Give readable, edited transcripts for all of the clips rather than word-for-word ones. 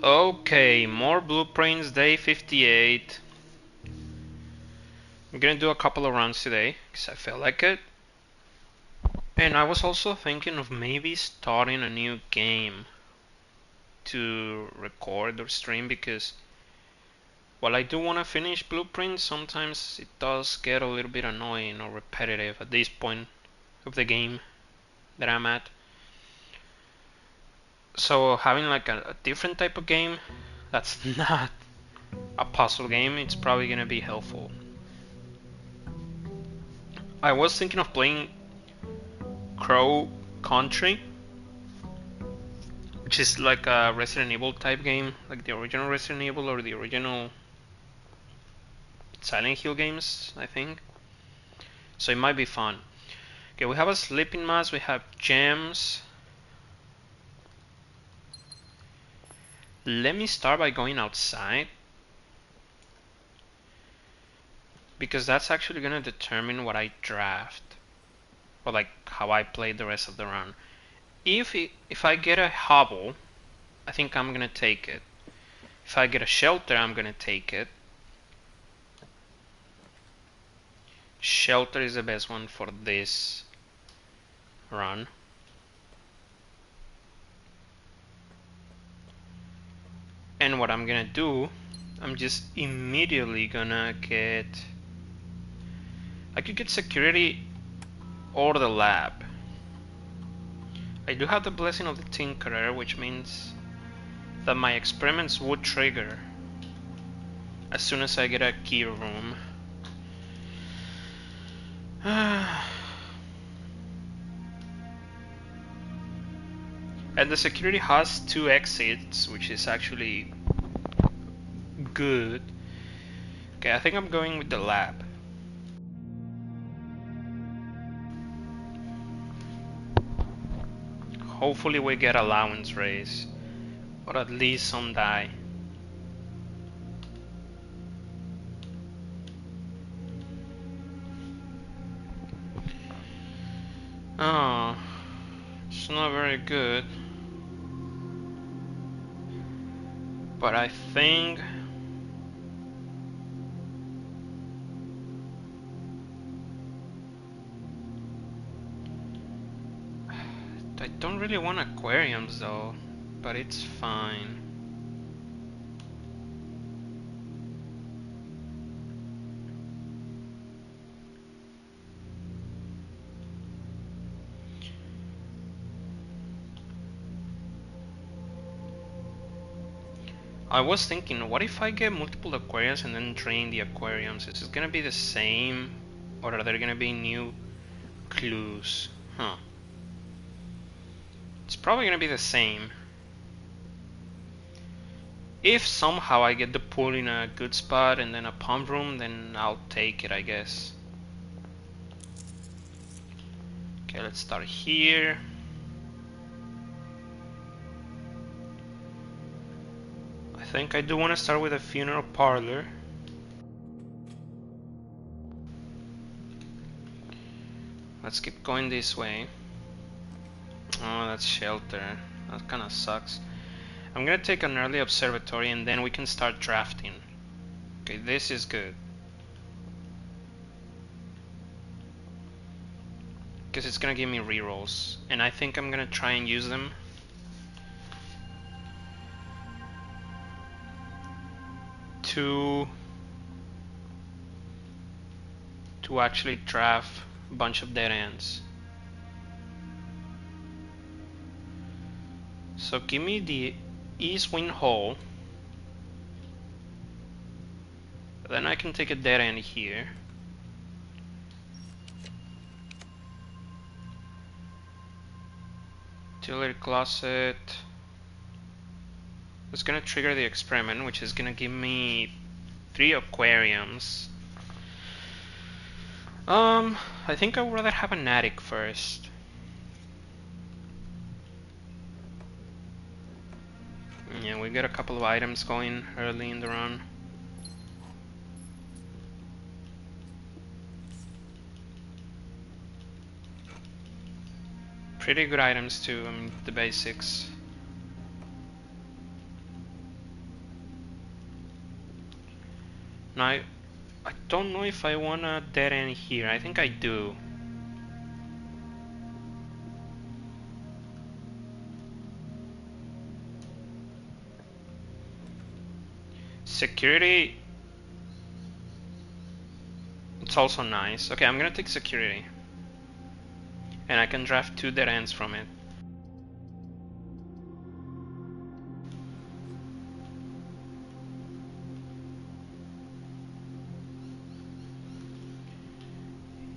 Okay, more blueprints, day 58. I'm gonna do a couple of runs today, because I felt like it. And I was also thinking of maybe starting a new game to record or stream, because while I do want to finish blueprints, sometimes it does get a little bit annoying or repetitive at this point of the game that I'm at. So having like a different type of game that's not a puzzle game, it's probably gonna be helpful. I was thinking of playing Crow Country, which is like a Resident Evil type game, like the original Resident Evil or the original Silent Hill games, I think. So it might be fun. Okay, we have a sleeping mask, we have gems. Let me start by going outside, because that's actually gonna determine what I draft, or like how I play the rest of the run. If I get a hovel, I think I'm gonna take it. If I get a shelter, I'm gonna take it. Shelter is the best one for this run. And what I'm gonna do, I'm just immediately gonna get... I could get security or the lab. I do have the blessing of the Tinkerer, which means that my experiments would trigger as soon as I get a key room. And the security has 2 exits, which is actually good. Okay, I think I'm going with the lab. Hopefully we get allowance raise, or at least some die. Oh, it's not very good. But I think I don't really want aquariums though, but it's fine. I was thinking, what if I get multiple aquariums and then drain the aquariums? Is it gonna be the same, or are there gonna be new clues? Huh. It's probably gonna be the same. If somehow I get the pool in a good spot and then a pump room, then I'll take it, I guess. Okay, let's start here. I think I do want to start with a funeral parlor. Let's keep going this way. Oh, that's shelter. That kind of sucks. I'm gonna take an early observatory and then we can start drafting. Okay, this is good. Because it's gonna give me rerolls. And I think I'm gonna try and use them. To actually draft a bunch of dead ends. So give me the East Wind Hole. Then I can take a dead end here. Utility closet. It's gonna trigger the experiment, which is gonna give me 3 aquariums. I think I would rather have an attic first. Yeah, we got a couple of items going early in the run. Pretty good items too, I mean, the basics. Now I don't know if I want a dead end here. I think I do. Security, it's also nice. Okay, I'm gonna take security. And I can draft 2 dead ends from it.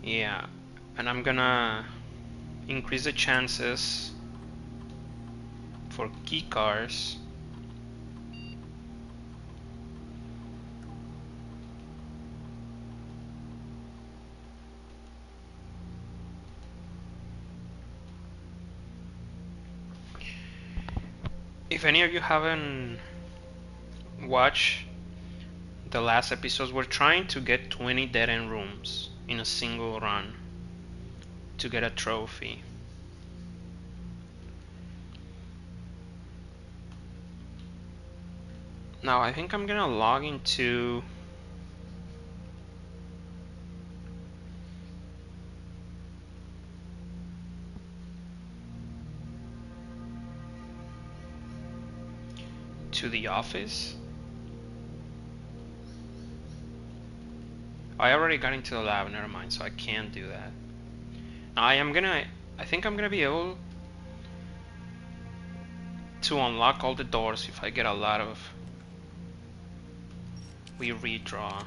Yeah, and I'm gonna increase the chances for key cars. If any of you haven't watched the last episodes, we're trying to get 20 dead end rooms in a single run to get a trophy. Now I think I'm gonna log into the office. I already got into the lab, never mind, so I can't do that. Now I think I'm gonna be able to unlock all the doors if I get a lot of... We redraw.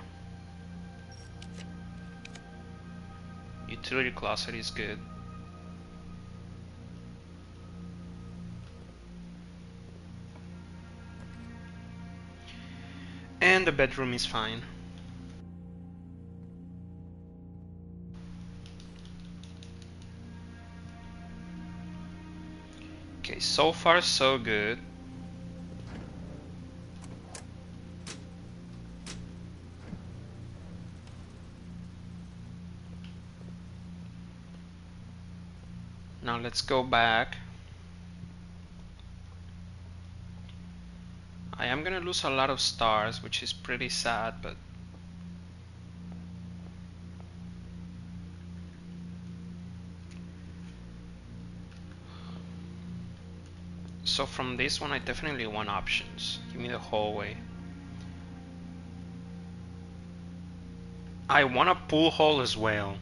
Utility closet is good. And the bedroom is fine. Okay, so far so good. Now let's go back. I am gonna lose a lot of stars, which is pretty sad, but so from this one I definitely want options. Give me the hallway. I want a pool hall as well.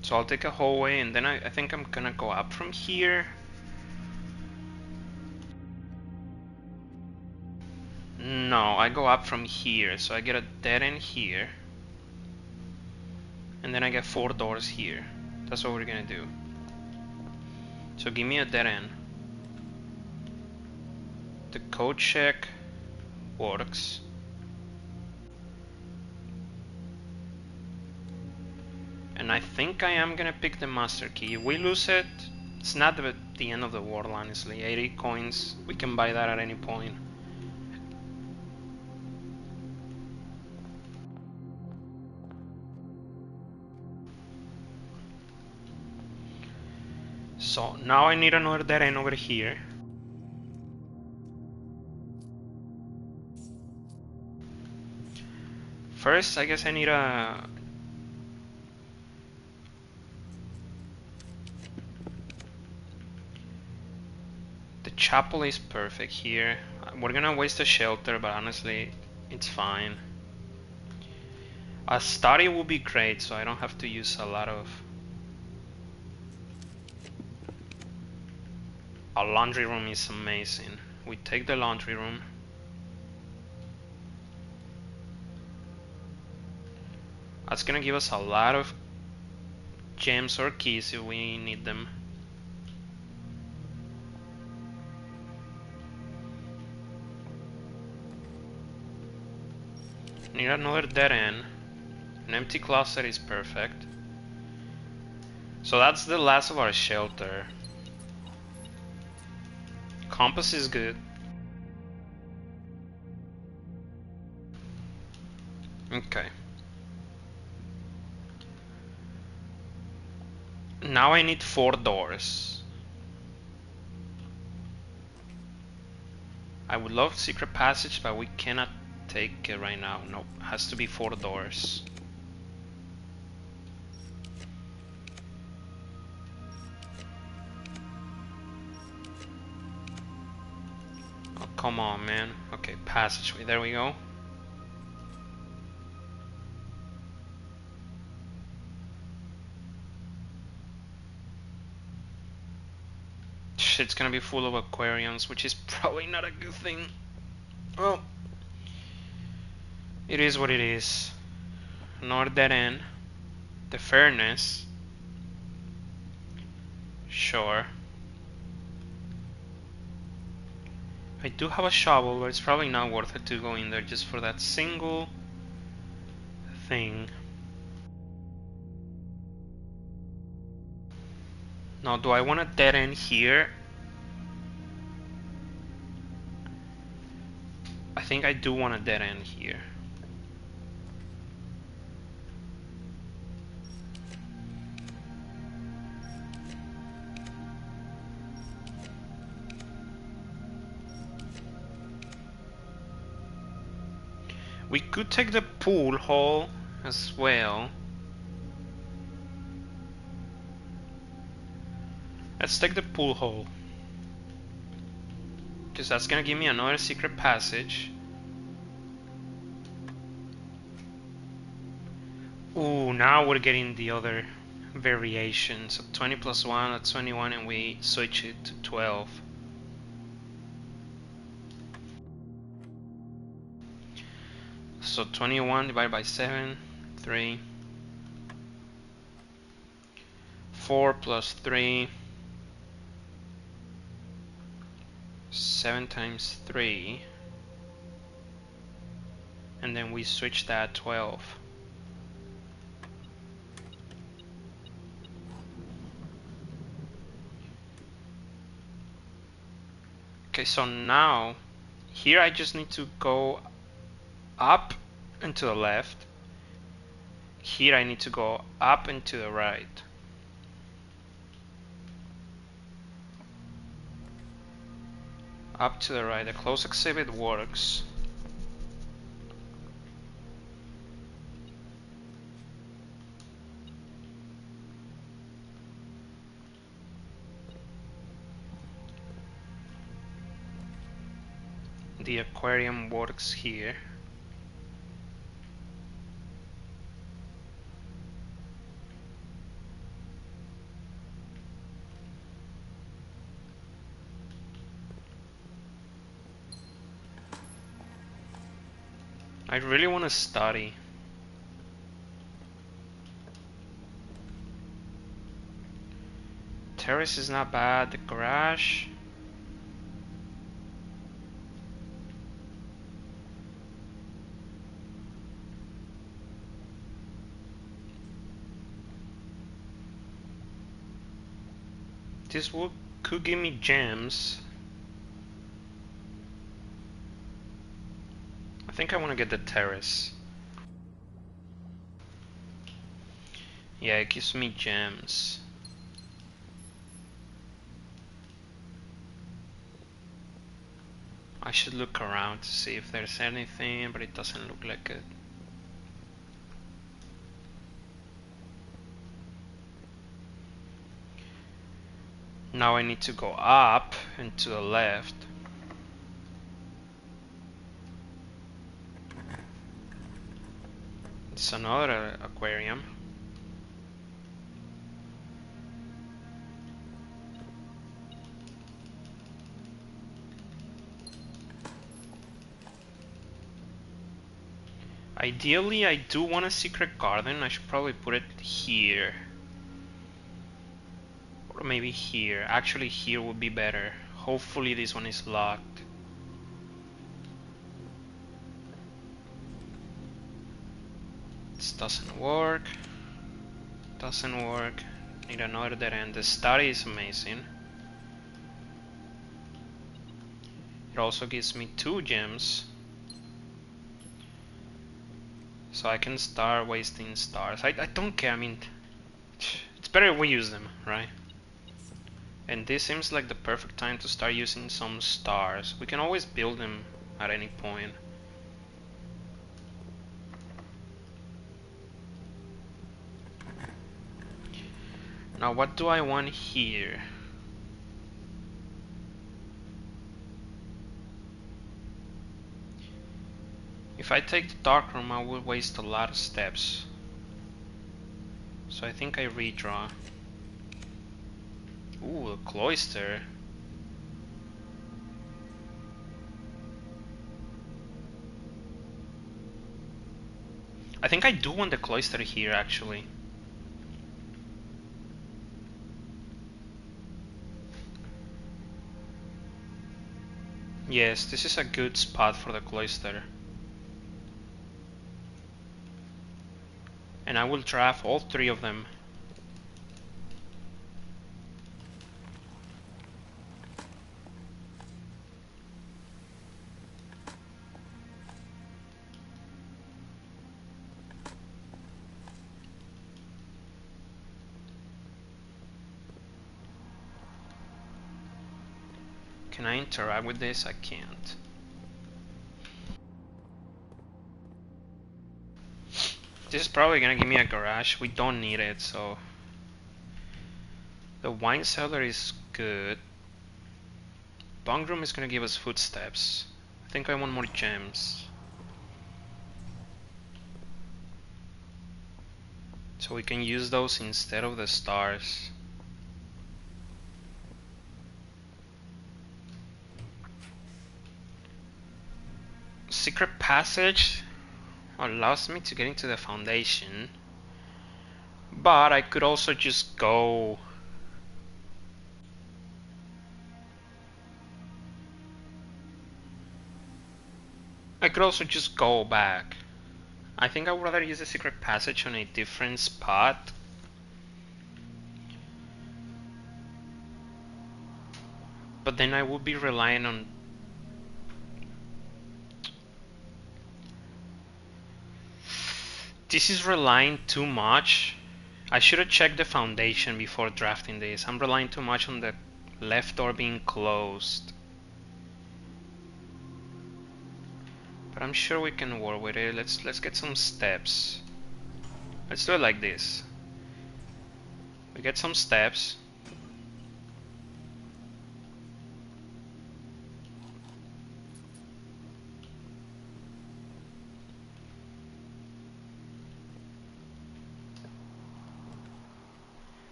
So I'll take a hallway, and then I think I'm gonna go up from here. No, I go up from here, so I get a dead end here. And then I get 4 doors here. That's what we're gonna do. So give me a dead end. The code check works. And I think I am gonna pick the master key. If we lose it, it's not the end of the world, honestly. 80 coins, we can buy that at any point. So now I need another dead end over here. First, I guess I need a... The chapel is perfect here. We're gonna waste a shelter, but honestly, it's fine. A study would be great, so I don't have to use a lot of... A laundry room is amazing. We take the laundry room. That's gonna give us a lot of gems or keys if we need them. Need another dead end. An empty closet is perfect. So that's the last of our shelter. Compass is good. Okay. Now I need 4 doors. I would love secret passage, but we cannot take it right now. Nope, has to be 4 doors. Oh, come on, man. Okay, passageway, there we go. It's gonna be full of aquariums, which is probably not a good thing. Well, it is what it is. Not dead end. The fairness. Sure. I do have a shovel, but it's probably not worth it to go in there just for that single thing. Now, do I want a dead end here? I think I do want a dead end here. We could take the pool hall as well. Let's take the pool hall, because that's gonna give me another secret passage. Ooh, now we're getting the other variation. So 20 plus 1 at 21, and we switch it to 12. So 21 divided by 7, 3. 4 plus 3. 7 times 3. And then we switch that 12. Okay, so now here I just need to go up and to the left. Here I need to go up and to the right. Up to the right. The close exhibit works. The aquarium works here. I really want to study. Terrace is not bad. The garage. This wood could give me gems. I think I want to get the terrace. Yeah, it gives me gems. I should look around to see if there's anything, but it doesn't look like it. Now I need to go up and to the left. It's another aquarium. Ideally, I do want a secret garden. I should probably put it here. Or maybe here. Actually, here would be better. Hopefully this one is locked. This doesn't work. Doesn't work. Need another dead end. The study is amazing. It also gives me 2 gems. So I can start wasting stars. I don't care. I mean, it's better if we use them, right? And this seems like the perfect time to start using some stars. We can always build them at any point. Now what do I want here? If I take the dark room, I will waste a lot of steps. So I think I redraw. Ooh, a cloister. I think I do want the cloister here, actually. Yes, this is a good spot for the cloister. And I will draft all three of them. Can I interact with this? I can't. This is probably gonna give me a garage. We don't need it, so... The wine cellar is good. Bunk room is gonna give us footsteps. I think I want more gems. So we can use those instead of the stars. Secret passage allows me to get into the foundation, but I could also just go. I could also just go back. I think I would rather use the secret passage on a different spot. But then I would be relying on... This is relying too much. I should have checked the foundation before drafting this. I'm relying too much on the left door being closed. But I'm sure we can work with it. Let's get some steps. Let's do it like this. We get some steps.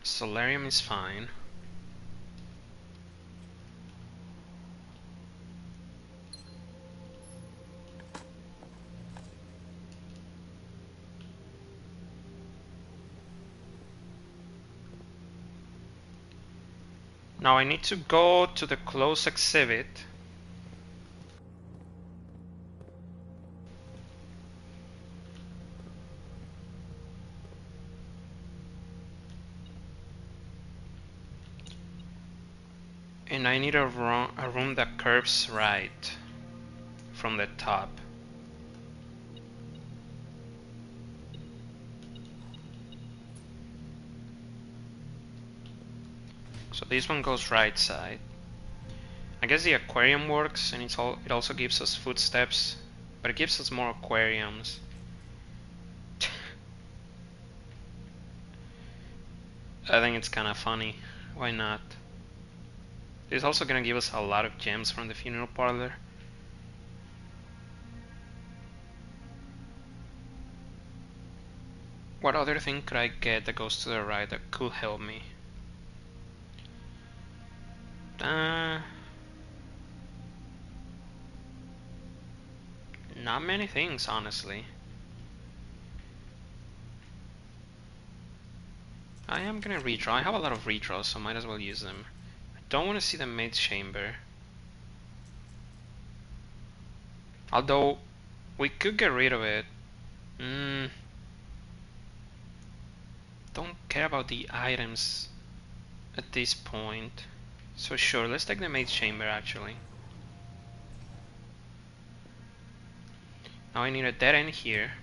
Solarium is fine. Now I need to go to the close exhibit. And I need a room that curves right from the top. So this one goes right side. I guess the aquarium works, and it also gives us footsteps, but it gives us more aquariums. I think it's kind of funny. Why not? It's also gonna give us a lot of gems from the funeral parlor. What other thing could I get that goes to the right that could help me? Not many things, honestly. I am gonna redraw. I have a lot of redraws, so might as well use them. I don't want to see the maid's chamber. Although, we could get rid of it. Don't care about the items at this point. So sure, let's take the maid's chamber actually. Now I need a dead end here.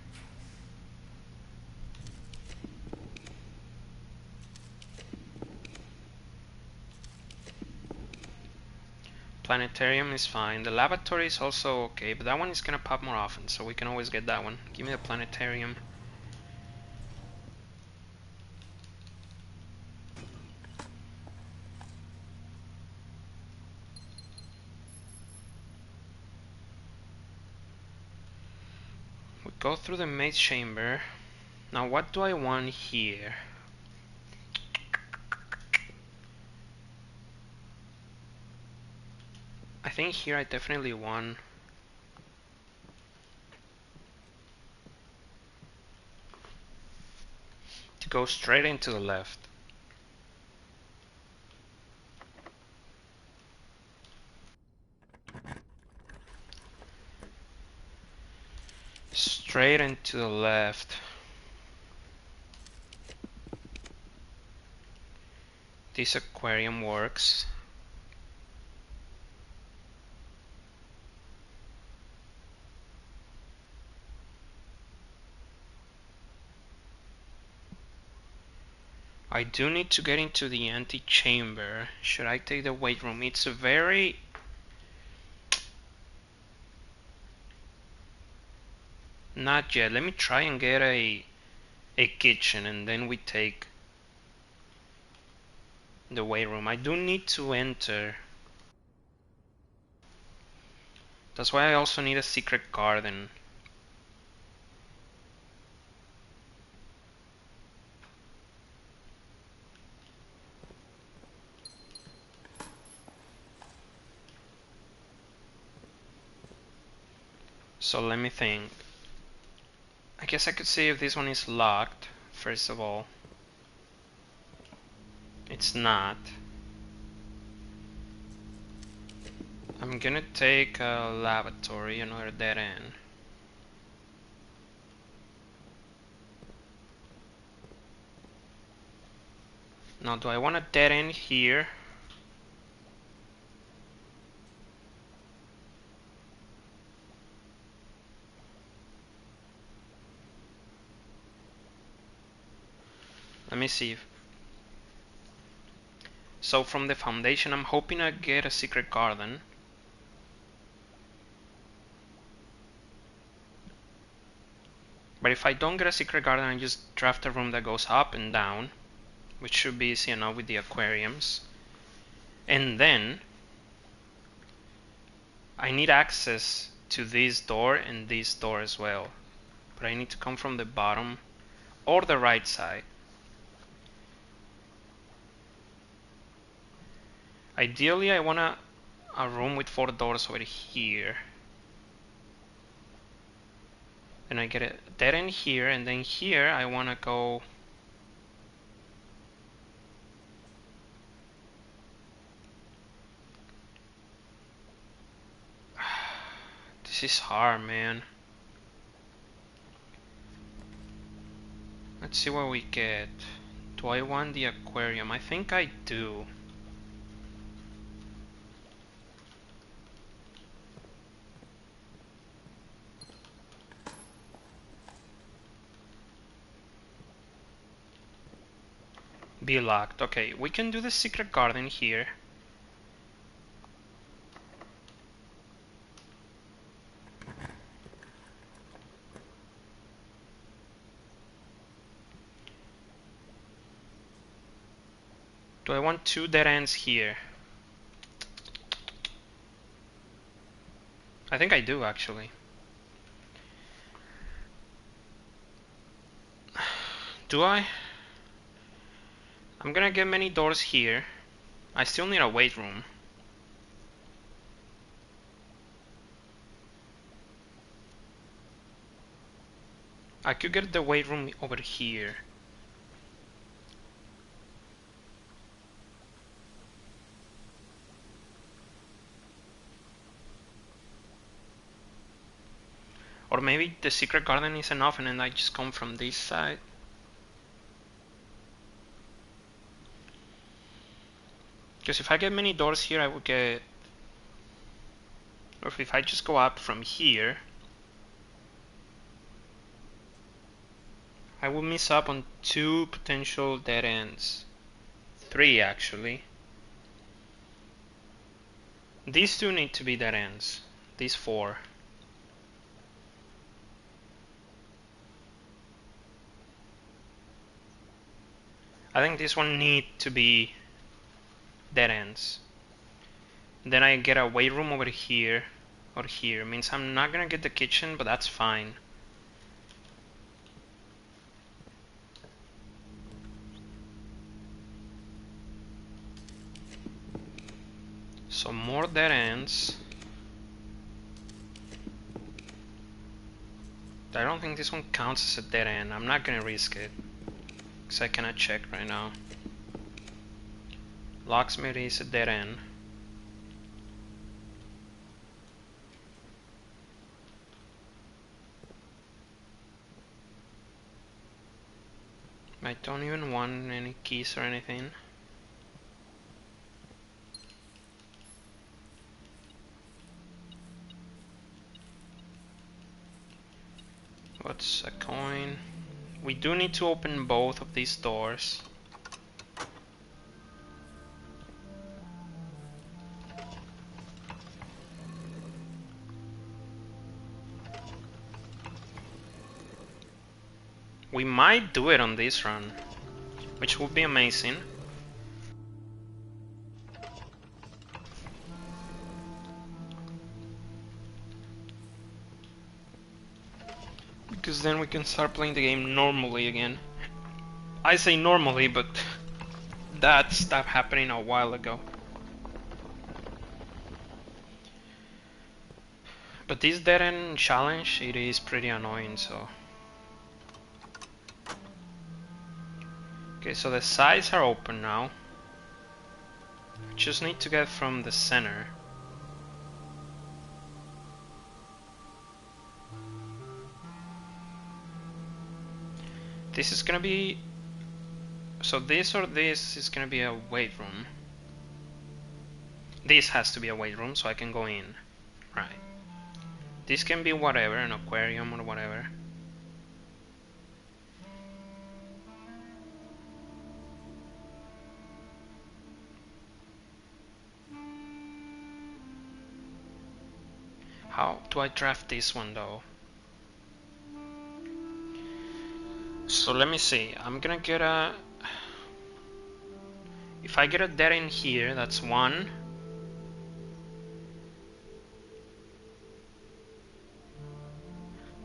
Planetarium is fine. The lavatory is also okay, but that one is gonna pop more often, so we can always get that one. Give me the planetarium. Give me the planetarium. go through the maze chamber. Now what do I want here? I think here I definitely want to go straight into the left. Straight into the left. This aquarium works. I do need to get into the antechamber. Should I take the weight room? It's a very... Not yet. Let me try and get a kitchen and then we take the weight room. I do need to enter. That's why I also need a secret garden. So let me think. I guess I could see if this one is locked, first of all. It's not. I'm gonna take a lavatory, another dead end. Now, do I want a dead end here? Let me see. So from the foundation, I'm hoping I get a secret garden. But if I don't get a secret garden, I just draft a room that goes up and down, which should be easy enough with the aquariums. And then I need access to this door and this door as well. But I need to come from the bottom or the right side. Ideally, I want a room with 4 doors over here. Then I get a dead end here, and then here I want to go... This is hard, man. Let's see what we get. Do I want the aquarium? I think I do. Be locked. Okay, we can do the secret garden here. Do I want 2 dead ends here? I think I do, actually. Do I? I'm gonna get many doors here. I still need a weight room. I could get the weight room over here. Or maybe the secret garden is enough and then I just come from this side. Because if I get many doors here, I would get... Or if I just go up from here, I will miss up on 2 potential dead ends. 3 actually. These 2 need to be dead ends. These 4. I think this one need to be dead ends. Then I get a weight room over here or here. Means I'm not gonna get the kitchen, but that's fine. So more dead ends. I don't think this one counts as a dead end. I'm not gonna risk it, because I cannot check right now. Locksmith is a dead end. I don't even want any keys or anything. What's a coin? We do need to open both of these doors. We might do it on this run, which would be amazing. Because then we can start playing the game normally again. I say normally, but that stopped happening a while ago. But this dead end challenge, it is pretty annoying, so... Okay, so the sides are open now. Just need to get from the center. This is gonna be... So this or this is gonna be a weight room. This has to be a weight room so I can go in. Right. This can be whatever, an aquarium or whatever. How do I draft this one though? So let me see. I'm gonna get a... If I get a dead end here, that's one.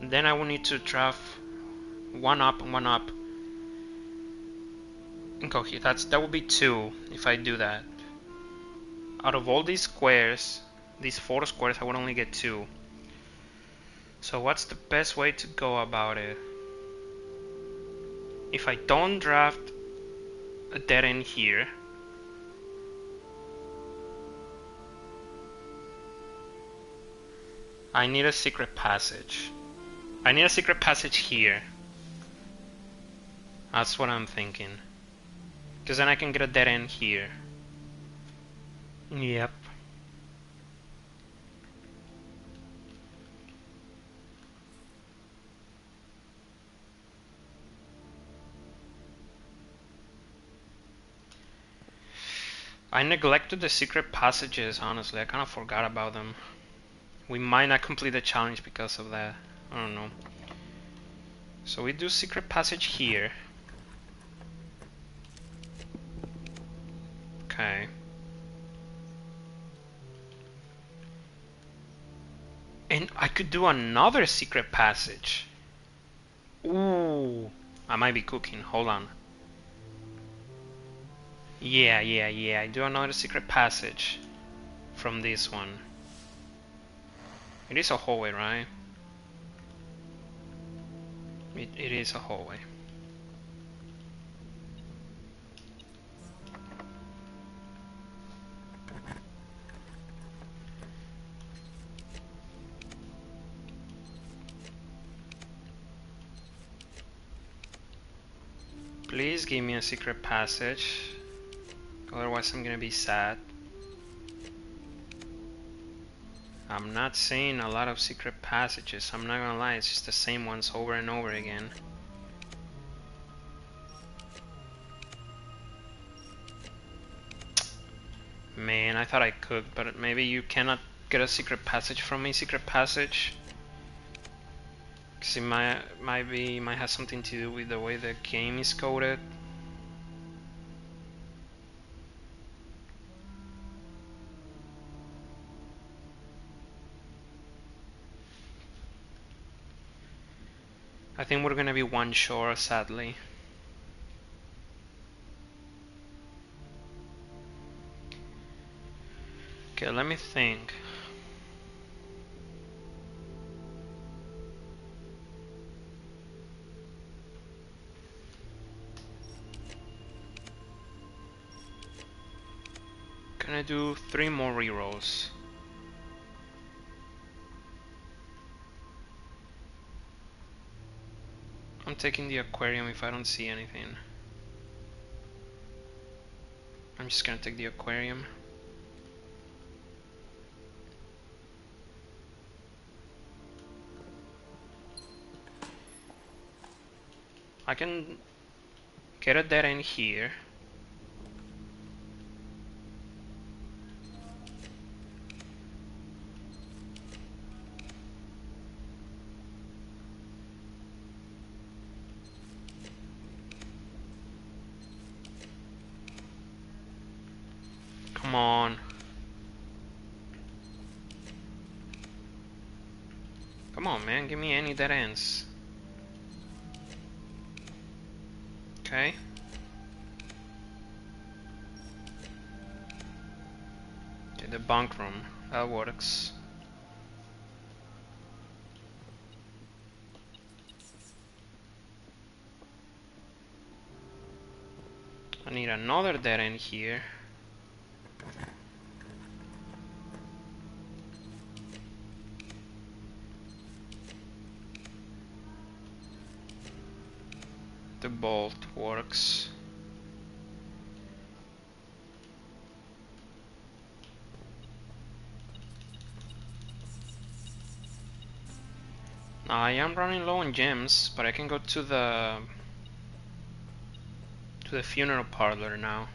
Then I will need to draft one up and one up. Okay, that would be two if I do that. Out of all these squares, these 4 squares, I would only get 2. So what's the best way to go about it? If I don't draft a dead end here, I need a secret passage. I need a secret passage here. That's what I'm thinking. Because then I can get a dead end here. Yep. I neglected the secret passages, honestly. I kind of forgot about them. We might not complete the challenge because of that. I don't know. So we do secret passage here. Okay. And I could do another secret passage. Ooh. I might be cooking. Hold on. Yeah. I do another secret passage from this one. It is a hallway, right? It is a hallway. Please give me a secret passage. Otherwise I'm gonna be sad. I'm not seeing a lot of secret passages. I'm not gonna lie, it's just the same ones over and over again. Man, I thought I could, but maybe you cannot get a secret passage from me. Secret passage, because it might have something to do with the way the game is coded. I think we're gonna be one short, sadly. Okay, let me think. Can I do 3 more rerolls? I'm taking the aquarium if I don't see anything. I'm just gonna take the aquarium. I can get a dead end here. Come on. Come on, man, give me any dead ends. Okay. Okay, the bunk room. That works. I need another dead end here. The bolt works. I am running low on gems, but I can go to the funeral parlor now.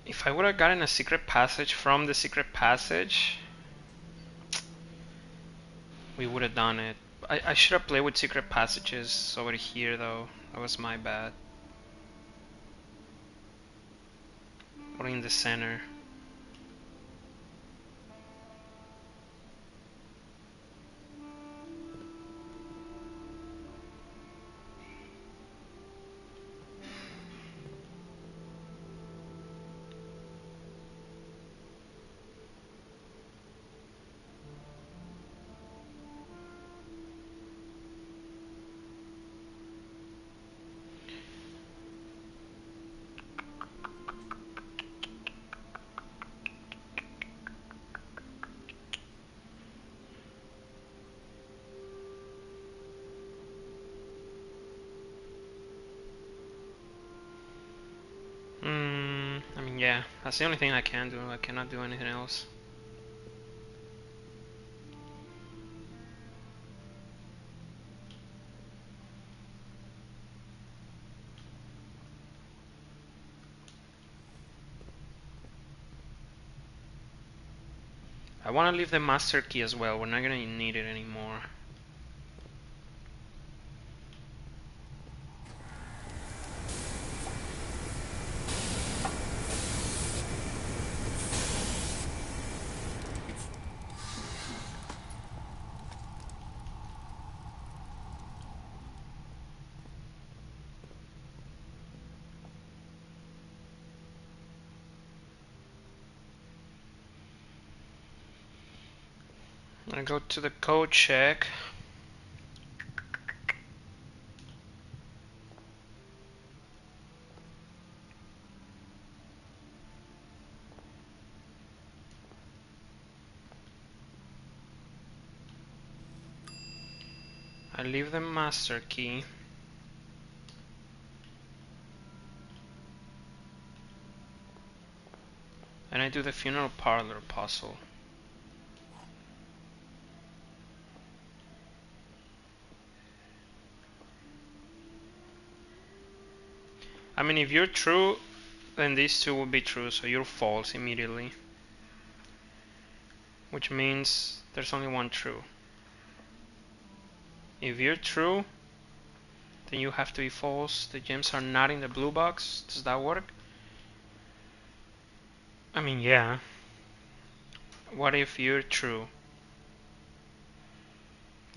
If I would have gotten a secret passage from the secret passage, we would have done it. I should have played with secret passages over here though. That was my bad. Or in the center. I mean, yeah, that's the only thing I can do. I cannot do anything else. I want to leave the master key as well. We're not gonna need it anymore. I'm gonna go to the code check. I leave the master key. And I do the funeral parlor puzzle. I mean, if you're true, then these two will be true, so you're false immediately. Which means there's only one true. If you're true, then you have to be false. The gems are not in the blue box. Does that work? I mean, yeah. What if you're true?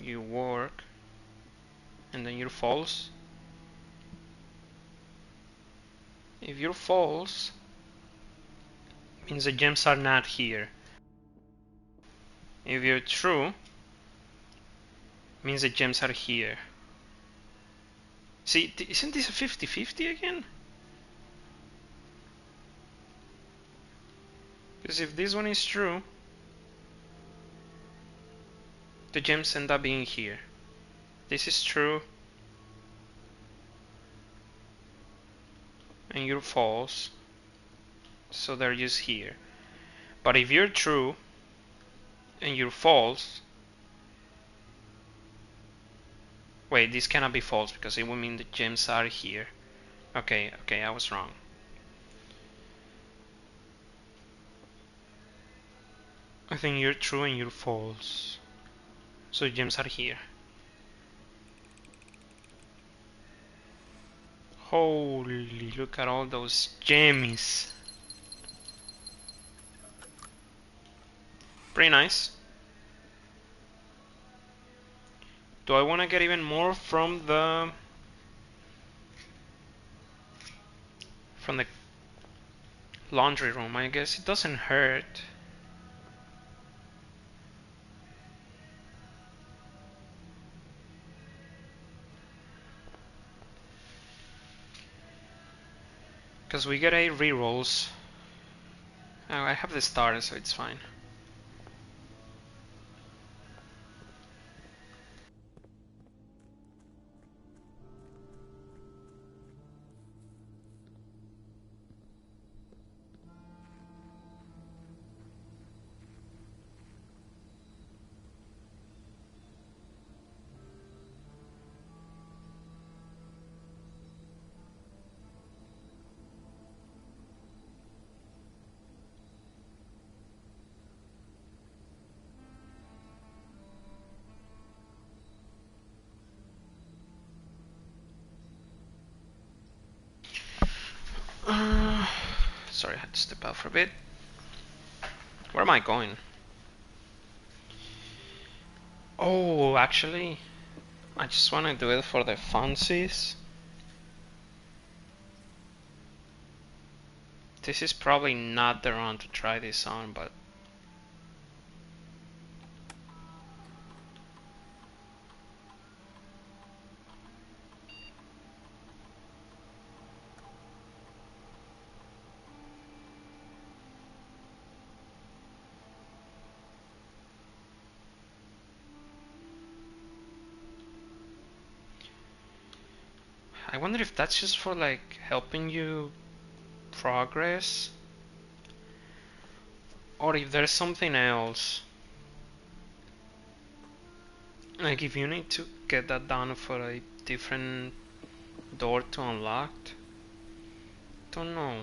You work and then you're false. If you're false, means the gems are not here. If you're true, means the gems are here. See, isn't this a 50-50 again? Because if this one is true, the gems end up being here. This is true, and you're false, so they're just here. But if you're true, and you're false, wait, this cannot be false because it would mean the gems are here. Okay, I was wrong. I think you're true and you're false. So gems are here. Holy, look at all those gems. Pretty nice. Do I want to get even more from the laundry room? I guess it doesn't hurt. Because we get 8 rerolls. Oh, I have the starter, so it's fine. Sorry, I had to step out for a bit. Where am I going? Oh, actually, I just want to do it for the funsies. This is probably not the run to try this on, but I wonder if that's just for like helping you progress, or if there's something else. Like if you need to get that done for a different door to unlock. Don't know.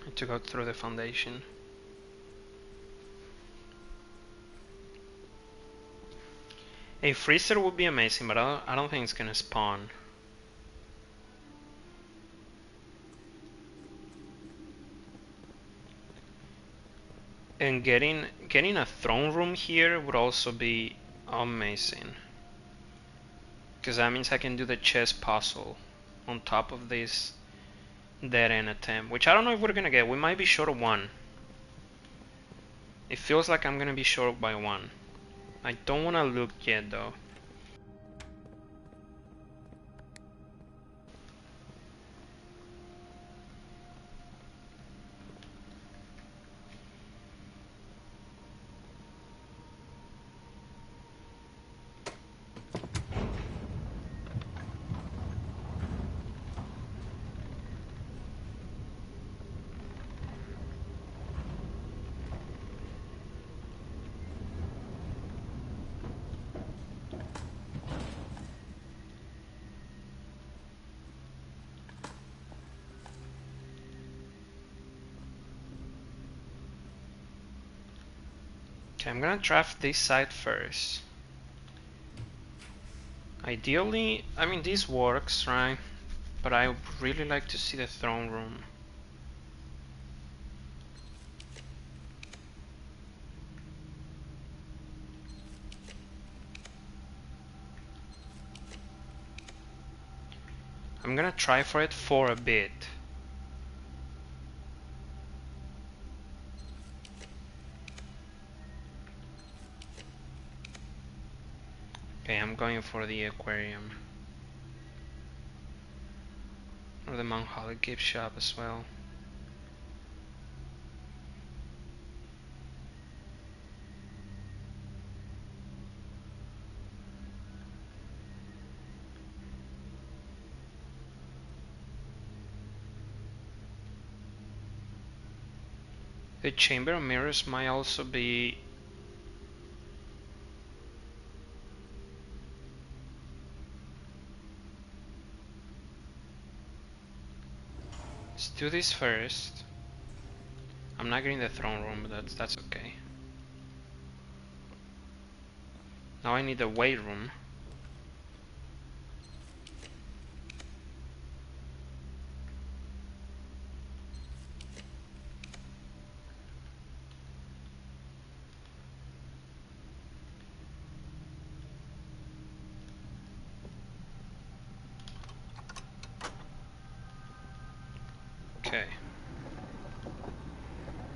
I have to go through the foundation. A freezer would be amazing, but I don't think it's gonna spawn. And getting a throne room here would also be amazing. Because that means I can do the chess puzzle on top of this dead end attempt. Which I don't know if we're gonna get. We might be short of one. It feels like I'm gonna be short by one. I don't wanna look yet though. Okay, I'm gonna draft this side first. Ideally, I mean, this works, right? But I would really like to see the throne room. I'm gonna try for it for a bit. Okay, I'm going for the aquarium. Or the Mount Holly gift shop as well. The Chamber of Mirrors might also be... Let's do this first. I'm not getting the throne room, but that's okay. Now I need the weight room. Okay.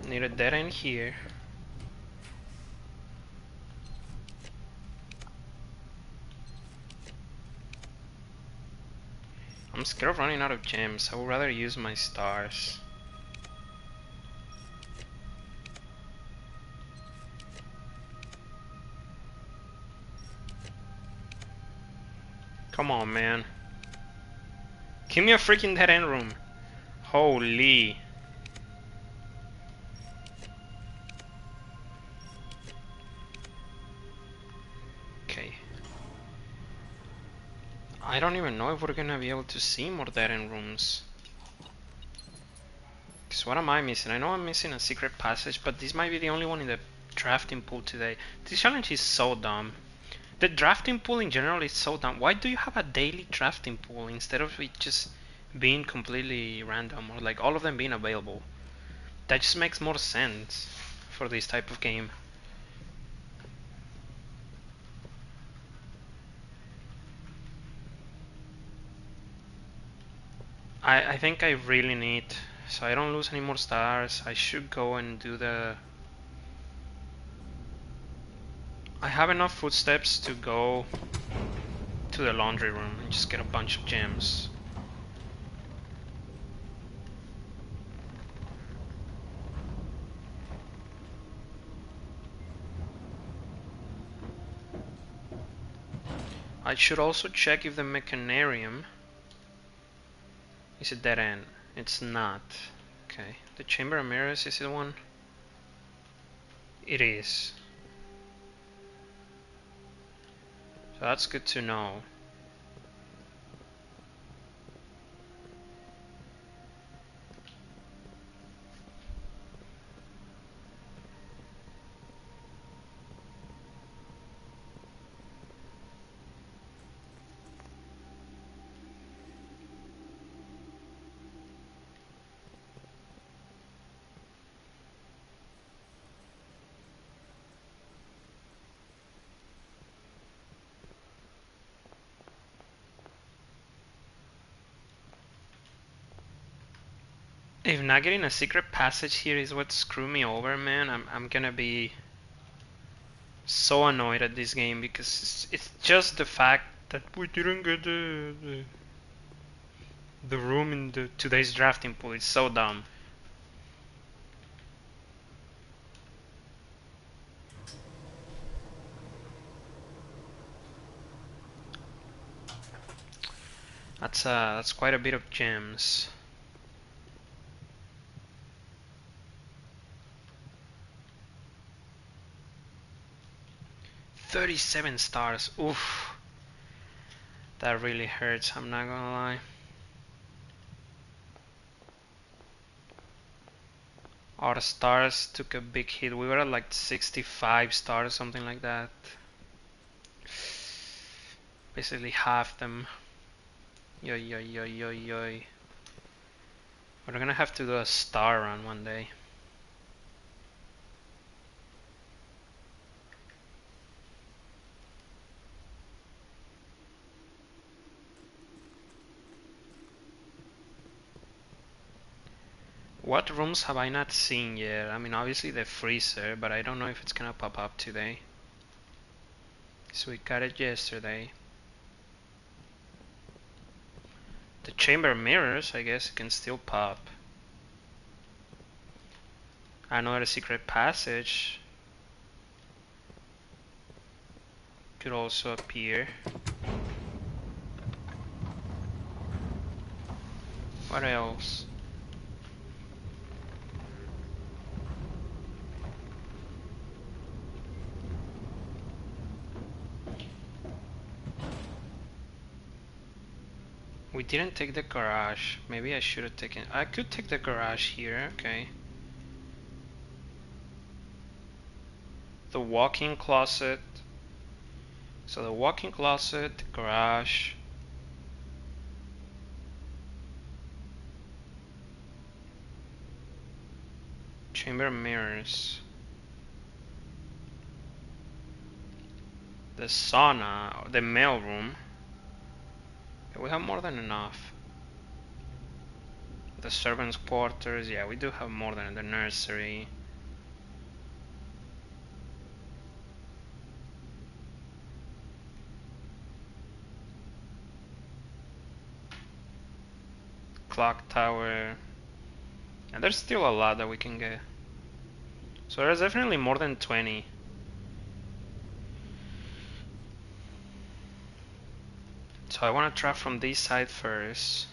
Need a dead end here. I'm scared of running out of gems. I would rather use my stars. Come on, man. Give me a freaking dead end room. Holy. Okay. I don't even know if we're gonna be able to see more dead end rooms. Because what am I missing? I know I'm missing a secret passage, but this might be the only one in the drafting pool today. This challenge is so dumb. The drafting pool in general is so dumb. Why do you have a daily drafting pool instead of it just being completely random or like all of them being available? That just makes more sense for this type of game. I think I really need, so I don't lose any more stars, I should go and do the... I have enough footsteps to go to the laundry room and just get a bunch of gems. I should also check if the mechanarium is a dead end. It's not. Okay. The Chamber of Mirrors, is it one? It is. So that's good to know. If not getting a secret passage here is what screwed me over, man, I'm gonna be so annoyed at this game because it's just the fact that we didn't get the room in the today's drafting pool. It's so dumb. That's quite a bit of gems. $37 stars. Oof. That really hurts, I'm not gonna lie. Our stars took a big hit. We were at like 65 stars, something like that. Basically half them. Yo yo yo yo yo. We're gonna have to do a star run one day. What rooms have I not seen yet? I mean, obviously the freezer, but I don't know if it's gonna pop up today. So we got it yesterday. The chamber mirrors, I guess it can still pop. Another secret passage could also appear. What else? We didn't take the garage. Maybe I should have taken... I could take the garage here, okay. The walk-in closet. So the walk-in closet, the garage. Chamber mirrors. The sauna, the mailroom. We have more than enough. The servants' quarters, yeah, we do have more than the nursery. Clock tower. And there's still a lot that we can get. So there's definitely more than 20. So I want to try from this side first.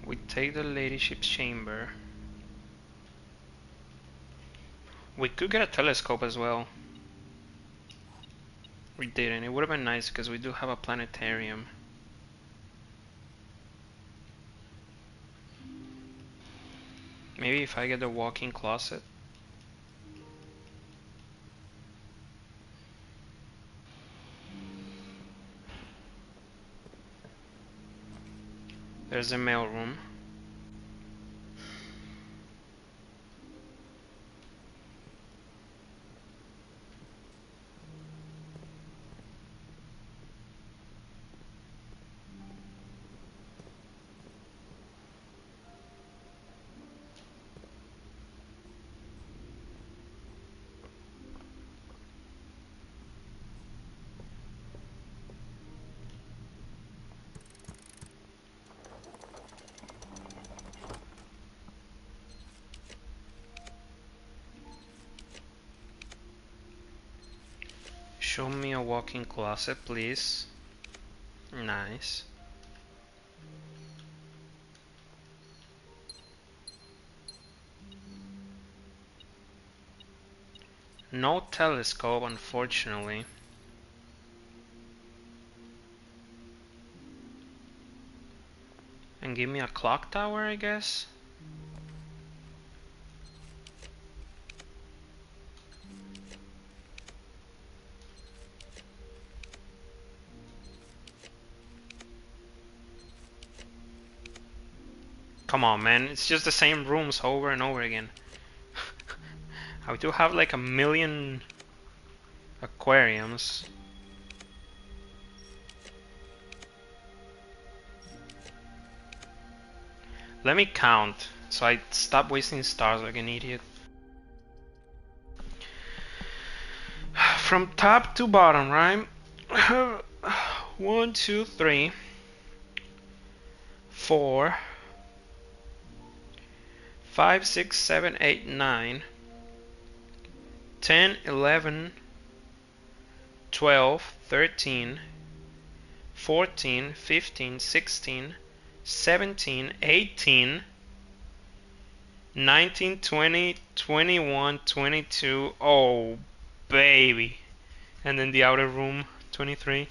We take the ladyship's chamber. We could get a telescope as well. We didn't. It would have been nice because we do have a planetarium. Maybe if I get the walk-in closet. There's the mailroom. Show me a walk-in closet, please. Nice. No telescope, unfortunately. And give me a clock tower, I guess. Come on, man. It's just the same rooms over and over again. I do have like a million aquariums. Let me count so I stop wasting stars like an idiot. From top to bottom, right? 1, 2, 3, 4, 5, 6, 7, 8, 9, 10, 11, 12, 13, 14, 15, 16, 17, 18, 19, 20, 21, 22. Oh, baby. And then the outer room, 23.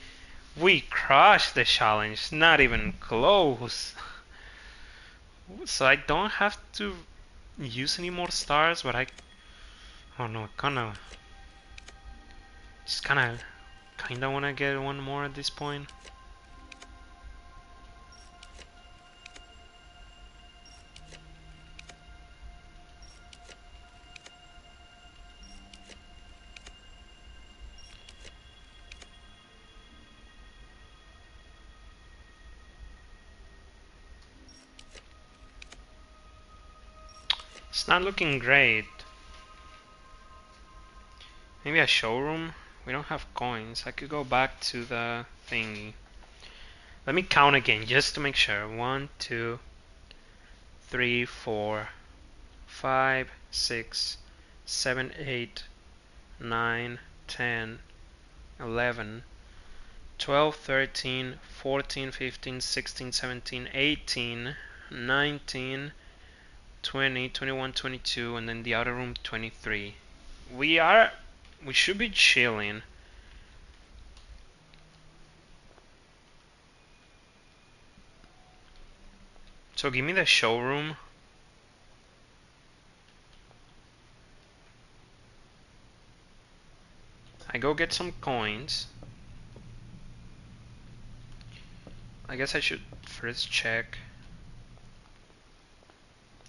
We crushed the challenge, not even close. So I don't have to use any more stars, but I... Oh no, kinda wanna get one more at this point. It's not looking great. Maybe a showroom? We don't have coins. I could go back to the thingy. Let me count again just to make sure. 1, 2, 3, 4, 5, 6, 7, 8, 9, 10, 11, 12, 13, 14, 15, 16, 17, 18, 19, 20, 21, 22, and then the outer room 23. We should be chilling. So give me the showroom. I go get some coins. I guess I should first check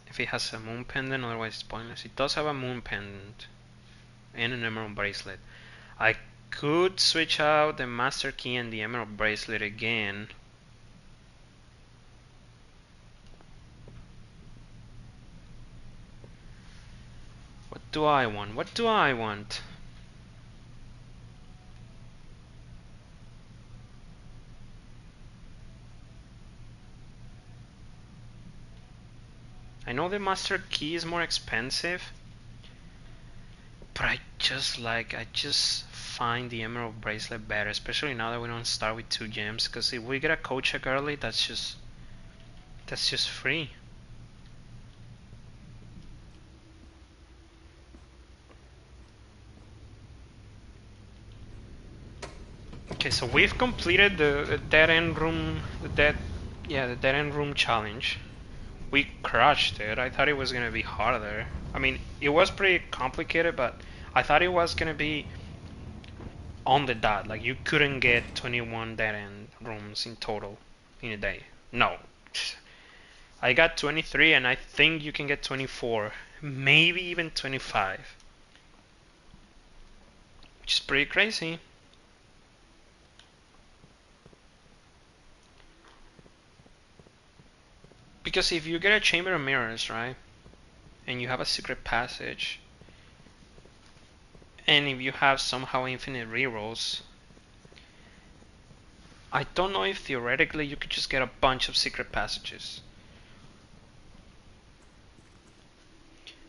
if it has a moon pendant, otherwise it's pointless. It does have a moon pendant and an emerald bracelet. I could switch out the master key and the emerald bracelet again. What do I want? What do I want? I know the master key is more expensive, but I just find the emerald bracelet better, especially now that we don't start with 2 gems, because if we get a code check early, that's just free. Okay, so we've completed the dead end room, the dead end room challenge. We crushed it. I thought it was gonna be harder. I mean, it was pretty complicated, but I thought it was gonna be on the dot. Like you couldn't get 21 dead end rooms in total in a day. No, I got 23, and I think you can get 24, maybe even 25, which is pretty crazy. Because if you get a chamber of mirrors, right, and you have a secret passage, and if you have somehow infinite rerolls, I don't know if theoretically you could just get a bunch of secret passages.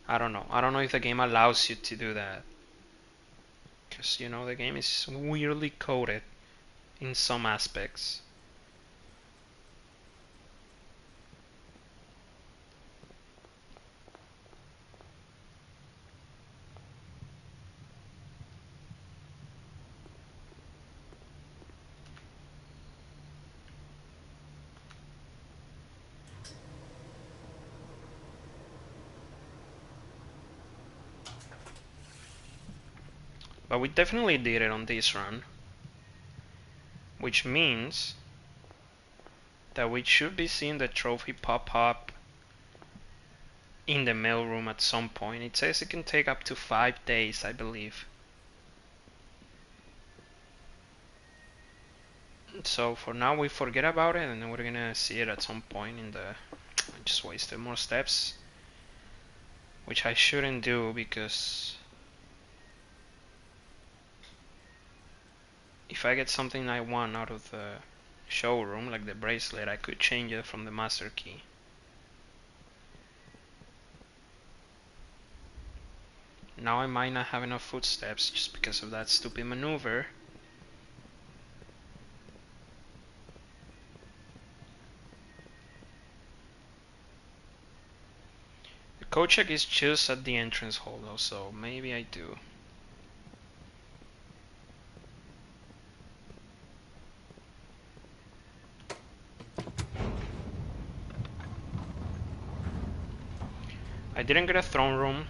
I don't know. I don't know if the game allows you to do that. Because, you know, the game is weirdly coded in some aspects. But we definitely did it on this run. Which means that we should be seeing the trophy pop up in the mailroom at some point. It says it can take up to 5 days, I believe. So for now we forget about it, and then we're gonna see it at some point in the... I just wasted more steps, which I shouldn't do, because if I get something I want out of the showroom, like the bracelet, I could change it from the master key. Now I might not have enough footsteps just because of that stupid maneuver. The code check is just at the entrance hall though, so maybe I do. I didn't get a throne room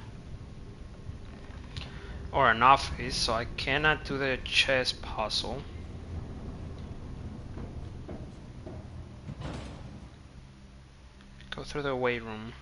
or an office, so I cannot do the chess puzzle. Go through the weight room.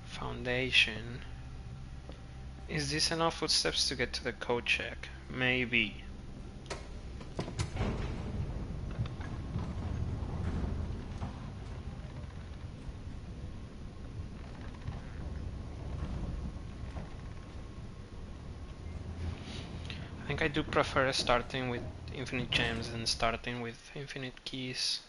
Foundation. Is this enough footsteps to get to the code check? Maybe. I think I do prefer starting with infinite gems than starting with infinite keys.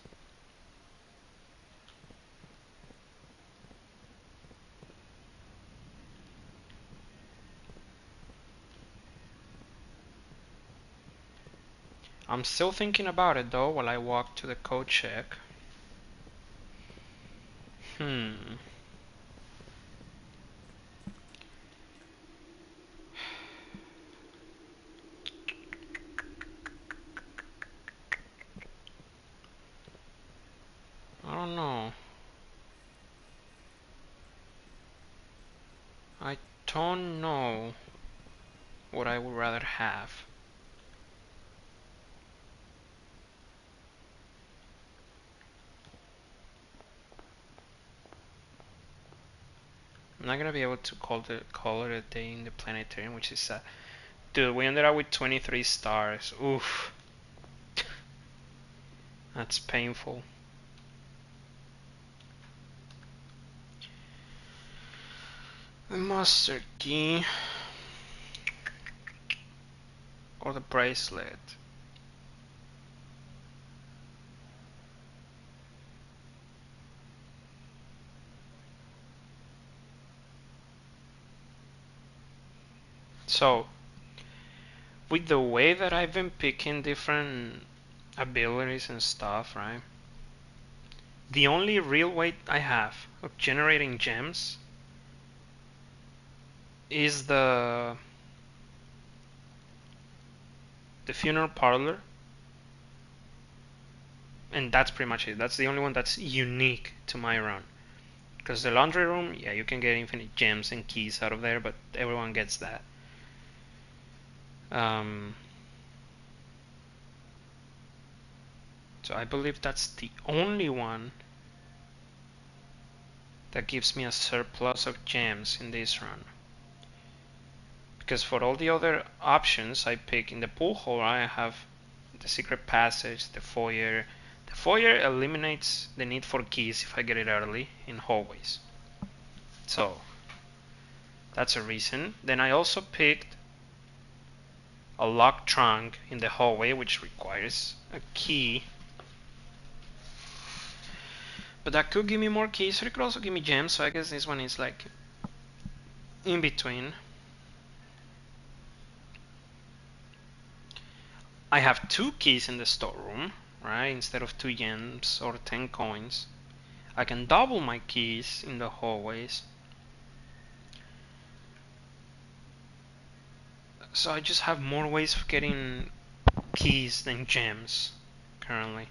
I'm still thinking about it though while I walk to the code check. I don't know. I don't know what I would rather have. I'm not gonna be able to call it a day in the planetarium, which is sad. Dude, we ended up with 23 stars. Oof. That's painful. The master key or the bracelet. So, with the way that I've been picking different abilities and stuff, right? The only real way I have of generating gems is the funeral parlor, and that's pretty much it. That's the only one that's unique to my run. Because the laundry room, yeah, you can get infinite gems and keys out of there, but everyone gets that. So I believe that's the only one that gives me a surplus of gems in this run. Because for all the other options I pick in the pool hall, I have the secret passage, the foyer. The foyer eliminates the need for keys if I get it early in hallways. So that's a reason. Then I also picked a locked trunk in the hallway, which requires a key. But that could give me more keys, or it could also give me gems, so I guess this one is like in between. I have 2 keys in the storeroom, right? Instead of 2 gems or 10 coins. I can double my keys in the hallways. So I just have more ways of getting keys than gems currently.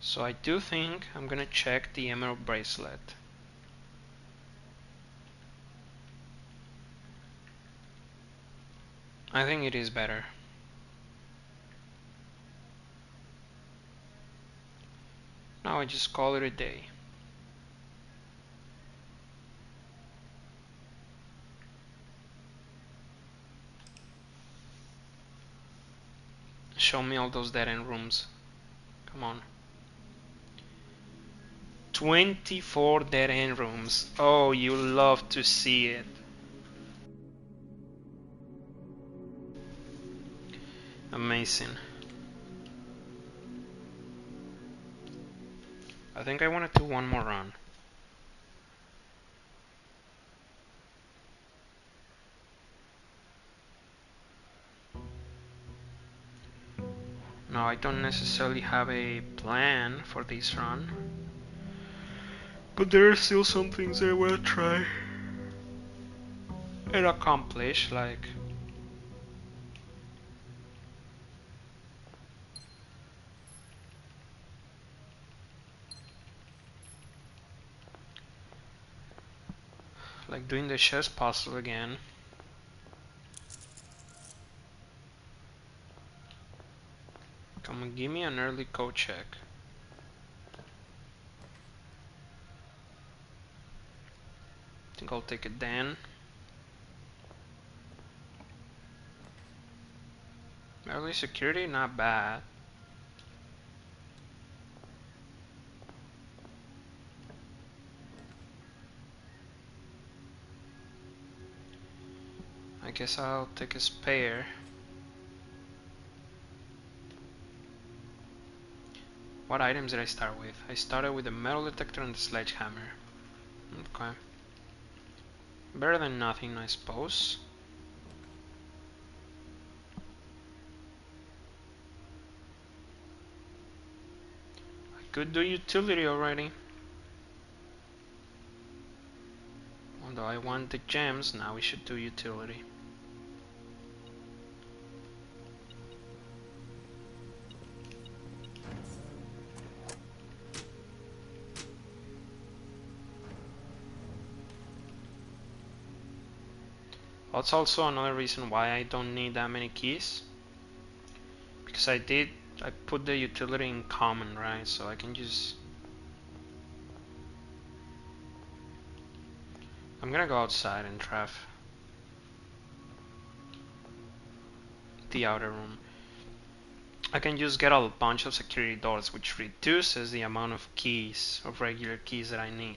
So I do think I'm gonna check the emerald bracelet. I think it is better. Now I just call it a day. Show me all those dead end rooms. Come on. 24 dead end rooms. Oh, you love to see it. Amazing. I think I want to do one more run. No, I don't necessarily have a plan for this run, but there are still some things I want to try and accomplish, like doing the chess puzzle again. Come on, give me an early code check. I think I'll take it then. Early security, not bad. I guess I'll take a spare. What items did I start with? I started with the metal detector and the sledgehammer. Okay. Better than nothing, I suppose. I could do utility already. Although I want the gems, now we should do utility. That's also another reason why I don't need that many keys. Because I put the utility in common, right? So I can just... I'm gonna go outside and try the outer room. I can just get a bunch of security doors, which reduces the amount of keys, of regular keys that I need.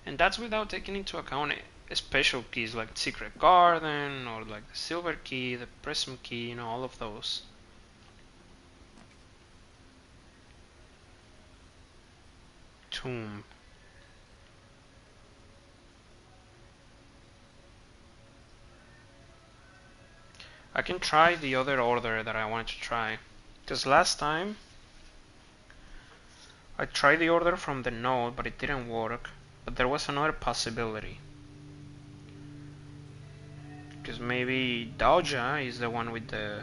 And that's without taking into account special keys like Secret Garden, or like the Silver Key, the Prism Key, you know, all of those. Tomb. I can try the other order that I wanted to try. Because last time I tried the order from the node, but it didn't work. But there was another possibility. Because maybe Doja is the one with the...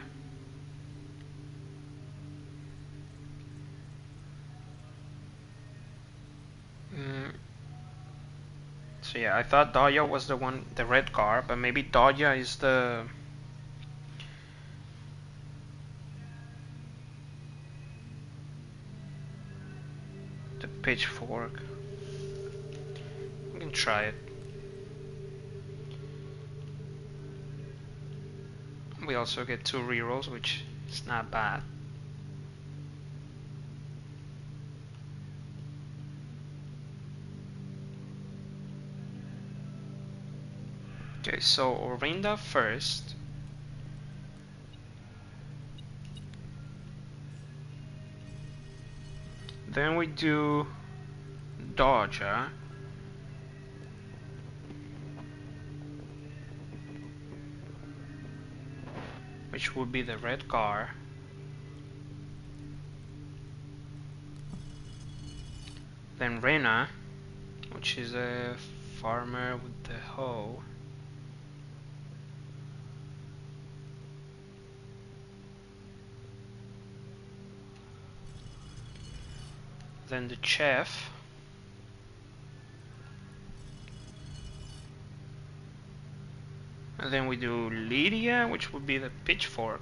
So yeah, I thought Dahlia was the one, the red car, but maybe Dahlia is the pitchfork. We can try it. We also get 2 rerolls, which is not bad. Okay, so Orinda first. Then we do Dodger. Which would be the red car. Then Rena, which is a farmer with the hoe. Then the chef. And then we do Lydia, which would be the pitchfork.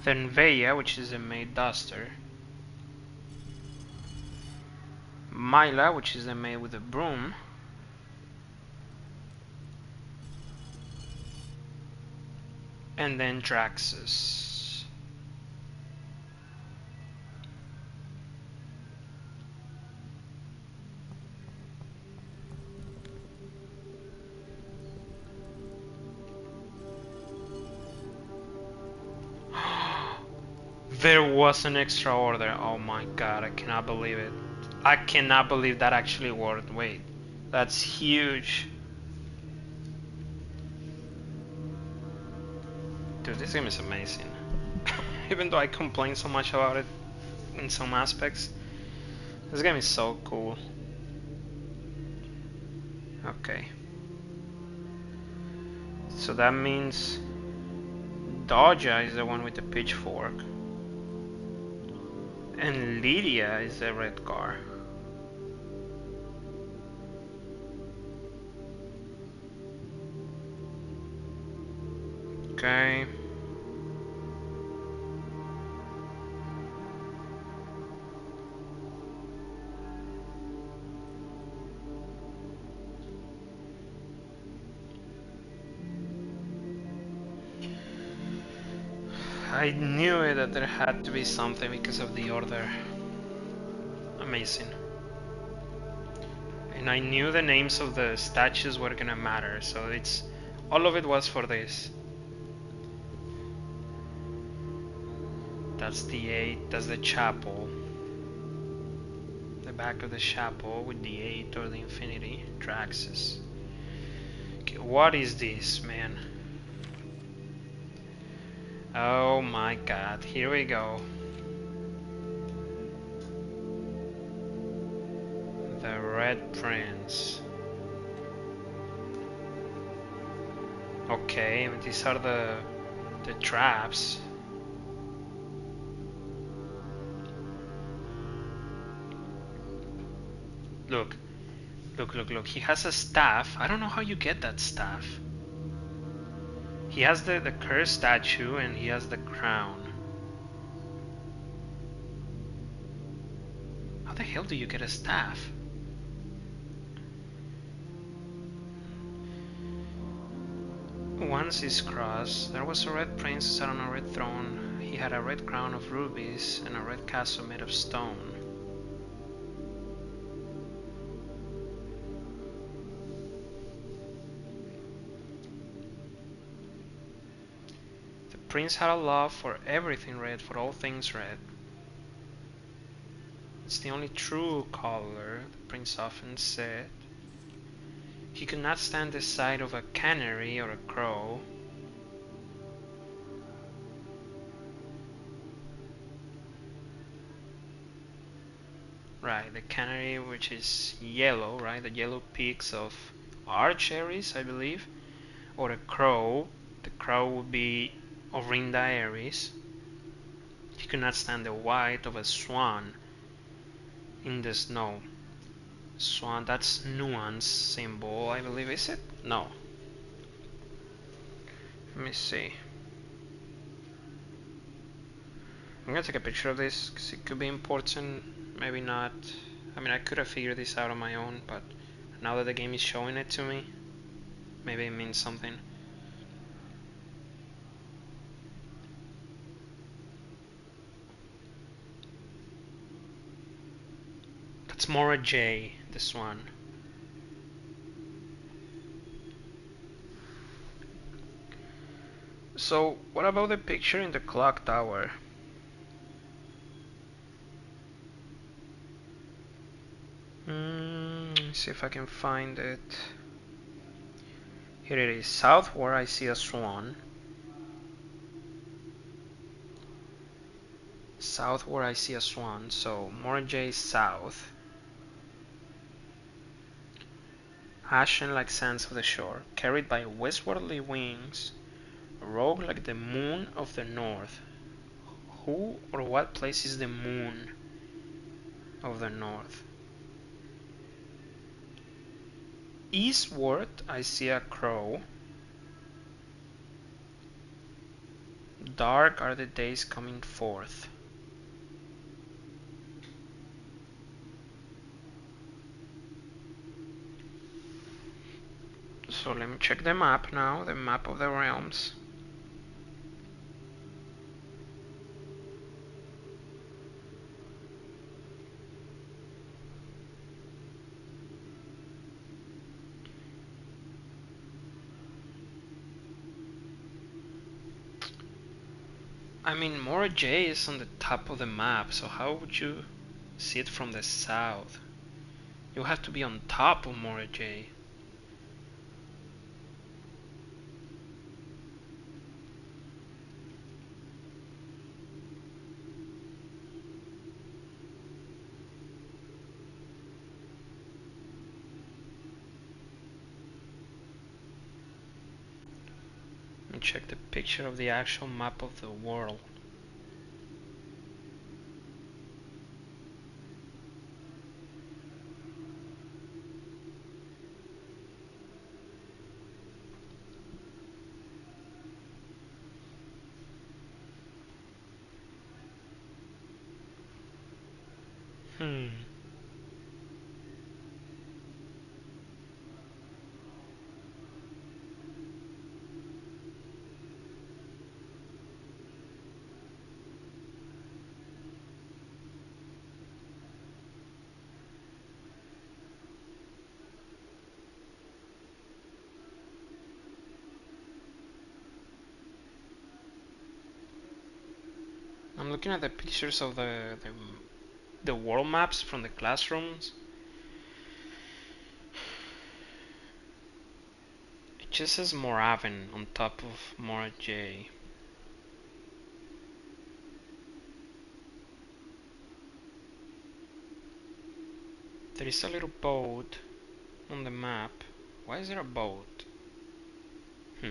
Then Veya, which is a maid duster. Mila, which is the maid with a broom. And then Draxus. There was an extra order. Oh my god, I cannot believe it. I cannot believe that actually worked. Wait, that's huge. Dude, this game is amazing. Even though I complain so much about it in some aspects, this game is so cool. Okay. So that means Doja is the one with the pitchfork. And Lydia is the red car. Okay. I knew it that there had to be something because of the order. Amazing. And I knew the names of the statues were gonna matter, so it's all of it was for this. That's the 8, that's the chapel. The back of the chapel with the 8 or the infinity. Draxus. Okay, what is this, man? Oh my god, here we go. The Red Prince. Okay, these are the traps. Look, look. He has a staff. I don't know how you get that staff. He has the cursed statue and he has the crown. How the hell do you get a staff? Once is crossed, there was a red prince sat on a red throne. He had a red crown of rubies and a red castle made of stone. The prince had a love for everything red, for all things red. It's the only true color, the prince often said. He could not stand the sight of a canary or a crow. Right, the canary, which is yellow, right? The yellow peaks of Archaeris, I believe. Or a crow. The crow would be Orinda Aries. He could not stand the white of a swan in the snow. Swan, that's nuance symbol, I believe, is it? No. Let me see. I'm gonna take a picture of this because it could be important. Maybe not. I mean, I could have figured this out on my own, but now that the game is showing it to me, maybe it means something. That's Mora J, this one. So, what about the picture in the clock tower? Let's see if I can find it. Here it is. Southward I see a swan. Southward I see a swan. So Mora J south. Ashen like sands of the shore, carried by westwardly wings, rogue like the moon of the north. Who or what place is the moon of the north? Eastward I see a crow. Dark are the days coming forth. So let me check the map now, the map of the realms. I mean, Mora J is on the top of the map, so how would you see it from the south? You have to be on top of Mora J. Let me check the picture of the actual map of the world. Hmm. I'm looking at the pictures of the world maps from the classrooms. It just says Moravan on top of Mora J. There is a little boat on the map. Why is there a boat? Hmm.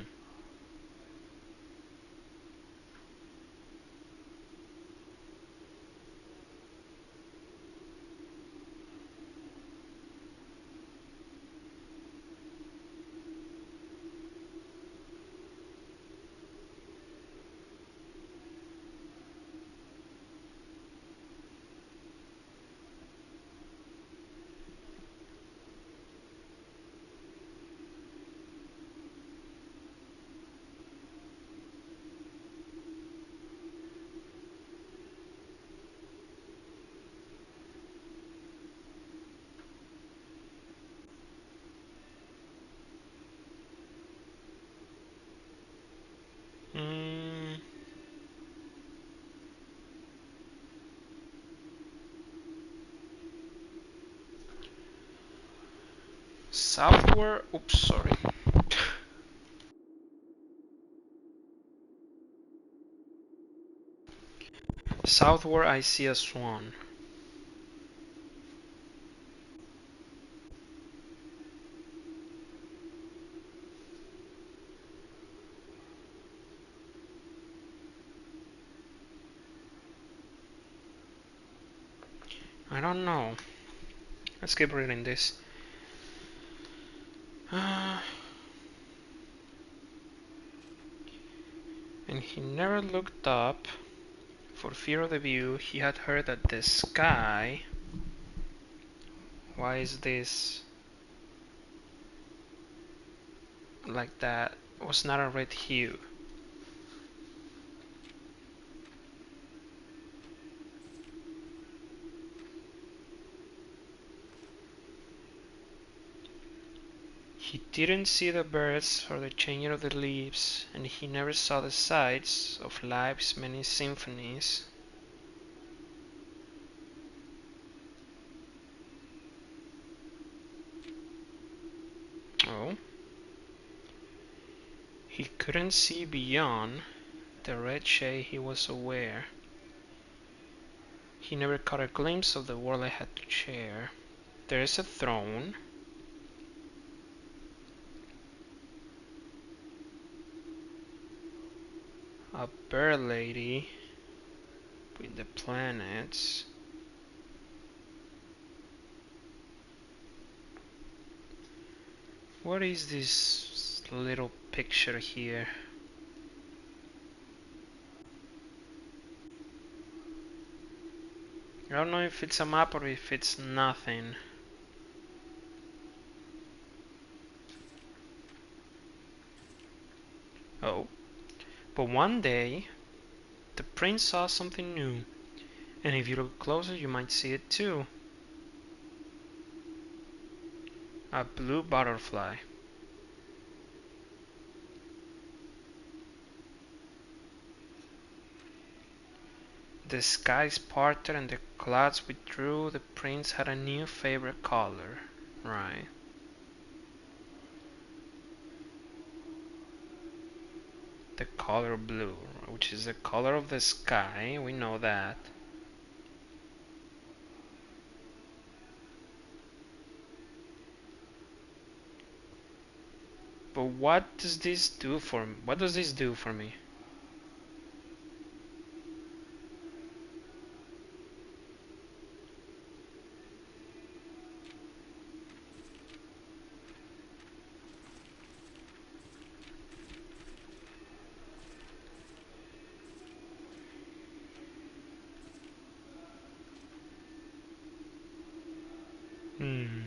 Mm, southward. Oops, sorry. Southward, I see a swan. I don't know. Let's keep reading this. Uh, and he never looked up for fear of the view. He had heard that the sky. Why is this like that? Was not a red hue. He didn't see the birds or the changing of the leaves, and he never saw the sights of life's many symphonies. Oh, he couldn't see beyond the red shade he was aware. He never caught a glimpse of the world I had to share. There is a throne, a bird lady with the planets. What is this little picture here? I don't know if it's a map or if it's nothing. Oh, but one day the prince saw something new, and if you look closer you might see it too. A blue butterfly. The skies parted and the clouds withdrew. The prince had a new favorite color. Right. The color blue, which is the color of the sky. We know that. But what does this do for me? What does this do for me? Hmm.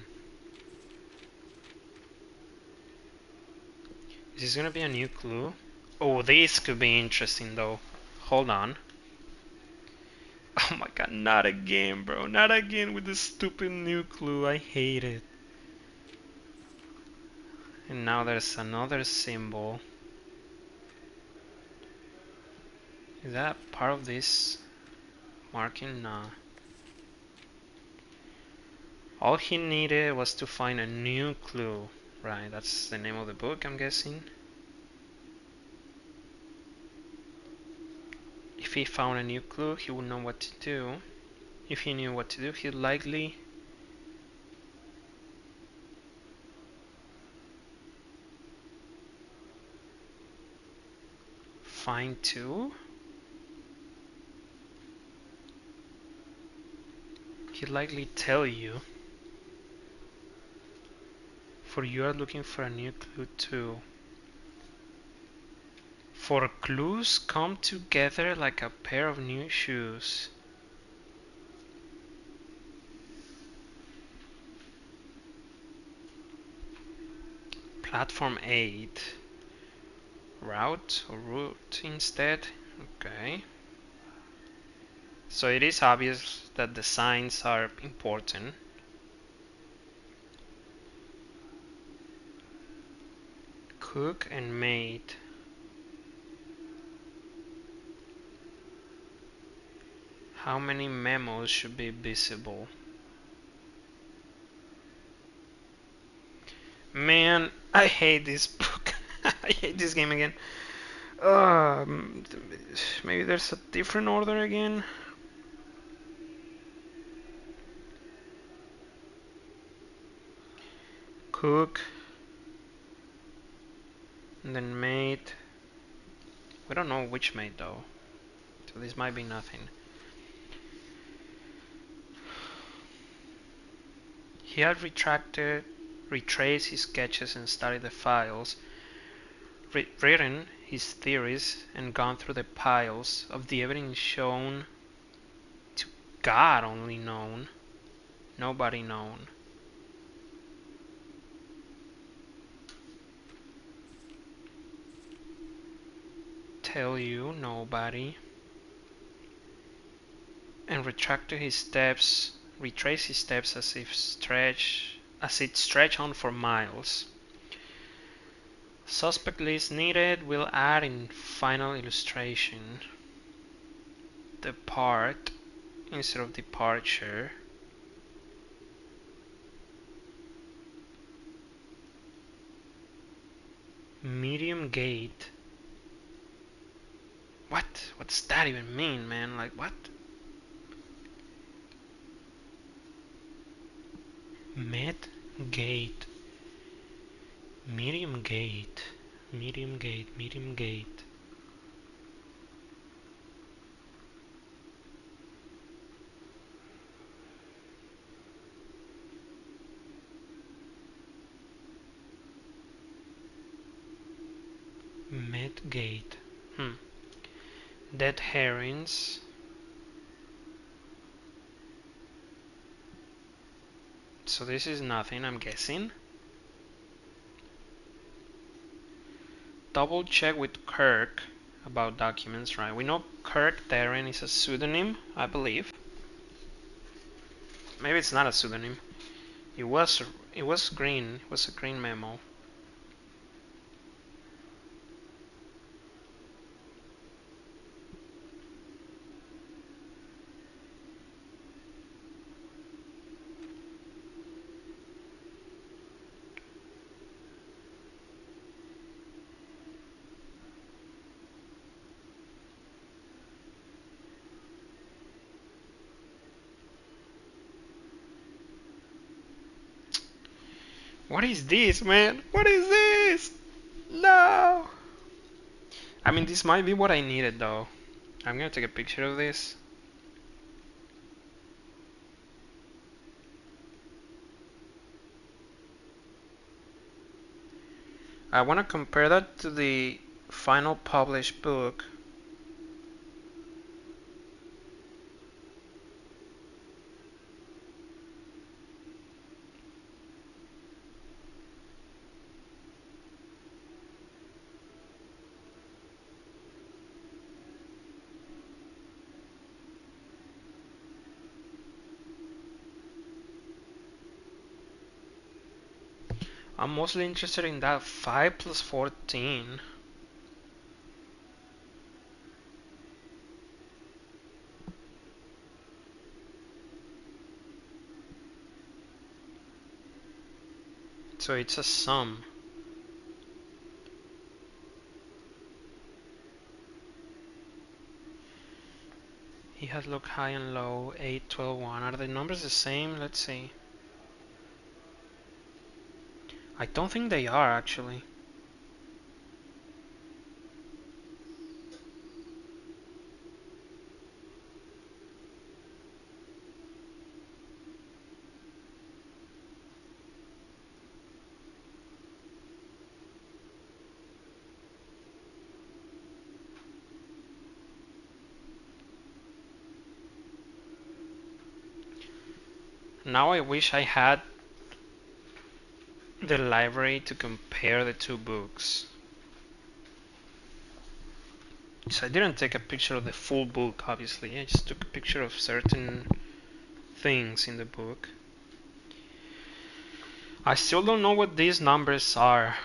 Is this gonna be a new clue? Oh, this could be interesting though. Hold on. Oh my god, not again, bro. Not again with this stupid new clue. I hate it. And now there's another symbol. Is that part of this marking? Nah. All he needed was to find a new clue. Right, that's the name of the book, I'm guessing. If he found a new clue, he would know what to do. If he knew what to do, he'd likely find two. He'd likely tell you. For you are looking for a new clue too. For clues come together like a pair of new shoes. Platform 8. Route or route instead. Okay. So it is obvious that the signs are important. Cook and maid. How many memos should be visible? Man, I hate this book. I hate this game again. Maybe there's a different order again. Cook. And then maid. We don't know which maid though. So this might be nothing. He had retraced his sketches and studied the files, written his theories, and gone through the piles of the evidence shown to God only known, nobody known. Tell you, nobody. And retraced his steps, retraced his steps as it stretched on for miles. Suspect list needed. We'll add in final illustration. Depart instead of departure. Medium gate. What? What's that even mean, man? Like, what? Med gate. Medium gate. Medium gate. Medium gate. Med gate. Dead herrings. So this is nothing, I'm guessing. Double check with Kirk about documents, right? We know Kirk Darren is a pseudonym, I believe. Maybe it's not a pseudonym. It was green. It was a green memo. What is this, man? What is this? No! I mean, this might be what I needed, though. I'm gonna take a picture of this. I want to compare that to the final published book. I'm mostly interested in that 5 plus 14. So it's a sum. He has looked high and low, 8, 12, 1. Are the numbers the same? Let's see. I don't think they are, actually. Now I wish I had the library to compare the two books. So I didn't take a picture of the full book, obviously. I just took a picture of certain things in the book. I still don't know what these numbers are.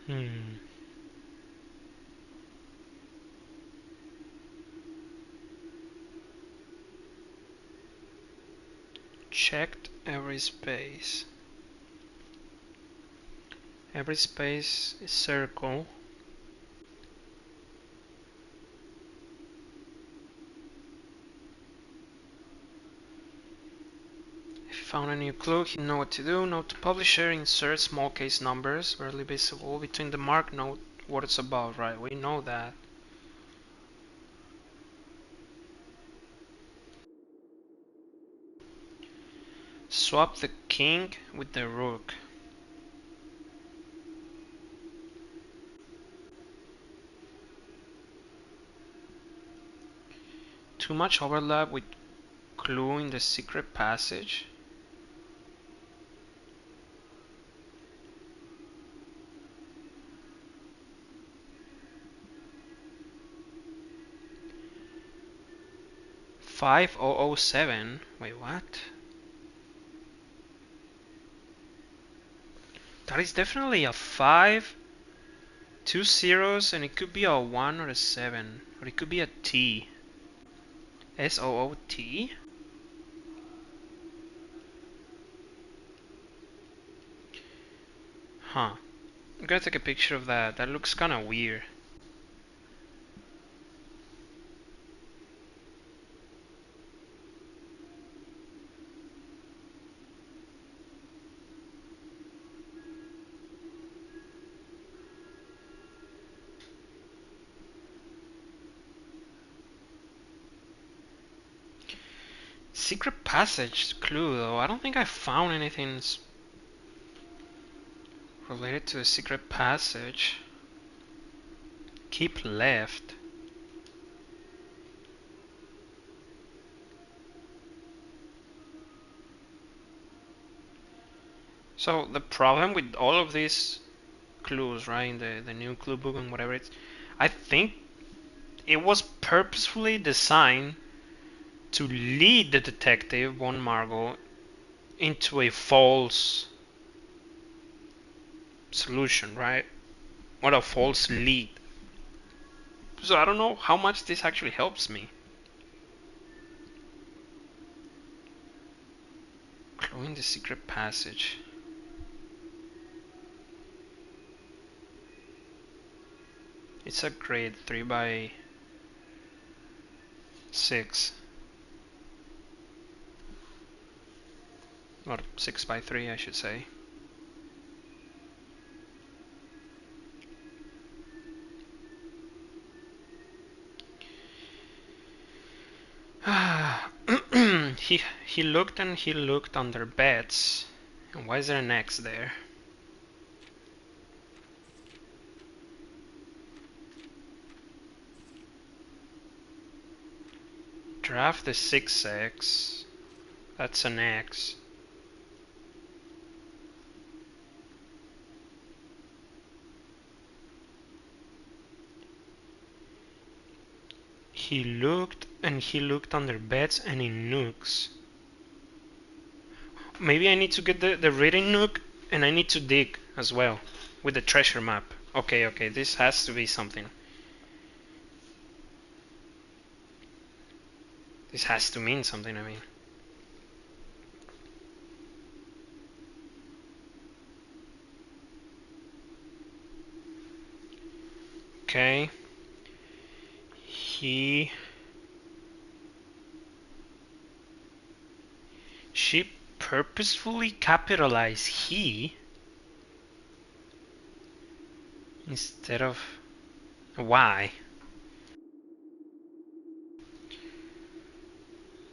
Hmm. Checked every space. Every space is circle. If you found a new clue, you know what to do. Note to publisher, insert small case numbers, barely visible between the mark note what it's about, right? We know that. Swap the king with the rook. Too much overlap with clue in the secret passage. $5007. Wait, what? That is definitely a 5, 2 zeros, and it could be a 1 or a 7. Or it could be a T. SOOT? Huh. I'm gonna take a picture of that. That looks kinda weird. Secret passage clue, though. I don't think I found anything related to the secret passage. Keep left. So the problem with all of these clues, right, in the new clue book and whatever it's, I think it was purposefully designed to lead the detective, von Margot, into a false solution, right? Or a false lead. So I don't know how much this actually helps me. Cluing the secret passage. It's a grade 3 by 6. Or 6 by 3, I should say. he looked and he looked under beds. And why is there an X there? Draft the 6X. That's an X. He looked and he looked under beds and in nooks. Maybe I need to get the reading nook and I need to dig as well with the treasure map. Okay, okay, this has to be something. This has to mean something, I mean. Okay. She purposefully capitalized he instead of why.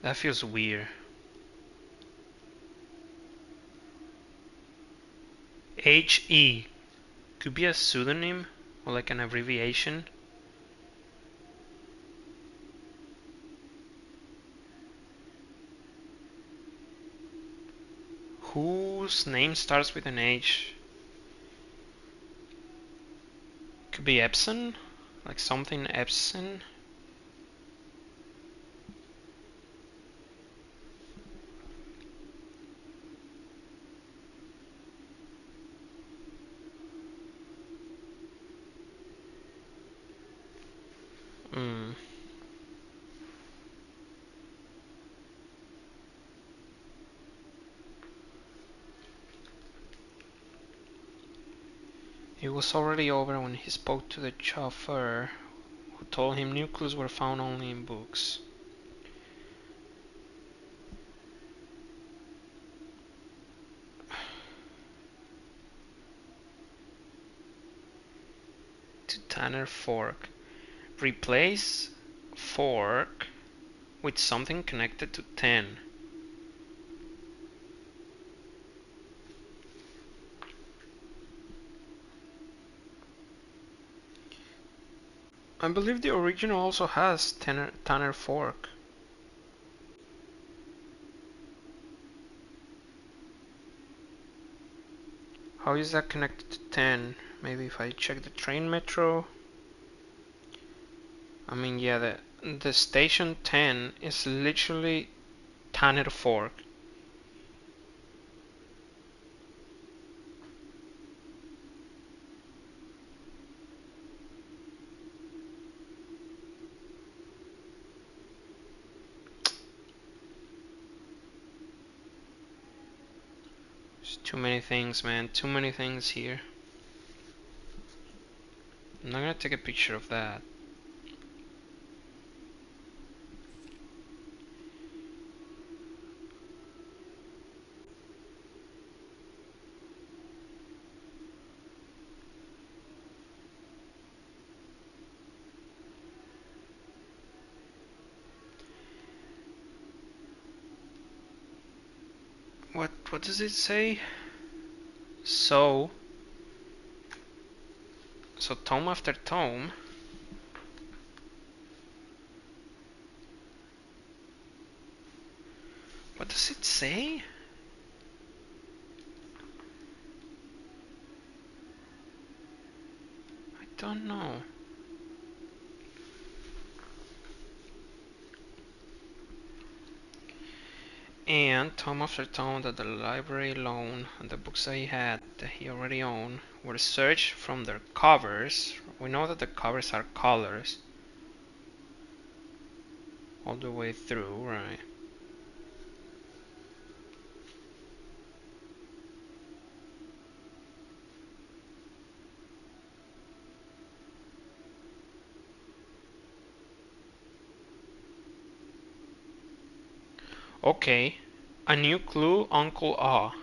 That feels weird. HE could be a pseudonym or like an abbreviation. Whose name starts with an H? Could be Epson, like something Epson. Mm. It was already over when he spoke to the chauffeur, who told him new clues were found only in books. To Tanner Fork. Replace fork with something connected to 10. I believe the original also has Tanner Fork. How is that connected to 10? Maybe if I check the train metro. I mean, yeah, the station 10 is literally Tanner Fork. There's too many things, man. Too many things here. I'm not gonna take a picture of that. What does it say? So tome after tome. What does it say? I don't know. And tome after tome that the library loaned and the books that he had that he already owned were searched from their covers. We know that the covers are colors all the way through, right? Okay, a new clue, Uncle Ah.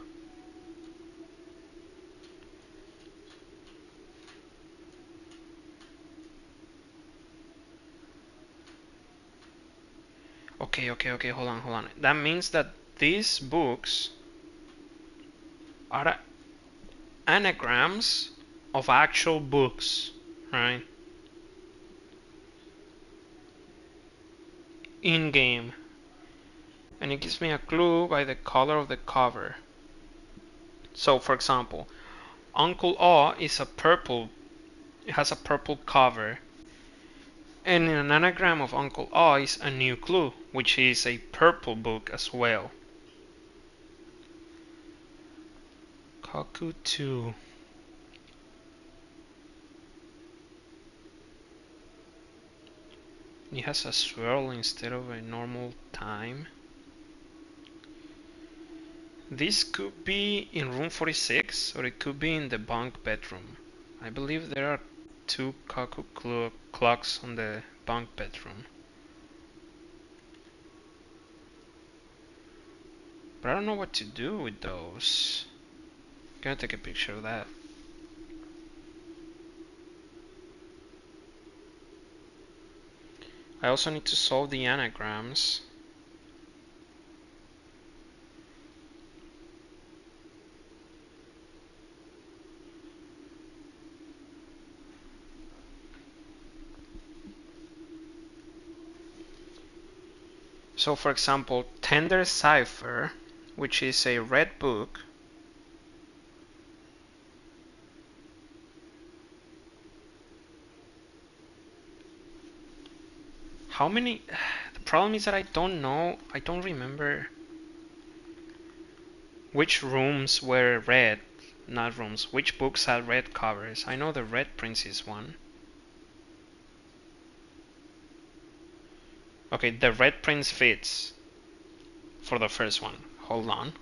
Okay, hold on. That means that these books are anagrams of actual books, right? In game. And it gives me a clue by the color of the cover. So, for example, Uncle Aw is a purple, it has a purple cover. And an anagram of Uncle Aw is a new clue, which is a purple book as well. Kaku 2. It has a swirl instead of a normal time. This could be in room 46 or it could be in the bunk bedroom. I believe there are two Kaku clocks on the bunk bedroom. But I don't know what to do with those. I'm gonna take a picture of that. I also need to solve the anagrams. So for example, Tender Cipher, which is a red book, how many? The problem is that I don't know, I don't remember which rooms were red, not rooms, which books had red covers. I know the Red Prince is one. Okay, the Red Prince fits for the first one. Hold on.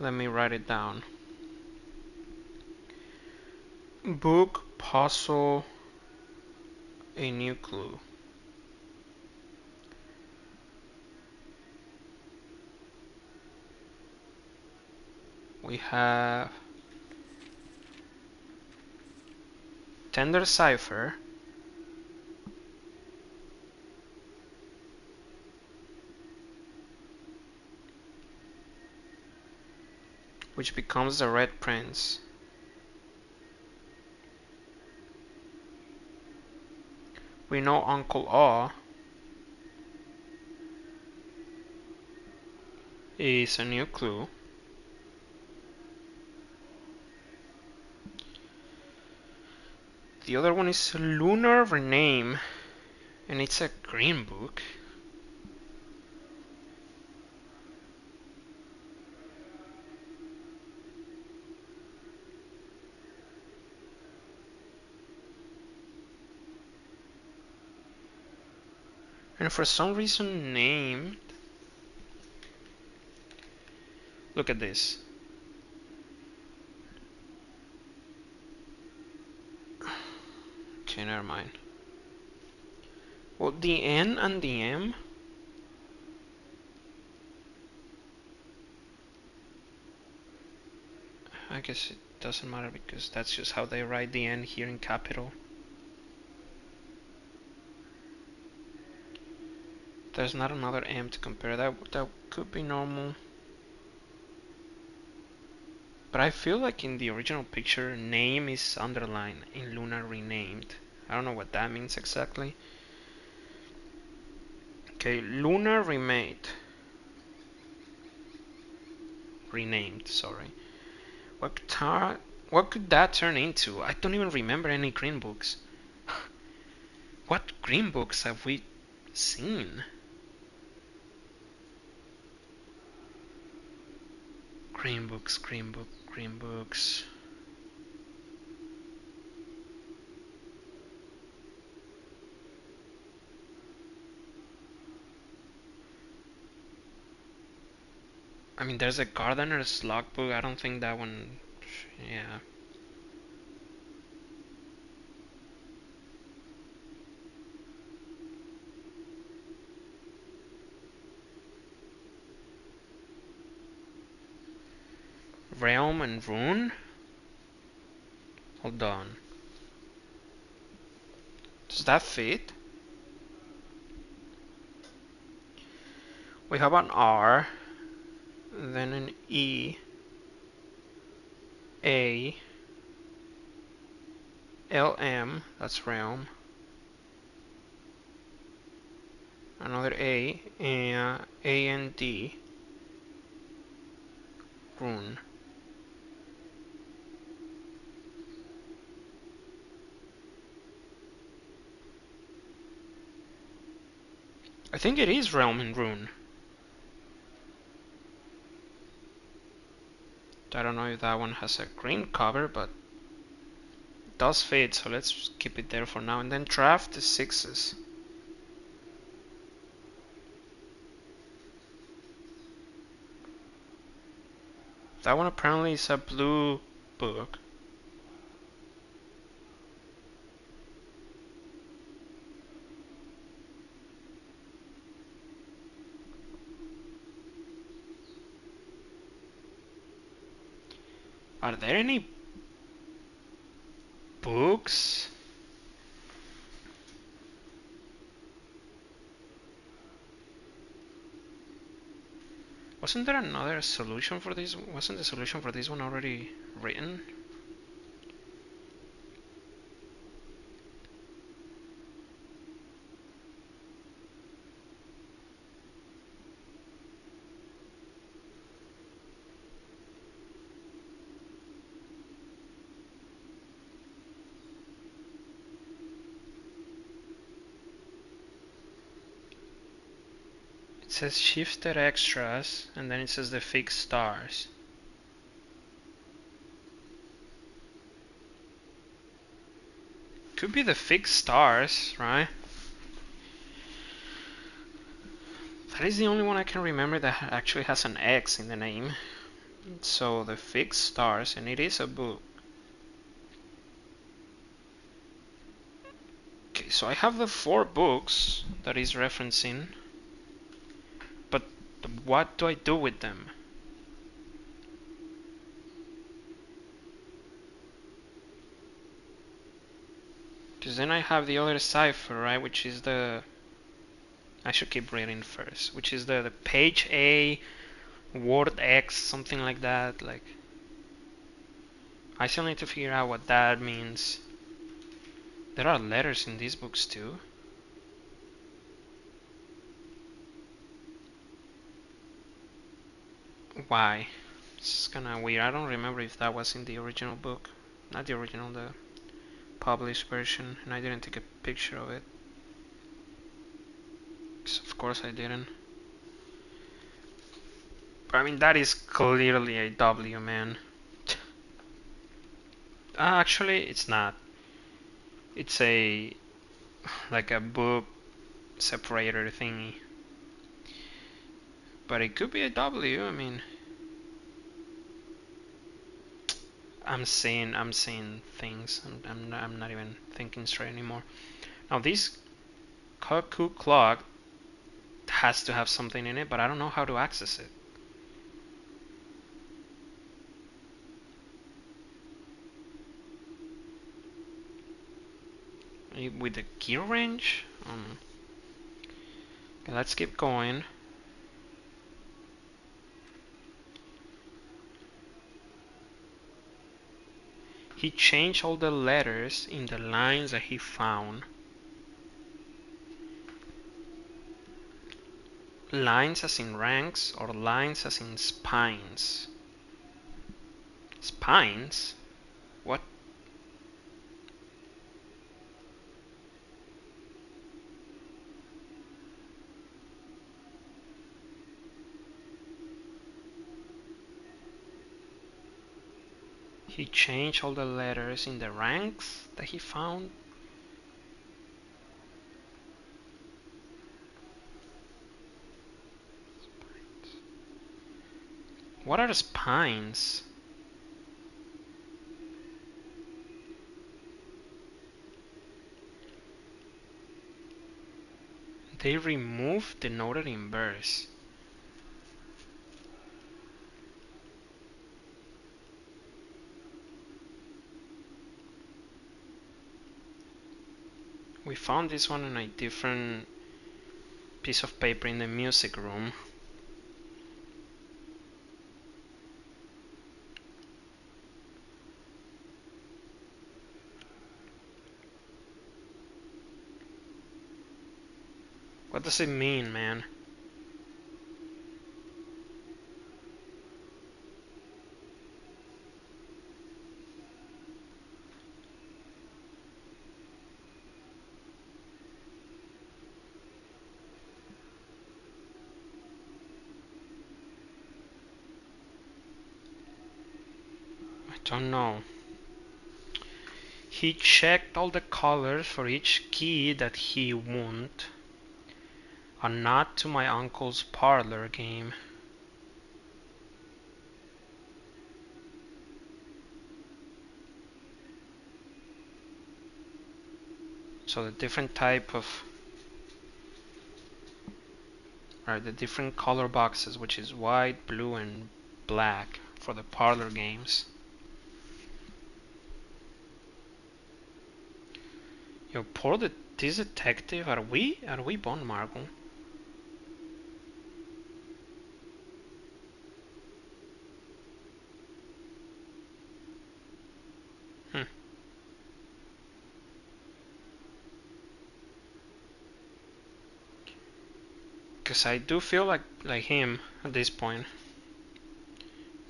Let me write it down. Book, puzzle, a new clue. We have Tender Cipher, which becomes the Red Prince. We know Uncle Aw is a new clue. The other one is Lunar Rename, and it's a green book. And for some reason named. Look at this. Okay, never mind. Well, the N and the M. I guess it doesn't matter because that's just how they write the N here in capital. There's not another M to compare. That could be normal. But I feel like in the original picture, name is underlined in Lunar Renamed. I don't know what that means exactly. Okay, Lunar Remade. Renamed, sorry. What could that turn into? I don't even remember any green books. What green books have we seen? Green books, green book, green books. I mean, there's a gardener's logbook. I don't think that one. Yeah. Realm and Rune? Hold on. Does that fit? We have an R, then an E, A, LM, that's Realm, another A, and A and D, Rune. I think it is Realm and Rune. I don't know if that one has a green cover, but it does fit, so let's keep it there for now. And then draft the sixes. That one apparently is a blue book. Are there any books? Wasn't there another solution for this? Wasn't the solution for this one already written? It says shifted extras, and then it says the fixed stars. Could be the fixed stars, right? That is the only one I can remember that actually has an X in the name. So the fixed stars, and it is a book. Okay, so I have the 4 books that is referencing, but what do I do with them? Because then I have the other cipher, right? Which is the... I should keep reading first. Which is the page A, word X, something like that. Like, I still need to figure out what that means. There are letters in these books too. Why? It's kinda weird. I don't remember if that was in the original book. Not the original, the published version. And I didn't take a picture of it. 'Cause of course I didn't. But I mean, that is clearly a W, man. Actually, it's not. It's a... like a book separator thingy. But it could be a W, I mean... I'm seeing things. I'm not even thinking straight anymore. Now this cuckoo clock has to have something in it, but I don't know how to access it. With the key range? Okay, let's keep going. He changed all the letters in the lines that he found. Lines as in ranks or lines as in spines? Spines? What? He changed all the letters in the ranks that he found. What are spines? They removed the noted in verse. We found this one on a different piece of paper in the music room. What does it mean, man? I don't know. He checked all the colors for each key that he would. A nod to my uncle's parlor game. So the different type of, right, the different color boxes, which is white, blue, and black for the parlor games. Yo, this detective. Are we Bon Margot? Hmm. Cause I do feel like him at this point.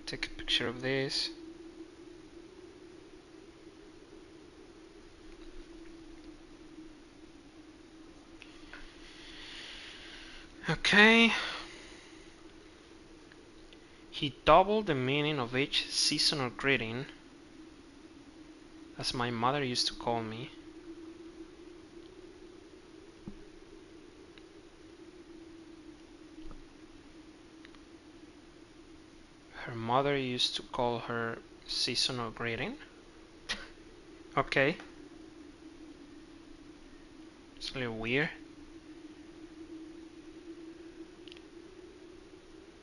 Take a picture of this. Okay. He doubled the meaning of each seasonal greeting, as my mother used to call me. Her mother used to call her seasonal greeting. Okay. It's a little weird.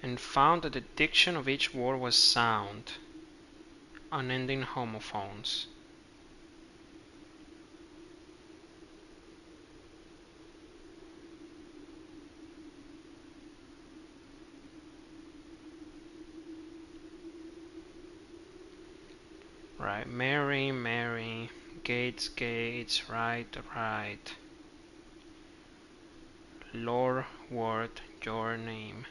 And found that the diction of each word was sound, unending homophones. Right, Mary, Mary, Gates, Gates, right, right. Lord, word, your name.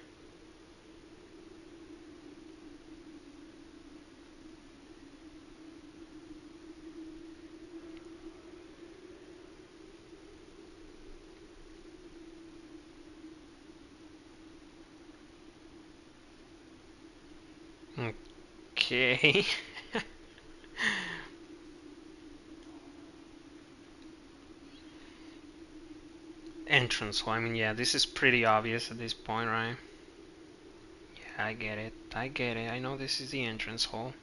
Okay. Entrance. Well, I mean, yeah, this is pretty obvious at this point, right? Yeah, I get it. I get it. I know this is the entrance hall.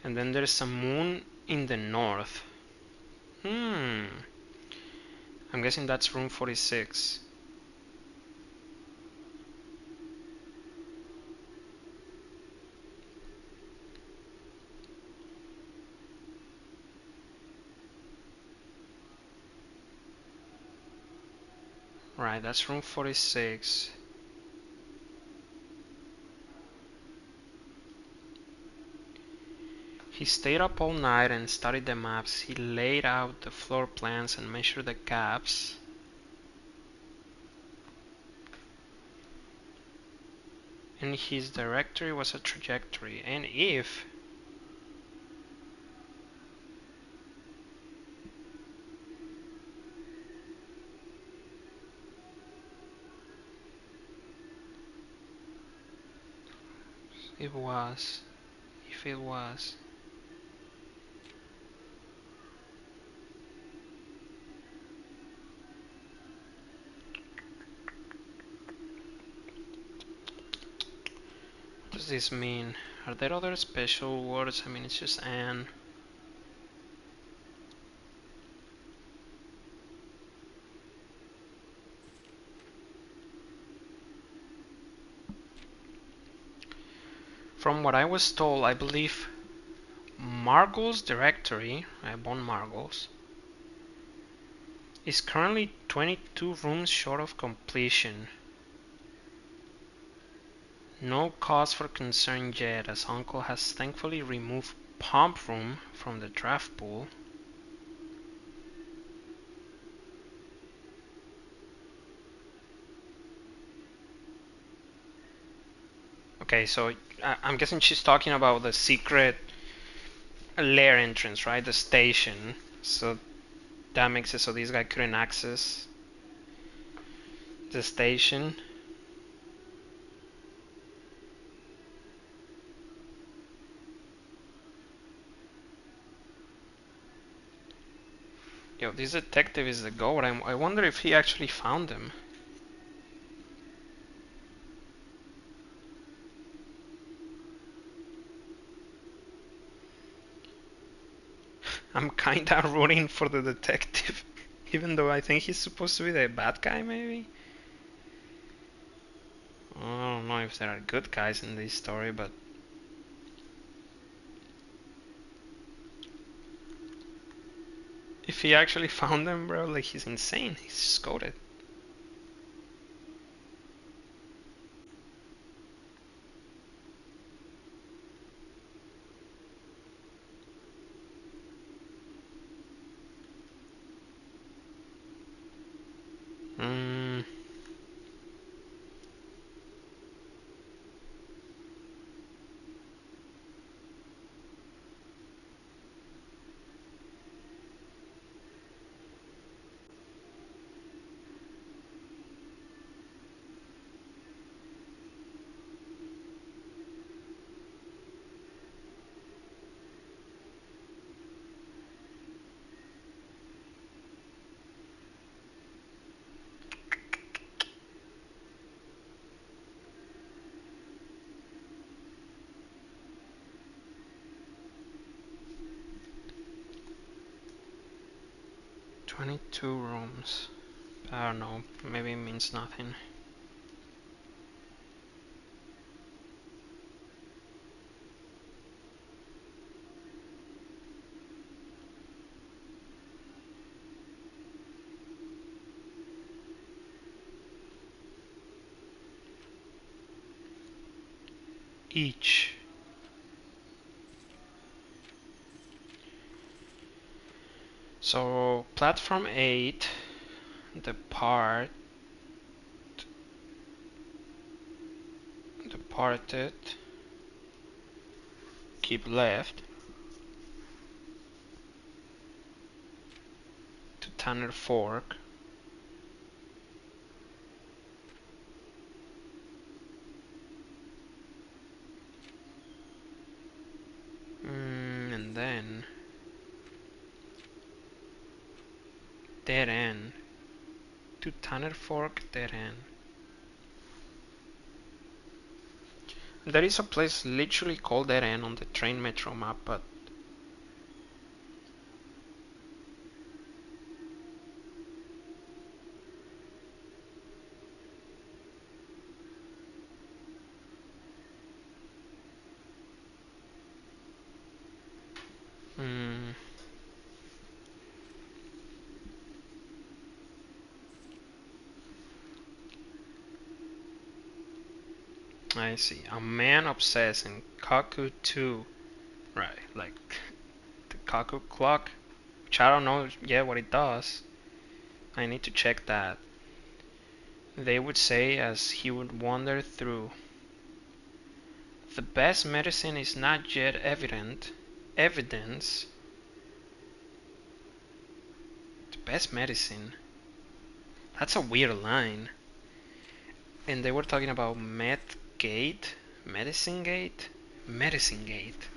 And then there's a moon in the north. I'm guessing that's room 46. Right, that's room 46. He stayed up all night and studied the maps. He laid out the floor plans and measured the gaps. And his directory was a trajectory. And if it was, if if it was. What does this mean? Are there other special words? I mean, it's just an. From what I was told, I believe Margol's directory, von Margol's, is currently 22 rooms short of completion. No cause for concern yet, as Uncle has thankfully removed Pump Room from the draft pool. Okay, so I'm guessing she's talking about the secret lair entrance, right? The station. So that makes it so this guy couldn't access the station. Yo, this detective is the goat. I wonder if he actually found him. I'm kinda rooting for the detective, even though I think he's supposed to be the bad guy, maybe? I don't know if there are good guys in this story, but if he actually found them, bro, like he's insane. He's goated. Mm, 22 rooms. I don't know. Maybe it means nothing. Each. So platform 8, departed, keep left to Tanner Fork. And then dead end to Tanner Fork, dead end. There is a place literally called dead end on the train metro map, but I see. A man obsessed in Kaku 2. Right, like the Kaku clock, which I don't know yet what it does. I need to check that. They would say as he would wander through. The best medicine is not yet evidence. The best medicine. That's a weird line. And they were talking about Medicine Gate. Medicine Gate.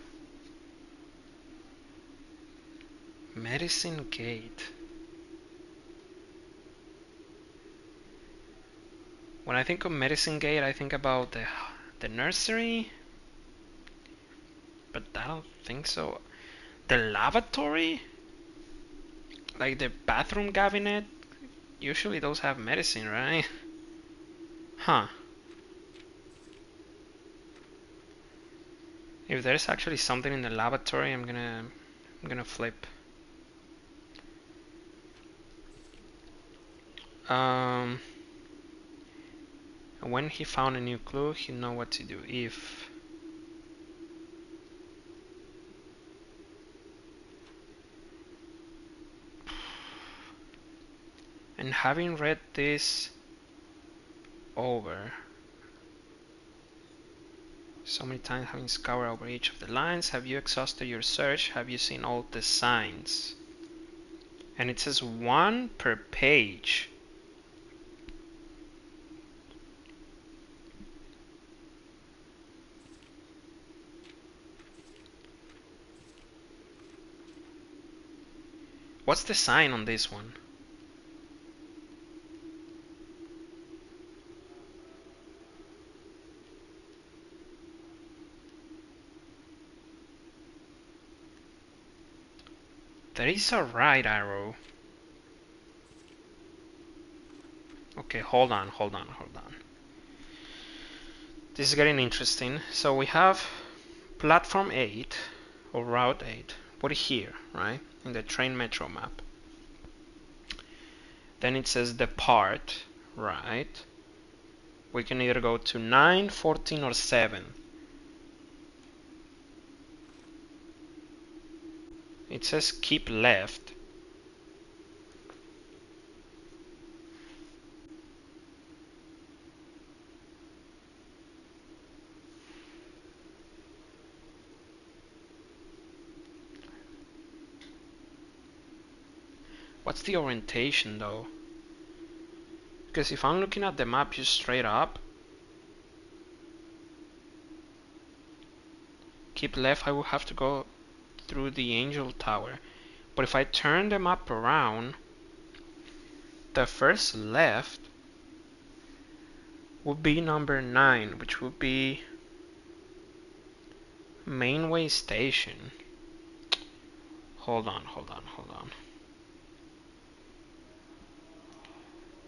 Medicine Gate. When I think of Medicine Gate, I think about the nursery, but I don't think so. The lavatory, like the bathroom cabinet. Usually those have medicine, right? Huh. If there's actually something in the lavatory, I'm gonna flip. Um, when he found a new clue, he know what to do. If and having read this over so many times, having scoured over each of the lines, have you exhausted your search? Have you seen all the signs? And it says one per page. What's the sign on this one? There is a right arrow. Okay, hold on. This is getting interesting. So we have platform 8 or route 8, put it here, right? In the train metro map. Then it says depart, right? We can either go to 9, 14, or 7. It says keep left. What's the orientation though? Because if I'm looking at the map just straight up, keep left, I will have to go through the Angel Tower. But if I turn the map around, the first left would be number 9, which would be Mainway Station. Hold on.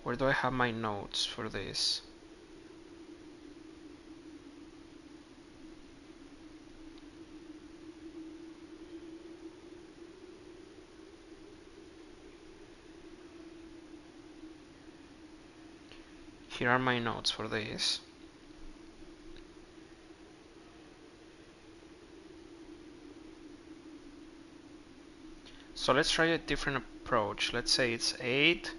Where do I have my notes for this? Here are my notes for this. So let's try a different approach. Let's say it's 8.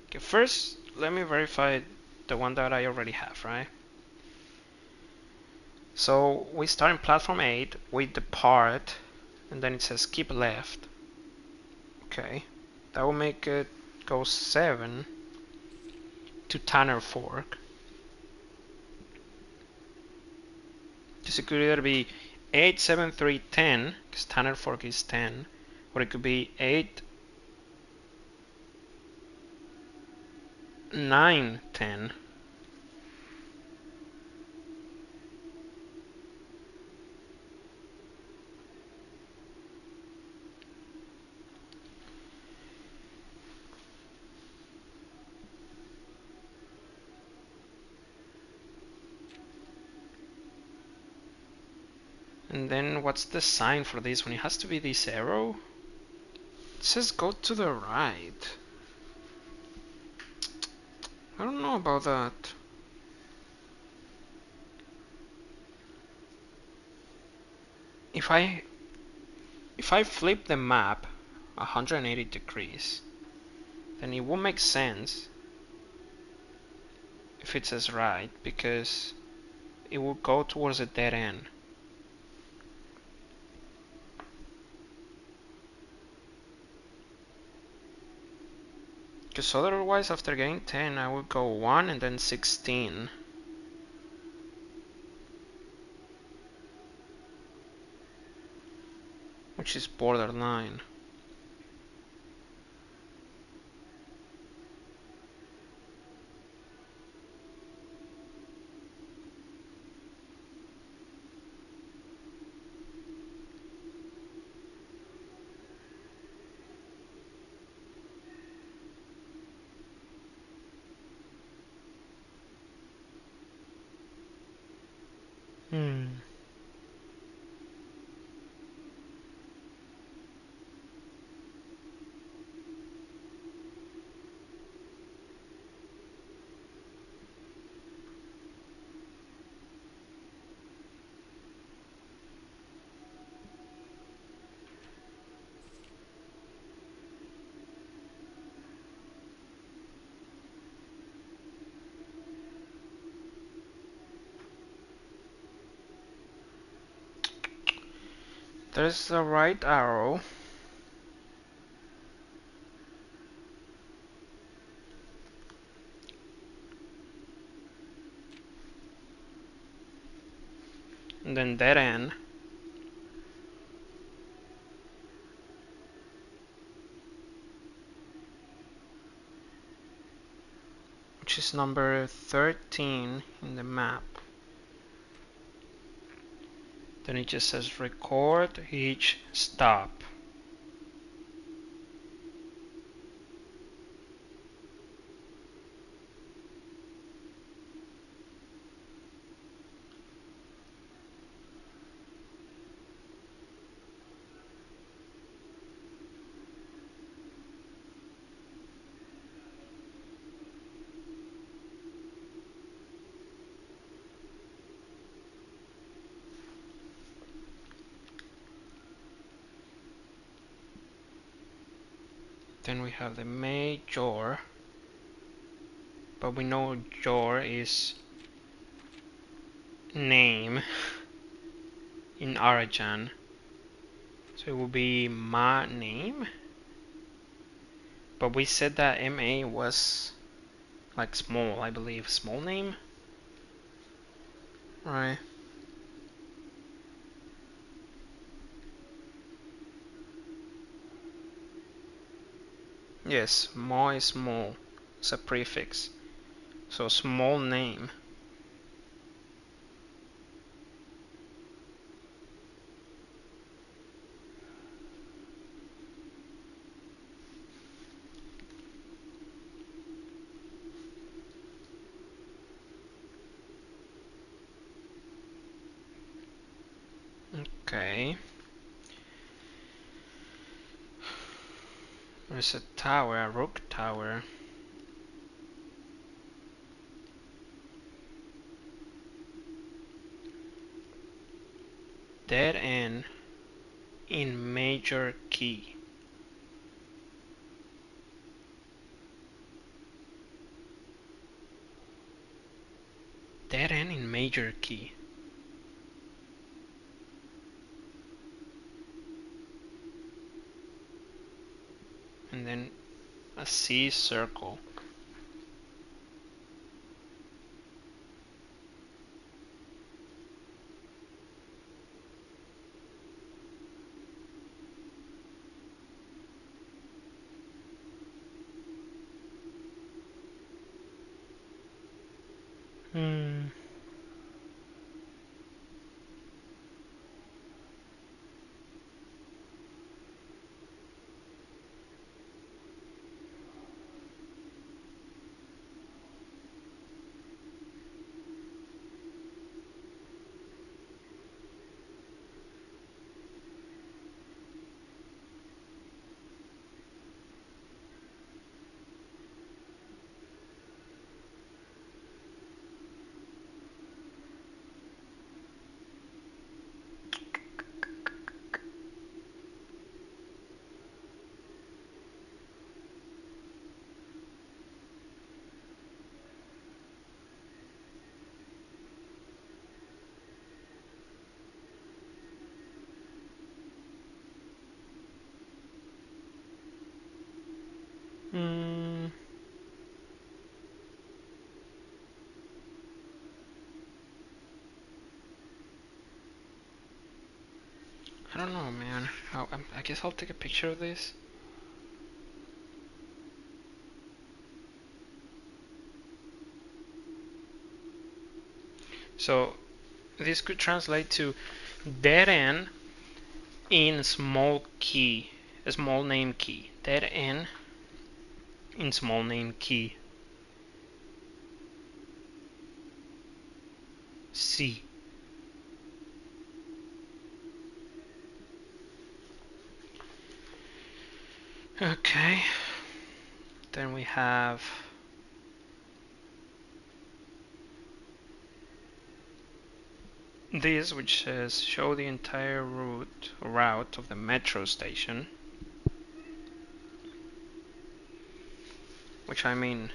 Okay, first let me verify the one that I already have, right? So we start in platform 8, we depart, and then it says keep left. Okay, that will make it go 7 to Tanner Fork. Because it could either be 8, 7, 3, 10, because Tanner Fork is 10, or it could be 8, 9, 10. And then what's the sign for this one? It has to be this arrow. It says go to the right. I don't know about that. If I flip the map 180 degrees, then it will make sense if it says right, because it will go towards a dead end. Because otherwise, after getting 10, I would go 1 and then 16. which is borderline. There's the right arrow. And then dead end. Which is number 13 in the map. Then it just says record each stop. Then we have the major, but we know Jor is name in Arajan, so it will be my name. But we said that MA was like small, I believe, small name, right? Yes, mo is small, it's a prefix, so small name. Okay. There's a tower, a rook tower. Dead end in major key. Dead end in major key. And then a C circle. Hmm. Hmm. I don't know, man. I guess I'll take a picture of this. So this could translate to dead end in small key, a small name key. Dead end in small name key. C. Okay. Then we have this, which says show the entire route of the metro station. Which I mean,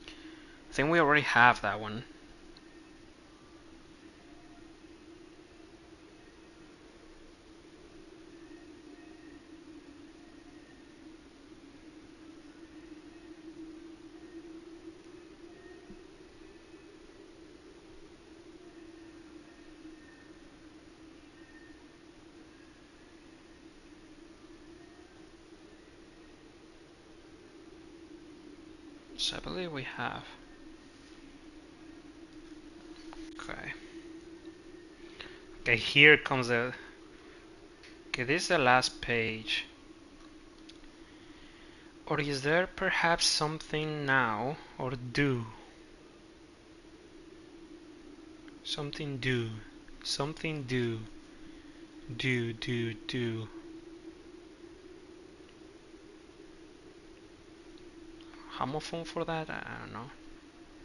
I think we already have that one. So I believe we have. Okay. Okay, here comes the. Okay, this is the last page. Or is there perhaps something now or do? Something do. Something do. Do. Homophone for that? I don't know.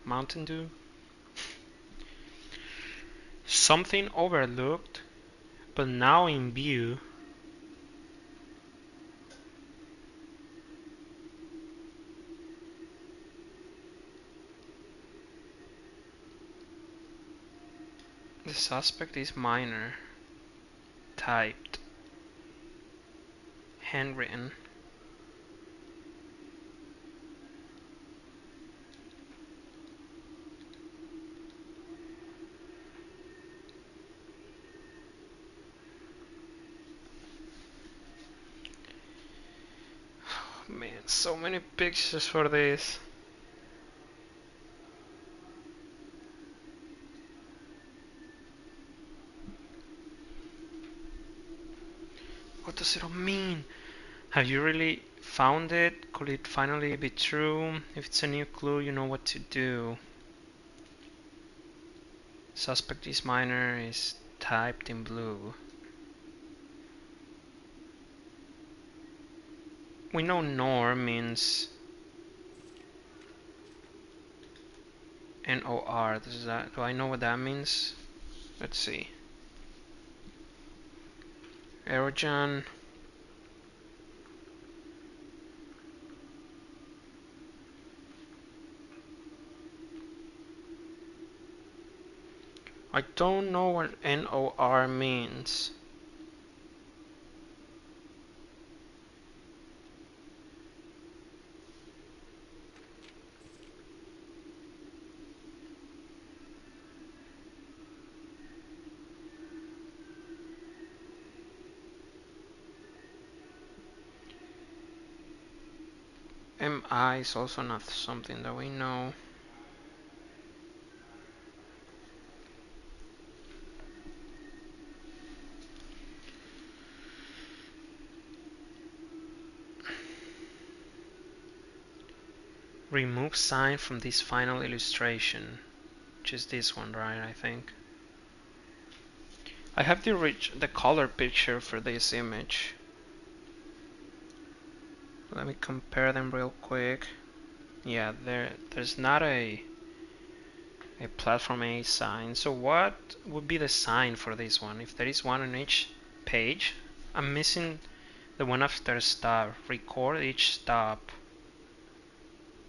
Mountain Dew? Something overlooked, but now in view. The suspect is minor. Typed. Handwritten. Oh, man, so many pictures for this. What does it all mean? Have you really found it? Could it finally be true? If it's a new clue, you know what to do. Suspect is minor is typed in blue. We know nor means N-O-R. Do I know what that means? Let's see. Aerojan. I don't know what N-O-R means. M-I is also not something that we know. Remove sign from this final illustration, which is this one, right? I think. I have the color picture for this image. Let me compare them real quick. Yeah, there's not a platform A sign. So what would be the sign for this one? If there is one on each page, I'm missing the one after stop. Record each stop.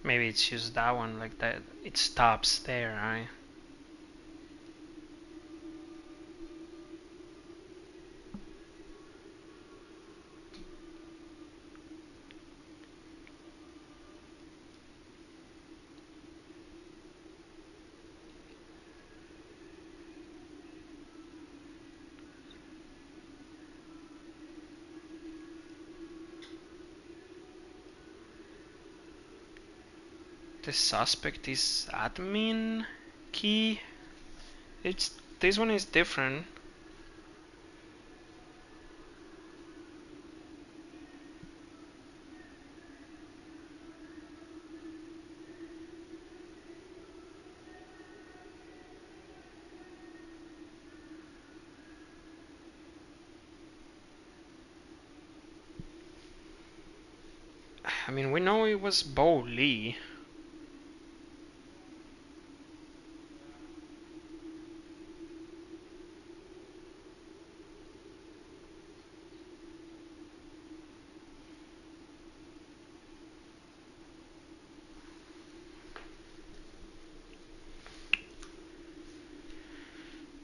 Maybe it's just that one, like that. It stops there, right? The suspect is admin key. It's this one is different. I mean, we know it was Bo Lee.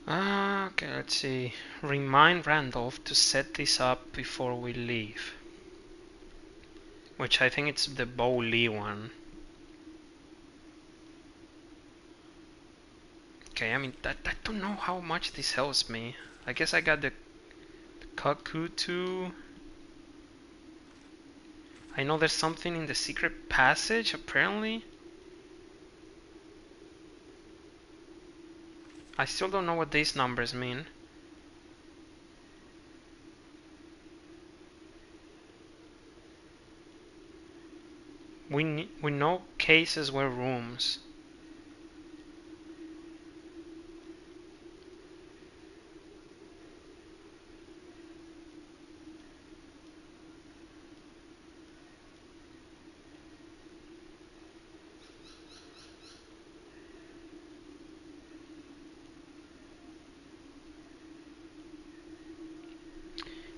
Okay, let's see. Remind Randolph to set this up before we leave. Which I think it's the Bo Lee one. Okay, I mean, I don't know how much this helps me. I guess I got the Kakutu. I know there's something in the secret passage, apparently. I still don't know what these numbers mean. We know cases were rooms.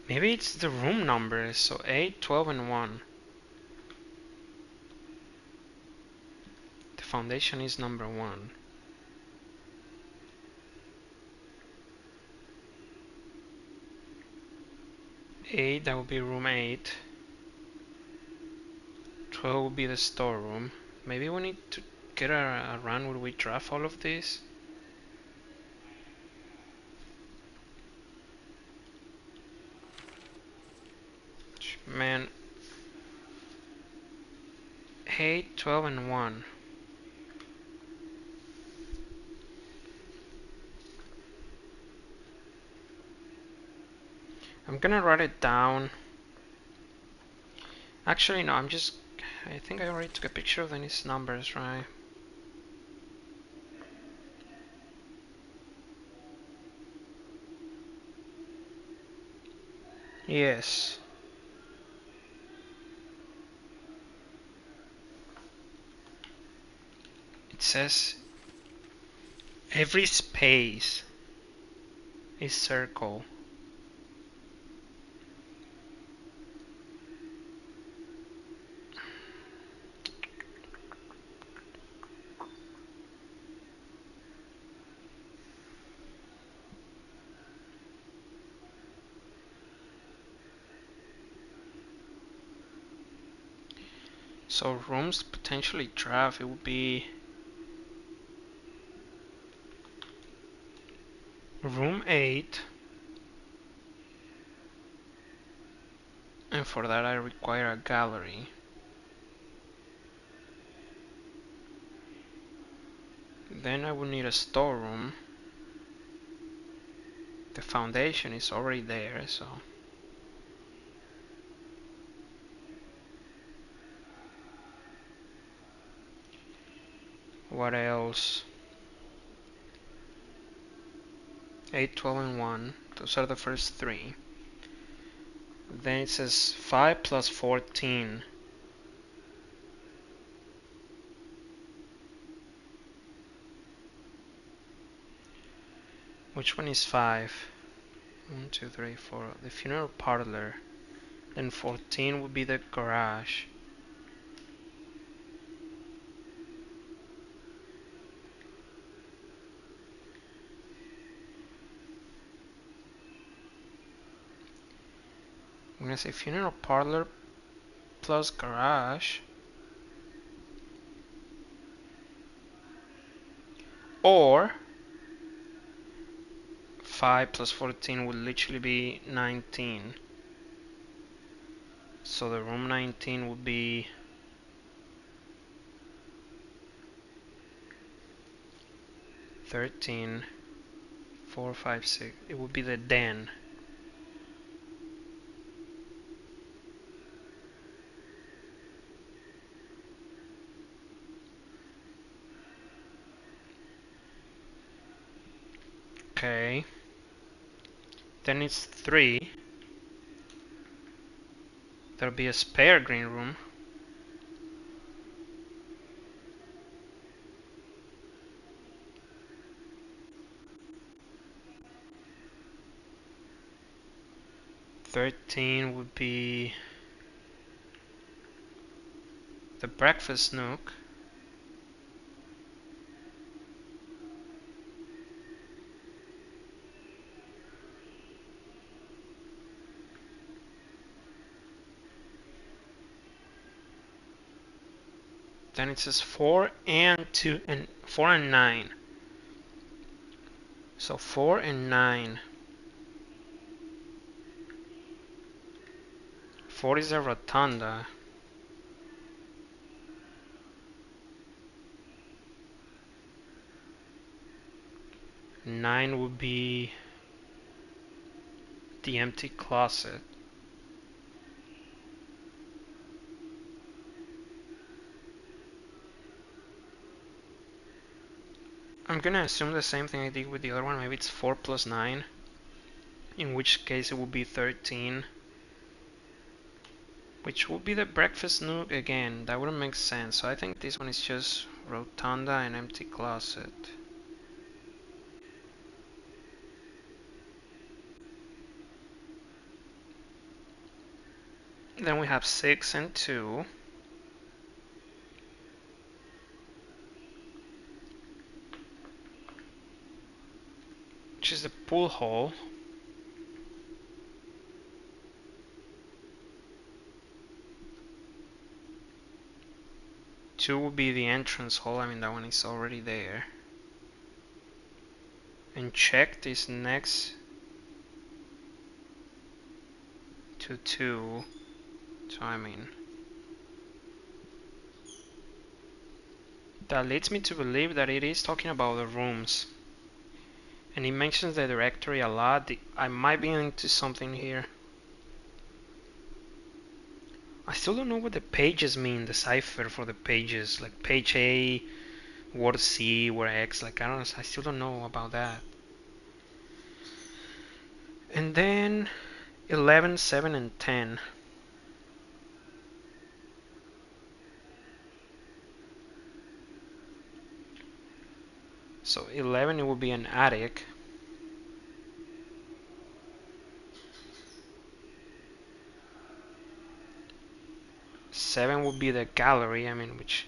Maybe it's the room numbers, so 8, 12, and 1. The foundation is number 1. 8, that would be room 8. 12 would be the storeroom. Maybe we need to get a run where we draft all of this. Man, 8, 12, and 1. I'm gonna write it down. Actually, no, I think I already took a picture of these numbers, right? Yes. It says every space is circle. So rooms potentially draft, it would be room 8, and for that I require a gallery. Then I would need a storeroom. The foundation is already there, so what else? 8, 12, and 1. Those are the first 3. Then it says 5 plus 14. Which one is 5? 1, 2, 3, 4. The funeral parlor. Then 14 would be the garage. I'm gonna say funeral parlor plus garage. Or 5 plus 14 would literally be 19. So the room 19 would be 13, 4, 5, 6. It would be the den. Okay. Then it's 3. There'll be a spare green room. Thirteen would be the breakfast nook. Then it says 4 and 2 and 4 and 9. So 4 and 9. 4 is a rotunda. 9 would be the empty closet. I'm gonna assume the same thing I did with the other one. Maybe it's 4 plus 9. In which case it would be 13. Which would be the breakfast nook again. That wouldn't make sense. So I think this one is just rotunda and empty closet. Then we have 6 and 2. Which is the pool hall. 2 would be the entrance hall. I mean, that one is already there. And checked is next to 2. So I mean, that leads me to believe that it is talking about the rooms. And it mentions the directory a lot. I might be into something here. I still don't know what the pages mean, the cipher for the pages. Like page A, word C, word X. Like I still don't know about that. And then 11, 7, and 10. So 11 it would be an attic. 7 would be the gallery, I mean, which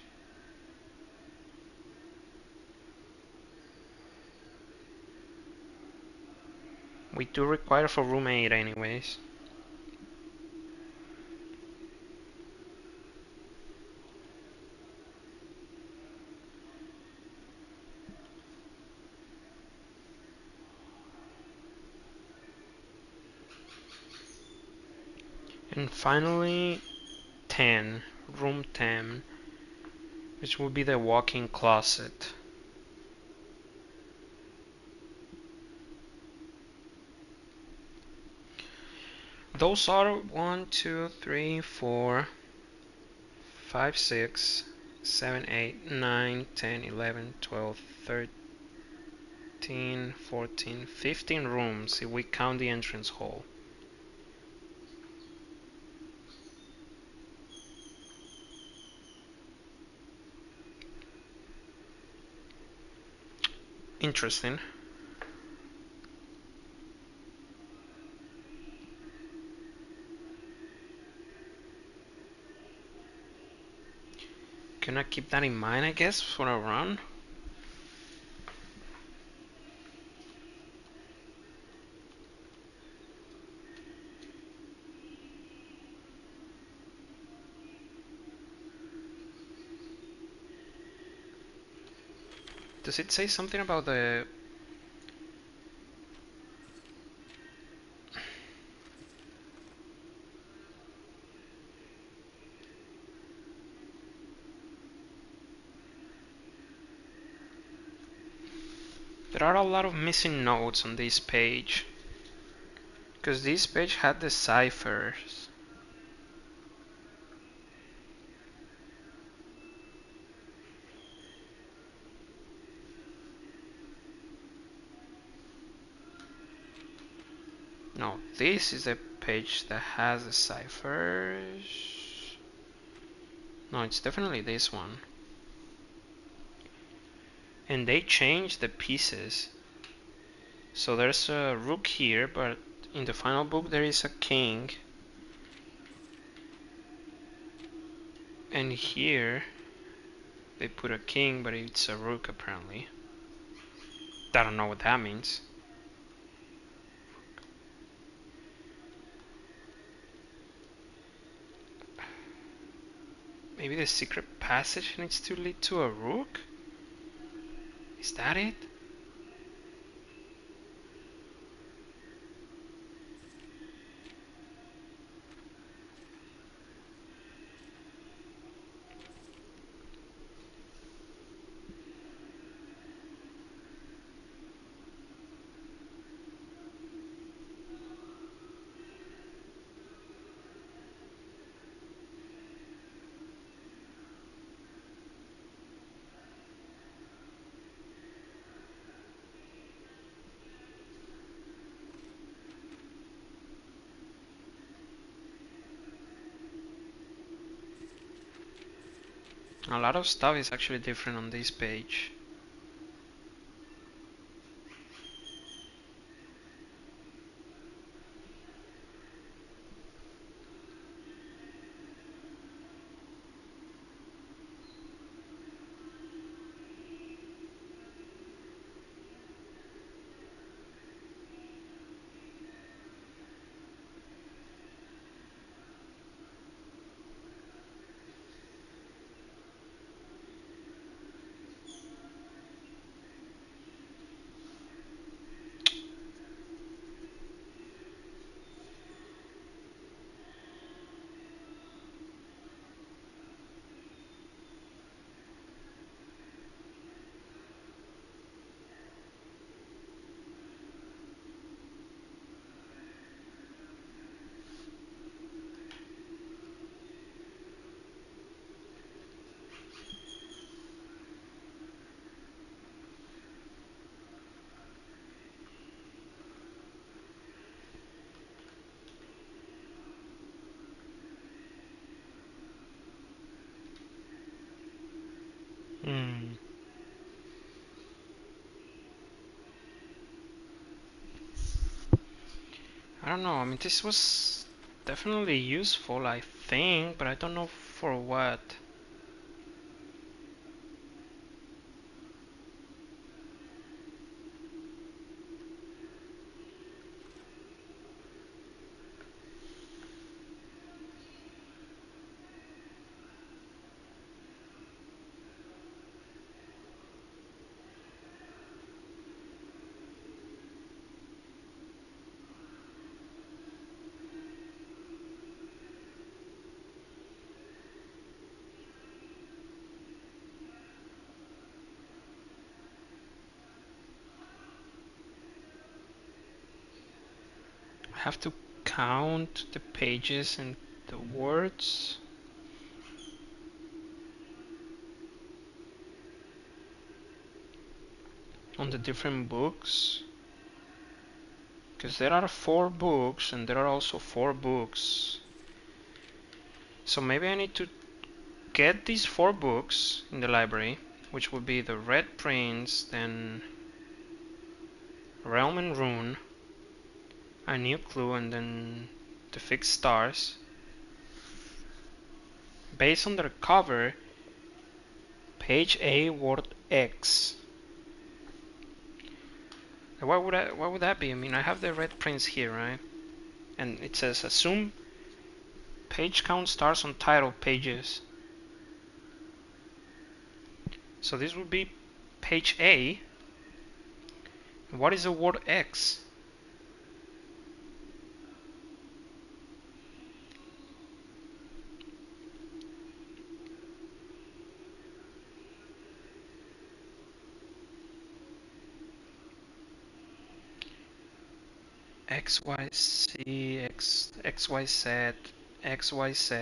we do require for room 8 anyways. And finally 10, room 10, which would be the walk-in closet. Those are 1, 2, 3, 4, 5, 6, 7, 8, 9, 10, 11, 12, 13, 14, 15 rooms if we count the entrance hall. Interesting. Gonna keep that in mind, I guess, for a run. Does it say something about the... There are a lot of missing notes on this page, because this page had the ciphers. No, this is the page that has the ciphers. No, it's definitely this one. And they changed the pieces. So there's a rook here, but in the final book there is a king. And here they put a king, but it's a rook apparently. I don't know what that means. Maybe the secret passage needs to lead to a rook? Is that it? A lot of stuff is actually different on this page. Hmm. I don't know. I mean, this was definitely useful, I think, but I don't know for what. I have to count the pages and the words on the different books. Because there are 4 books and there are also 4 books. So maybe I need to get these 4 books in the library, which would be the Red Prince, then Realm and Rune, A New Clue, and then the Fixed Stars. Based on the cover, page A, word X. What would that be? I mean, I have the Red Prince here, right? And it says assume page count starts on title pages. So this would be page A. What is the word X? X, Y, Z, X, Y, Z, X, Y, Z,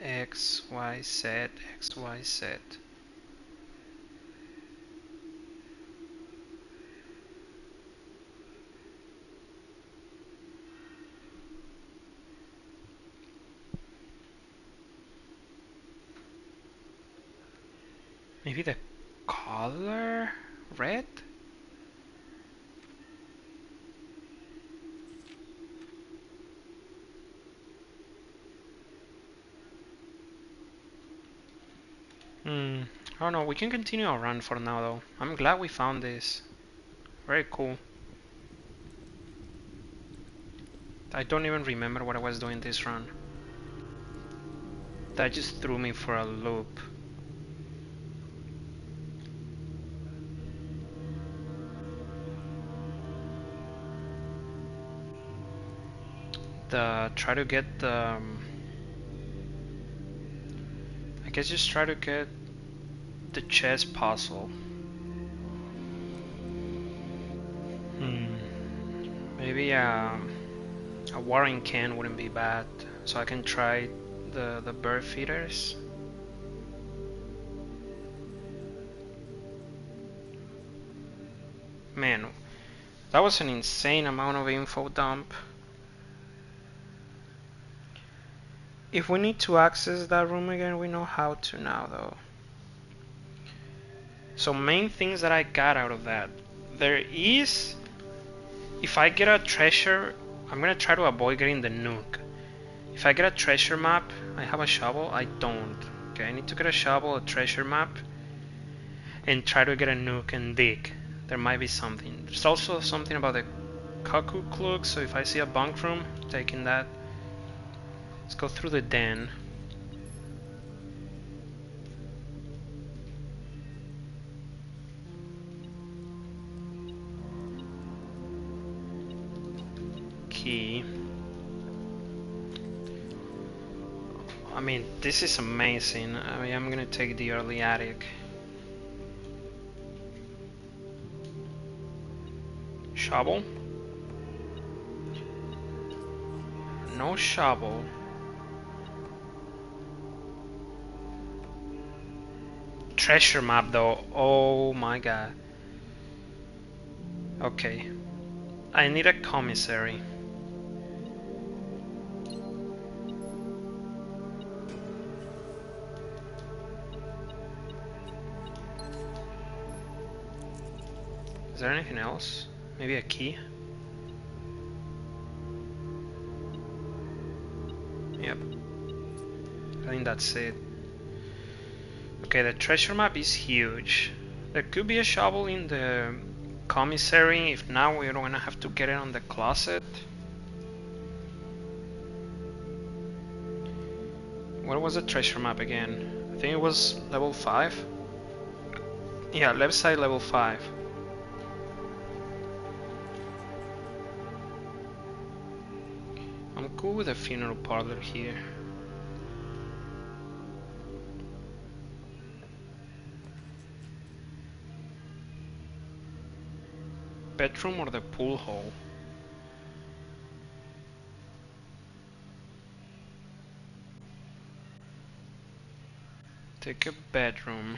X, Y, Z, X, Y, Z. Maybe the color red? Hmm, I don't know, we can continue our run for now though. I'm glad we found this. Very cool. I don't even remember what I was doing this run. That just threw me for a loop. Try to get the I guess just try to get the chess puzzle. Maybe a watering can wouldn't be bad, so I can try the bird feeders. Man, that was an insane amount of info dump. If we need to access that room again, we know how to now though. So main things that I got out of that. There is, if I get a treasure, I'm gonna try to avoid getting the nuke. If I get a treasure map, I have a shovel, I don't. Okay, I need to get a shovel, a treasure map, and try to get a nuke and dig. There might be something. There's also something about the Cuckoo Cloak, so if I see a bunk room, taking that. Let's go through the den. Key. I mean, this is amazing. I mean, I'm gonna take the early attic. Shovel? No shovel. Treasure map though. Oh my god. Okay. I need a commissary. Is there anything else? Maybe a key? Yep. I think that's it. Okay, the treasure map is huge. There could be a shovel in the commissary. If not, we're gonna have to get it on the closet. What was the treasure map again? I think it was level 5. Yeah, left side level 5. I'm cool with the funeral parlor here. Bedroom or the pool hall? Take a bedroom.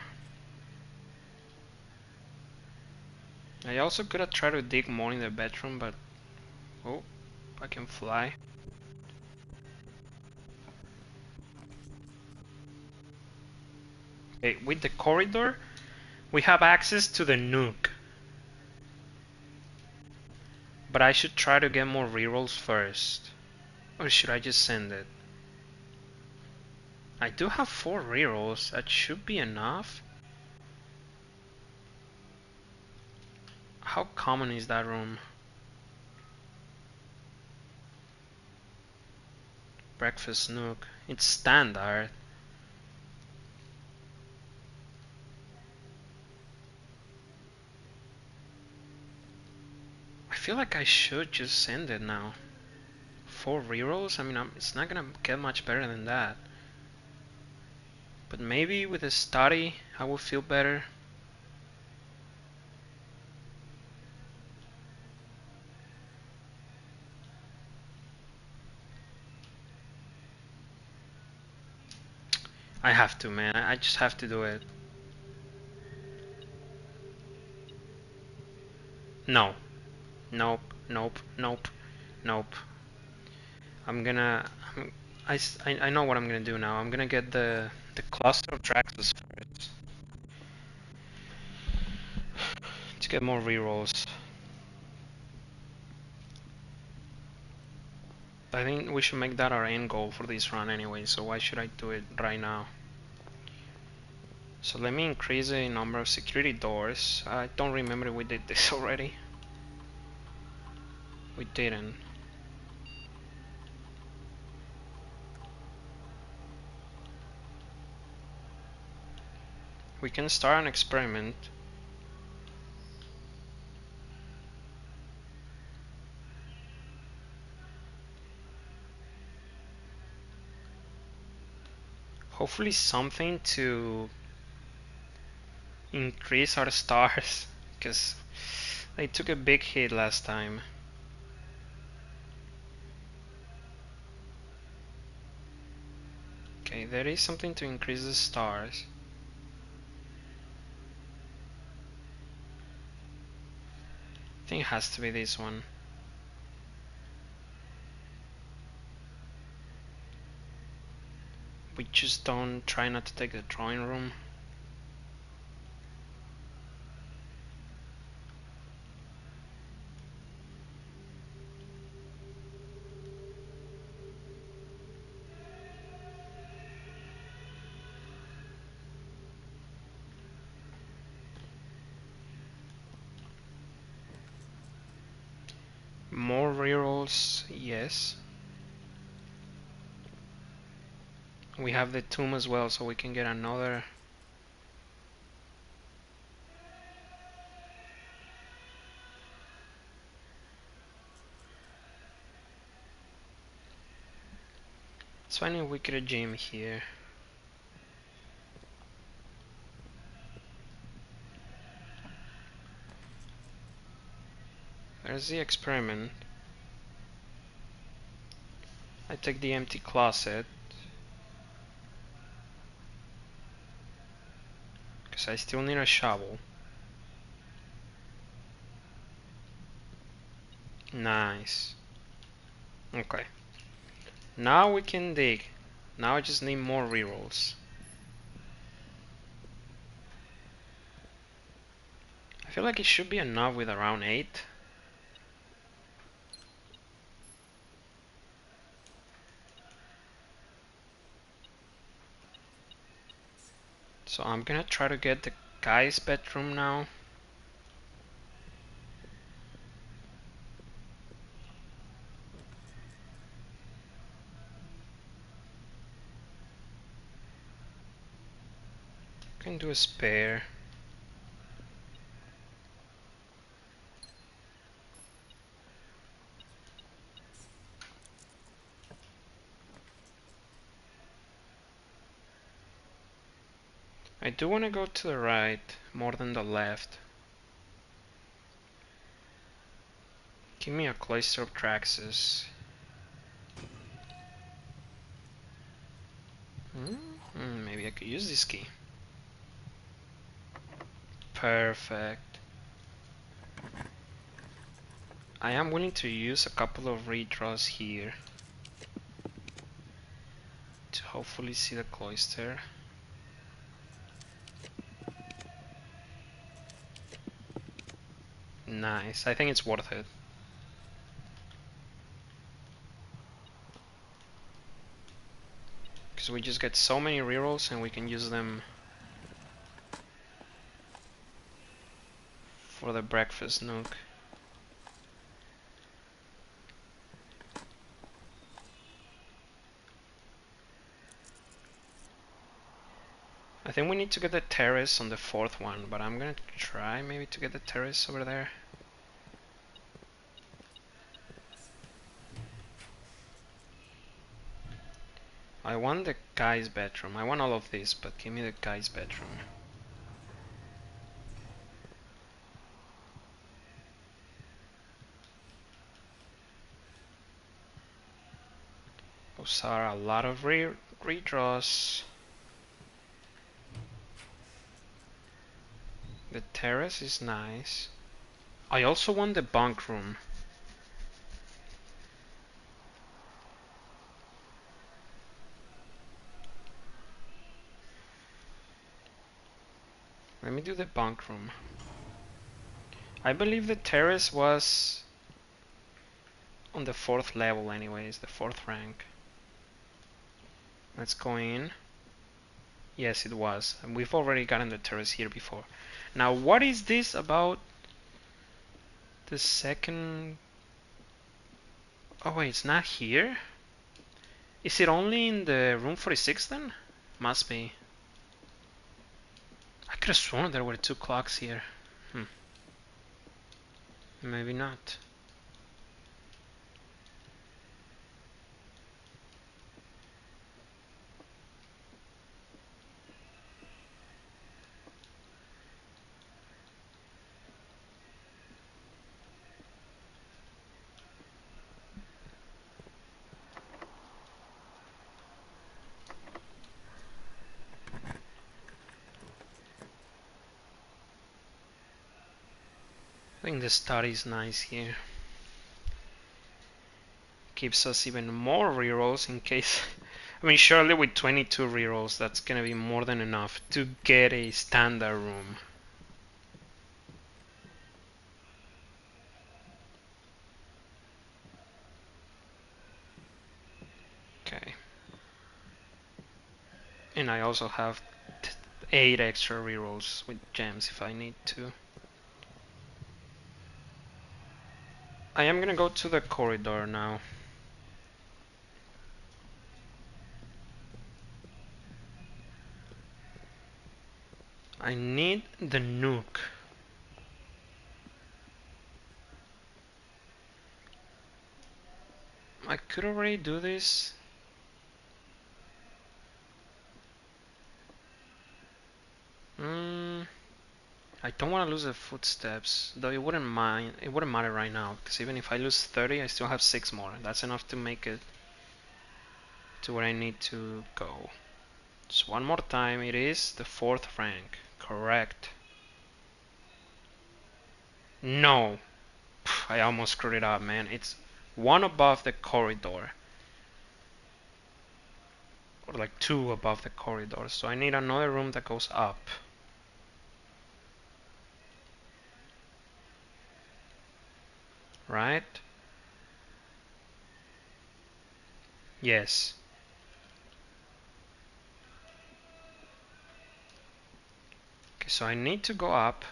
I also could have tried to dig more in the bedroom, but oh, I can fly. Okay, with the corridor, we have access to the nuke. But I should try to get more rerolls first. Or should I just send it? I do have 4 rerolls, that should be enough. How common is that room? Breakfast nook. It's standard. I feel like I should just send it now. 4 rerolls? I mean, it's not gonna get much better than that. But maybe with a study, I will feel better. I have to, man. I just have to do it. No. Nope. Nope. Nope. Nope. I'm gonna. I know what I'm gonna do now. I'm gonna get the cluster of Traxxas first to get more rerolls. I think we should make that our end goal for this run anyway, so why should I do it right now? So let me increase the number of security doors. I don't remember if we did this already. We didn't. We can start an experiment. Hopefully something to increase our stars, because they took a big hit last time. Okay, there is something to increase the stars. I think it has to be this one. We just don't try not to take the drawing room. More rerolls, yes. We have the tomb as well, so we can get another. Let's find a wicked gem here. There's the experiment. I take the empty closet, because I still need a shovel. Nice. Okay. Now we can dig. Now I just need more rerolls. I feel like it should be enough with around 8. So I'm gonna try to get the guy's bedroom now. Can do a spare. I do want to go to the right more than the left. Give me a cloister of Traxxas. Maybe I could use this key. Perfect. I am willing to use a couple of redraws here to hopefully see the cloister. Nice. I think it's worth it. Because we just get so many rerolls and we can use them for the breakfast nook. I think we need to get the terrace on the 4th one, but I'm gonna try maybe to get the terrace over there. I want the guy's bedroom. I want all of this, but give me the guy's bedroom. Those are a lot of redraws. The terrace is nice. I also want the bunk room. Let me do the bunk room. I believe the terrace was on the 4th level anyways, the 4th rank. Let's go in. Yes, it was. And we've already gotten the terrace here before. Now, what is this about the second... Oh wait, it's not here? Is it only in the room 46 then? Must be. I could have sworn there were 2 clocks here. Maybe not. I think the study is nice here. Gives us even more rerolls in case... I mean, surely with 22 rerolls, that's gonna be more than enough to get a standard room. Okay. And I also have 8 extra rerolls with gems if I need to. I am gonna go to the corridor now. I need the nuke. I could already do this. I don't want to lose the footsteps, though it wouldn't mind. It wouldn't matter right now, because even if I lose 30, I still have 6 more. That's enough to make it to where I need to go. So one more time, it is the 4th rank. Correct. No. I almost screwed it up, man. It's one above the corridor. Or like 2 above the corridor. So I need another room that goes up. Right? Yes. Okay, so I need to go up.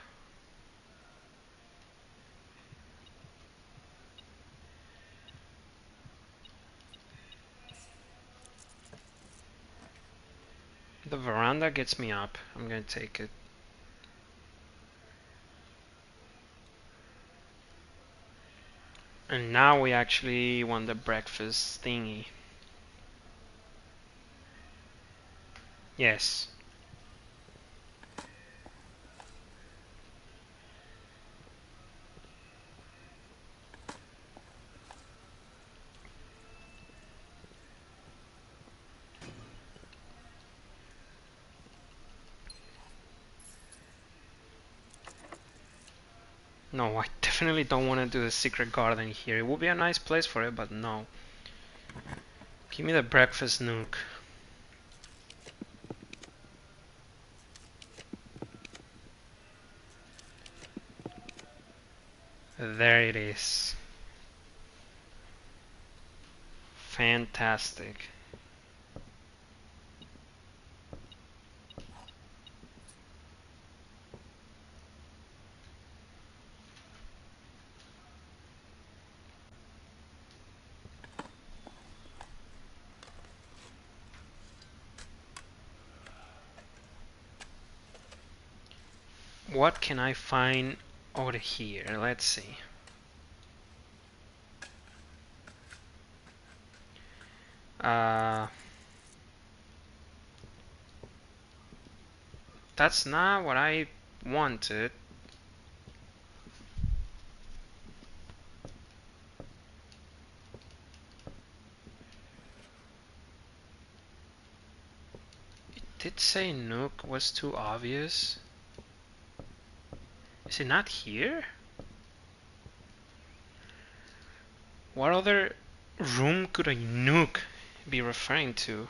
The veranda gets me up. I'm gonna take it. And now we actually want the breakfast thingy. Yes. No, I definitely don't want to do the secret garden here. It would be a nice place for it, but no. Give me the breakfast nuke. There it is. Fantastic. What can I find over here? Let's see. That's not what I wanted. It did say nuke was too obvious. Is it not here? What other room could a nuke be referring to?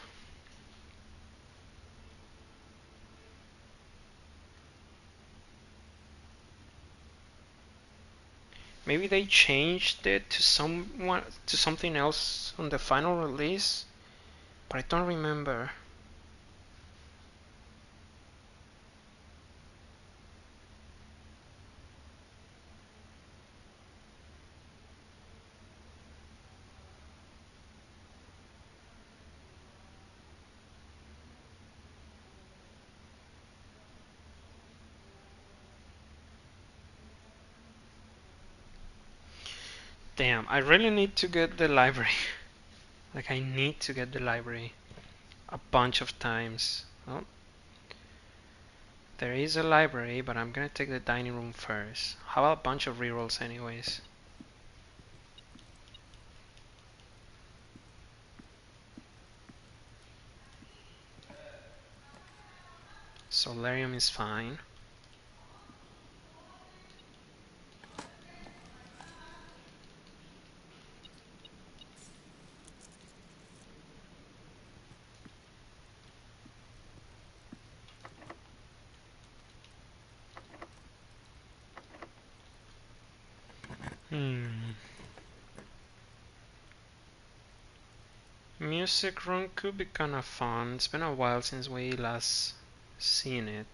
Maybe they changed it to something else on the final release, but I don't remember. Damn, I really need to get the library. Like, I need to get the library a bunch of times. Well, there is a library, but I'm gonna take the dining room first. How about a bunch of rerolls anyways? Solarium is fine. Hmm. Music room could be kinda fun. It's been a while since we last seen it.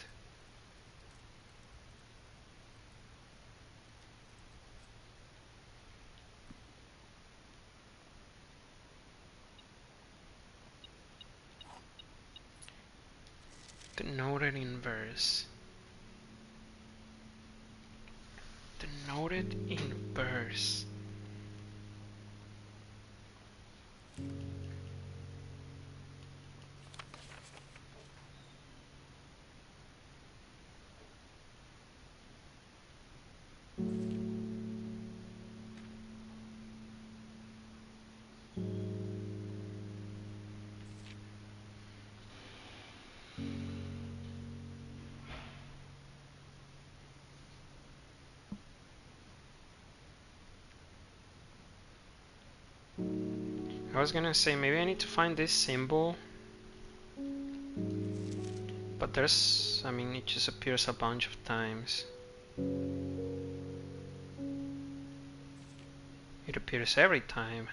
Denoted in verse. Denoted in verse. I was gonna say maybe I need to find this symbol, but I mean, it just appears a bunch of times. It appears every time.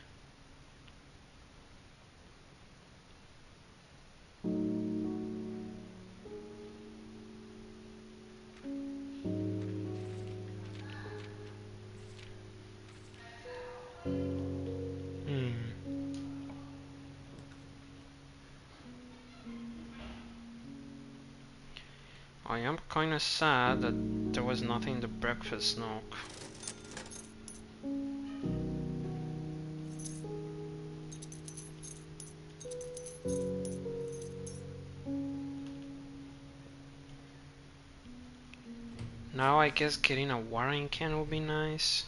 Hmm. I am kinda sad that there was nothing in the breakfast nook. Now I guess getting a watering can would be nice.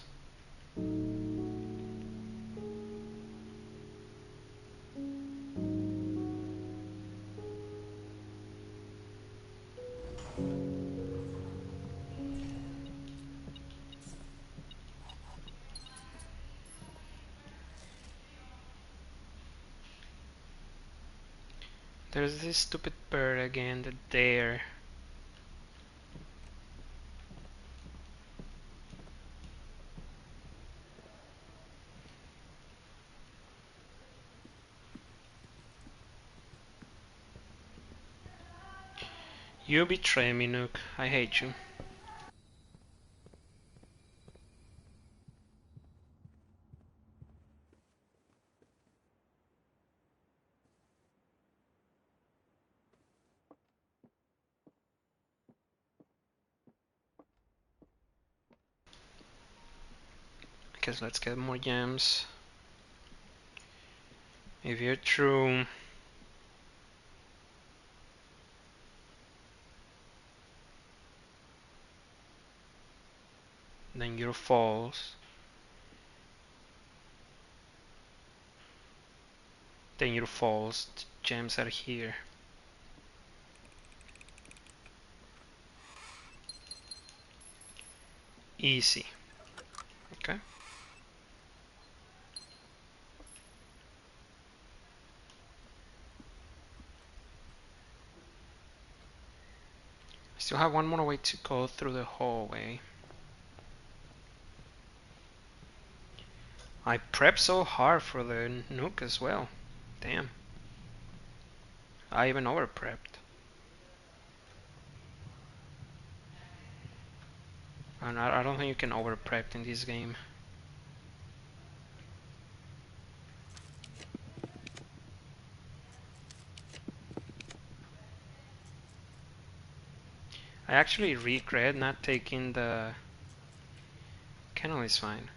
There's this stupid bird again, the dare. You betray me, Nook. I hate you. I guess let's get more gems. If you're true, then you're false. Then you're false. The gems are here. easy. Okay. Still have one more way to go through the hallway. I prepped so hard for the nuke as well. Damn. I even over prepped. And I don't think you can over prep in this game. I actually regret not taking the Kennel is fine.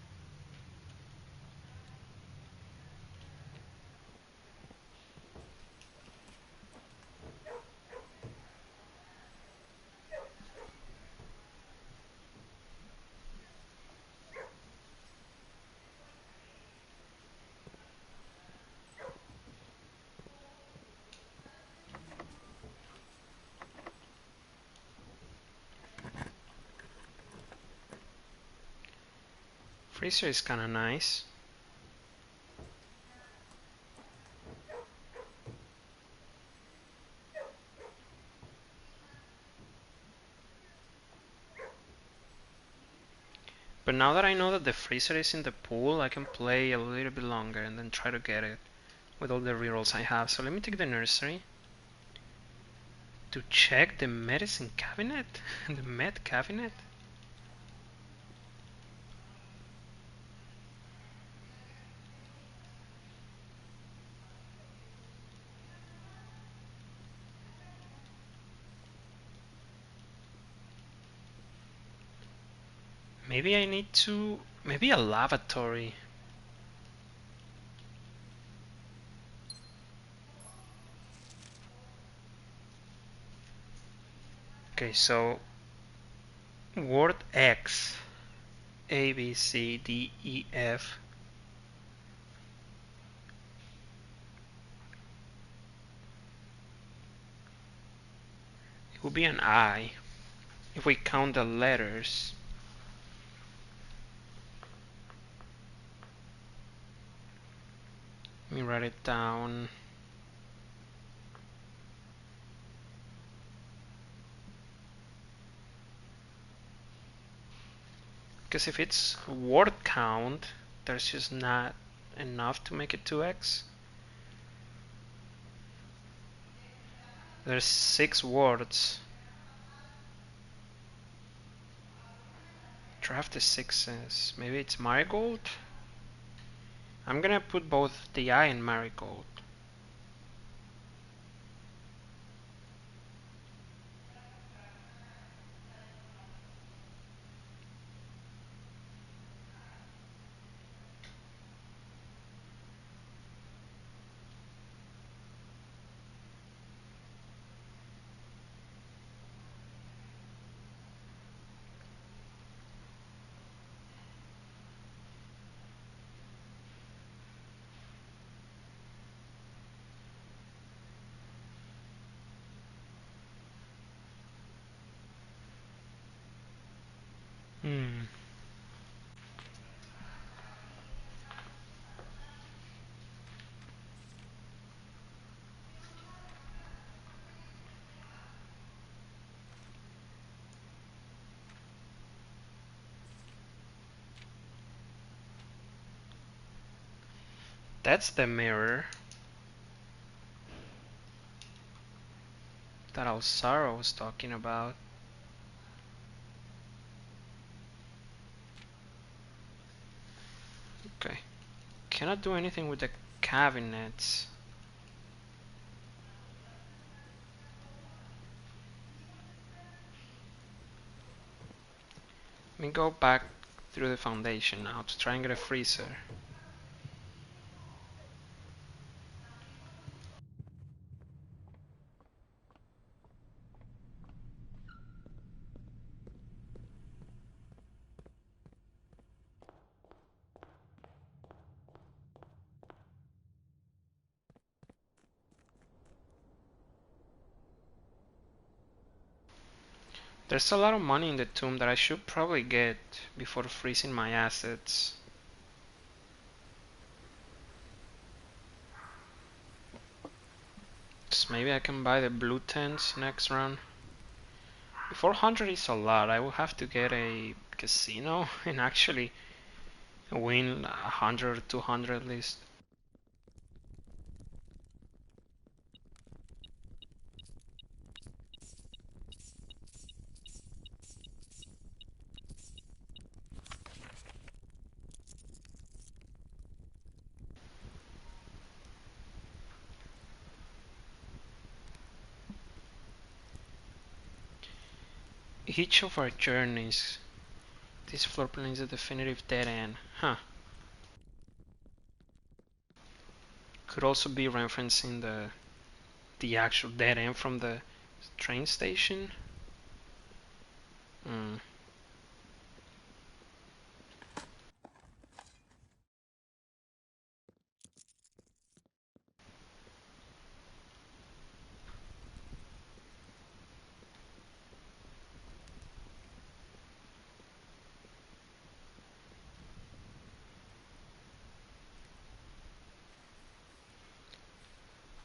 Freezer is kinda nice. But now that I know that the freezer is in the pool, I can play a little bit longer and then try to get it with all the rerolls I have. So let me take the nursery to check the medicine cabinet. The med cabinet. Maybe I need to... Maybe a lavatory. Okay, so word X, A, B, C, D, E, F. It would be an I if we count the letters. Let me write it down. Because if it's word count, there's just not enough to make it 2x. There's 6 words. Draft the 6s. Maybe it's marigold? I'm gonna put both the I and marigold. Hmm. That's the mirror that Alzaro was talking about. Okay. Cannot do anything with the cabinets. Let me go back through the foundation now to try and get a freezer. There's a lot of money in the tomb that I should probably get before freezing my assets. So maybe I can buy the blue tents next round. 400 is a lot. I will have to get a casino and actually win 100 or 200 at least. Each of our journeys. This floor plan is a definitive dead end. Huh. Could also be referencing the actual dead end from the train station. Hmm.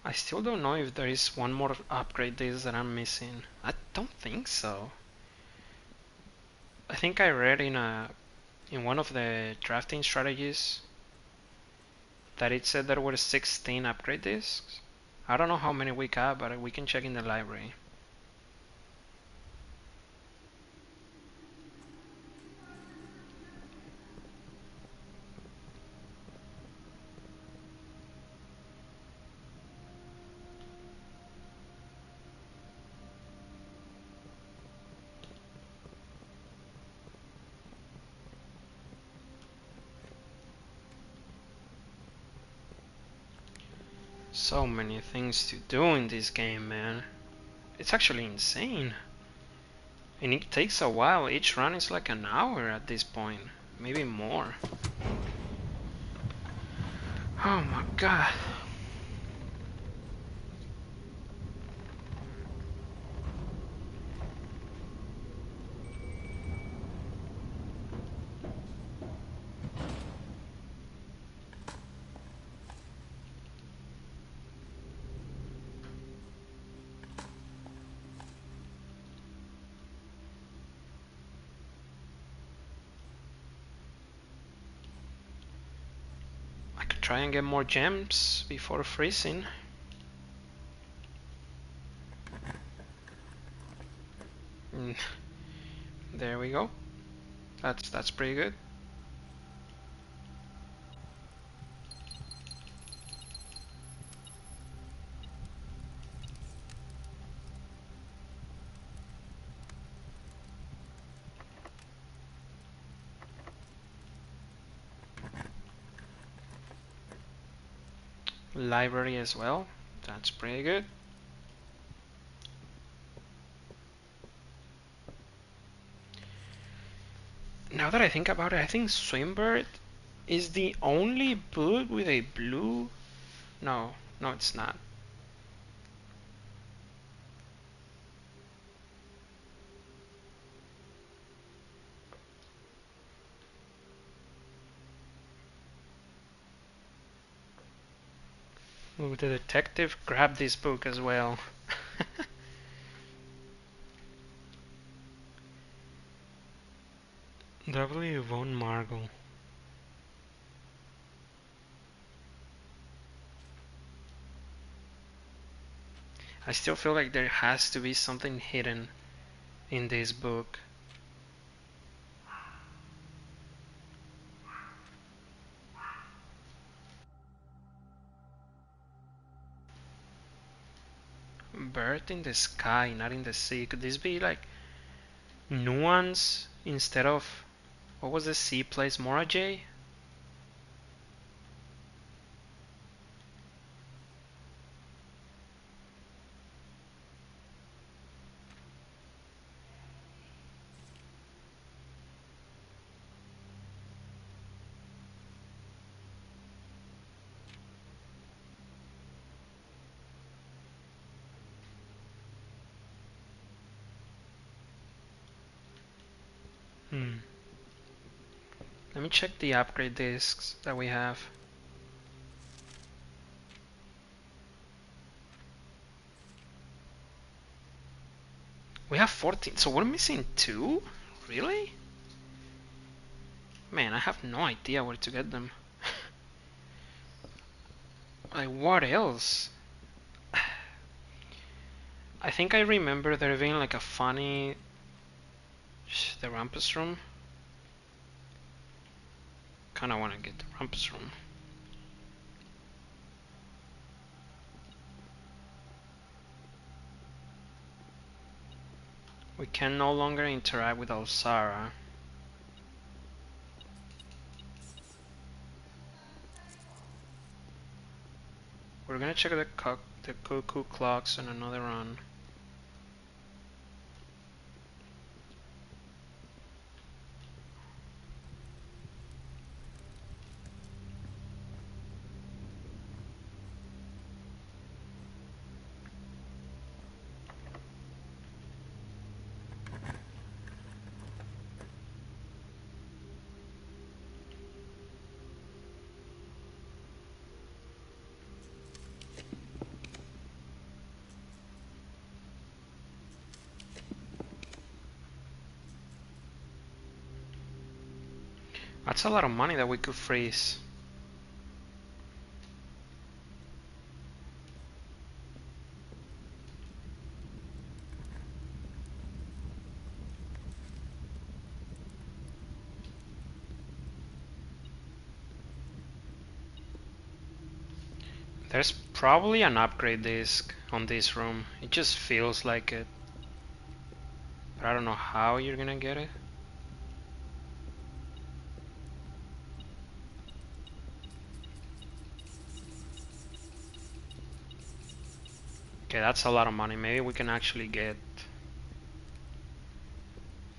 I still don't know if there is one more upgrade this that I'm missing. I don't think so. I think I read in one of the drafting strategies that it said there were 16 upgrade discs. I don't know how many we got, but we can check in the library. So many things to do in this game, man. It's actually insane. And it takes a while. Each run is like an hour at this point. Maybe more. Oh my god. I could try and get more gems before freezing. Mm, there we go. That's pretty good. Library as well. That's pretty good. Now that I think about it, I think Swimbird is the only book with a blue. No, no, it's not. Ooh, the detective grabbed this book as well. W. von Margle. I still feel like there has to be something hidden in this book. Bird in the sky, not in the sea. Could this be like nuance instead of what was the sea place? Morajay? Hmm. Let me check the upgrade discs that we have. We have 14, so we're missing 2? Really? Man, I have no idea where to get them. Like, what else? I think I remember there being like a funny... The Rumpus Room? Kinda wanna get the Rumpus Room. We can no longer interact with Alzara. We're gonna check the cuckoo clocks on another run. That's a lot of money that we could freeze. There's probably an upgrade disc on this room. It just feels like it. But I don't know how you're gonna get it. Okay, that's a lot of money. Maybe we can actually get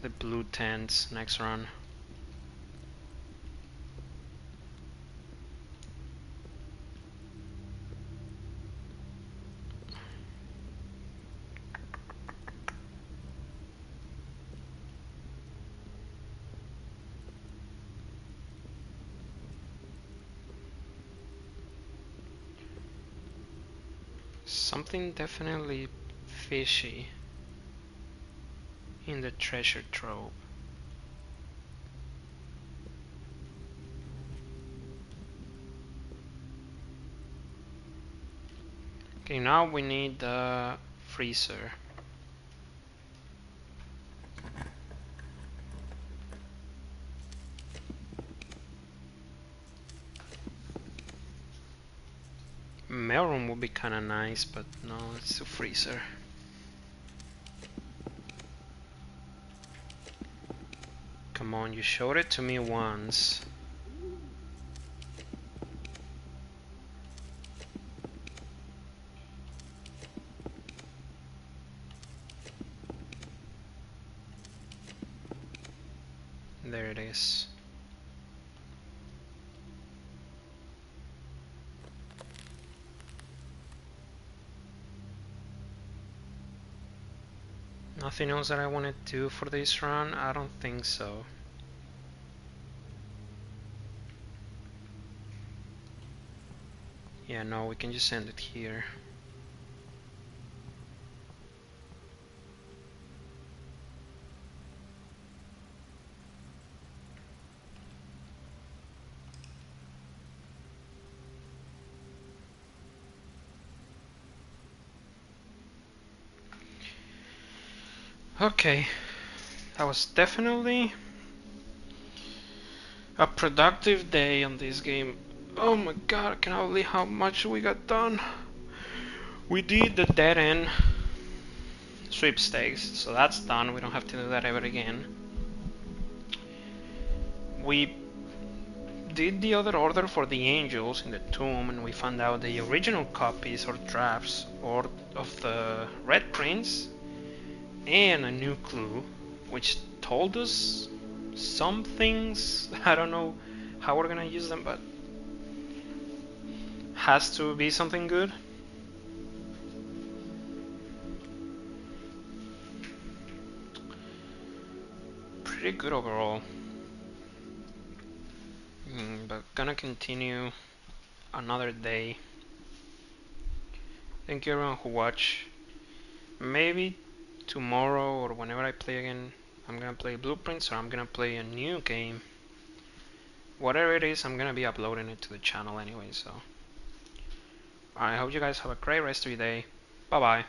the blue tents next run. Something definitely fishy in the treasure trove. Okay, now we need the freezer. Mailroom would be kinda nice, but no, it's a freezer. Come on, you showed it to me once. There it is. Nothing else that I want to do for this run? I don't think so. Yeah, no, we can just end it here. Okay, that was definitely a productive day on this game. Oh my god, I cannot believe how much we got done. We did the dead end sweepstakes, so that's done. We don't have to do that ever again. We did the other order for the angels in the tomb, and we found out the original copies or drafts or of the Red Prince and a new clue which told us some things. I don't know how we're gonna use them, but has to be something good. pretty good overall. But gonna continue another day. Thank you everyone who watched. Maybe tomorrow or whenever I play again, I'm gonna play Blueprints or I'm gonna play a new game. Whatever it is, I'm gonna be uploading it to the channel anyway, so I hope you guys have a great rest of your day. Bye bye.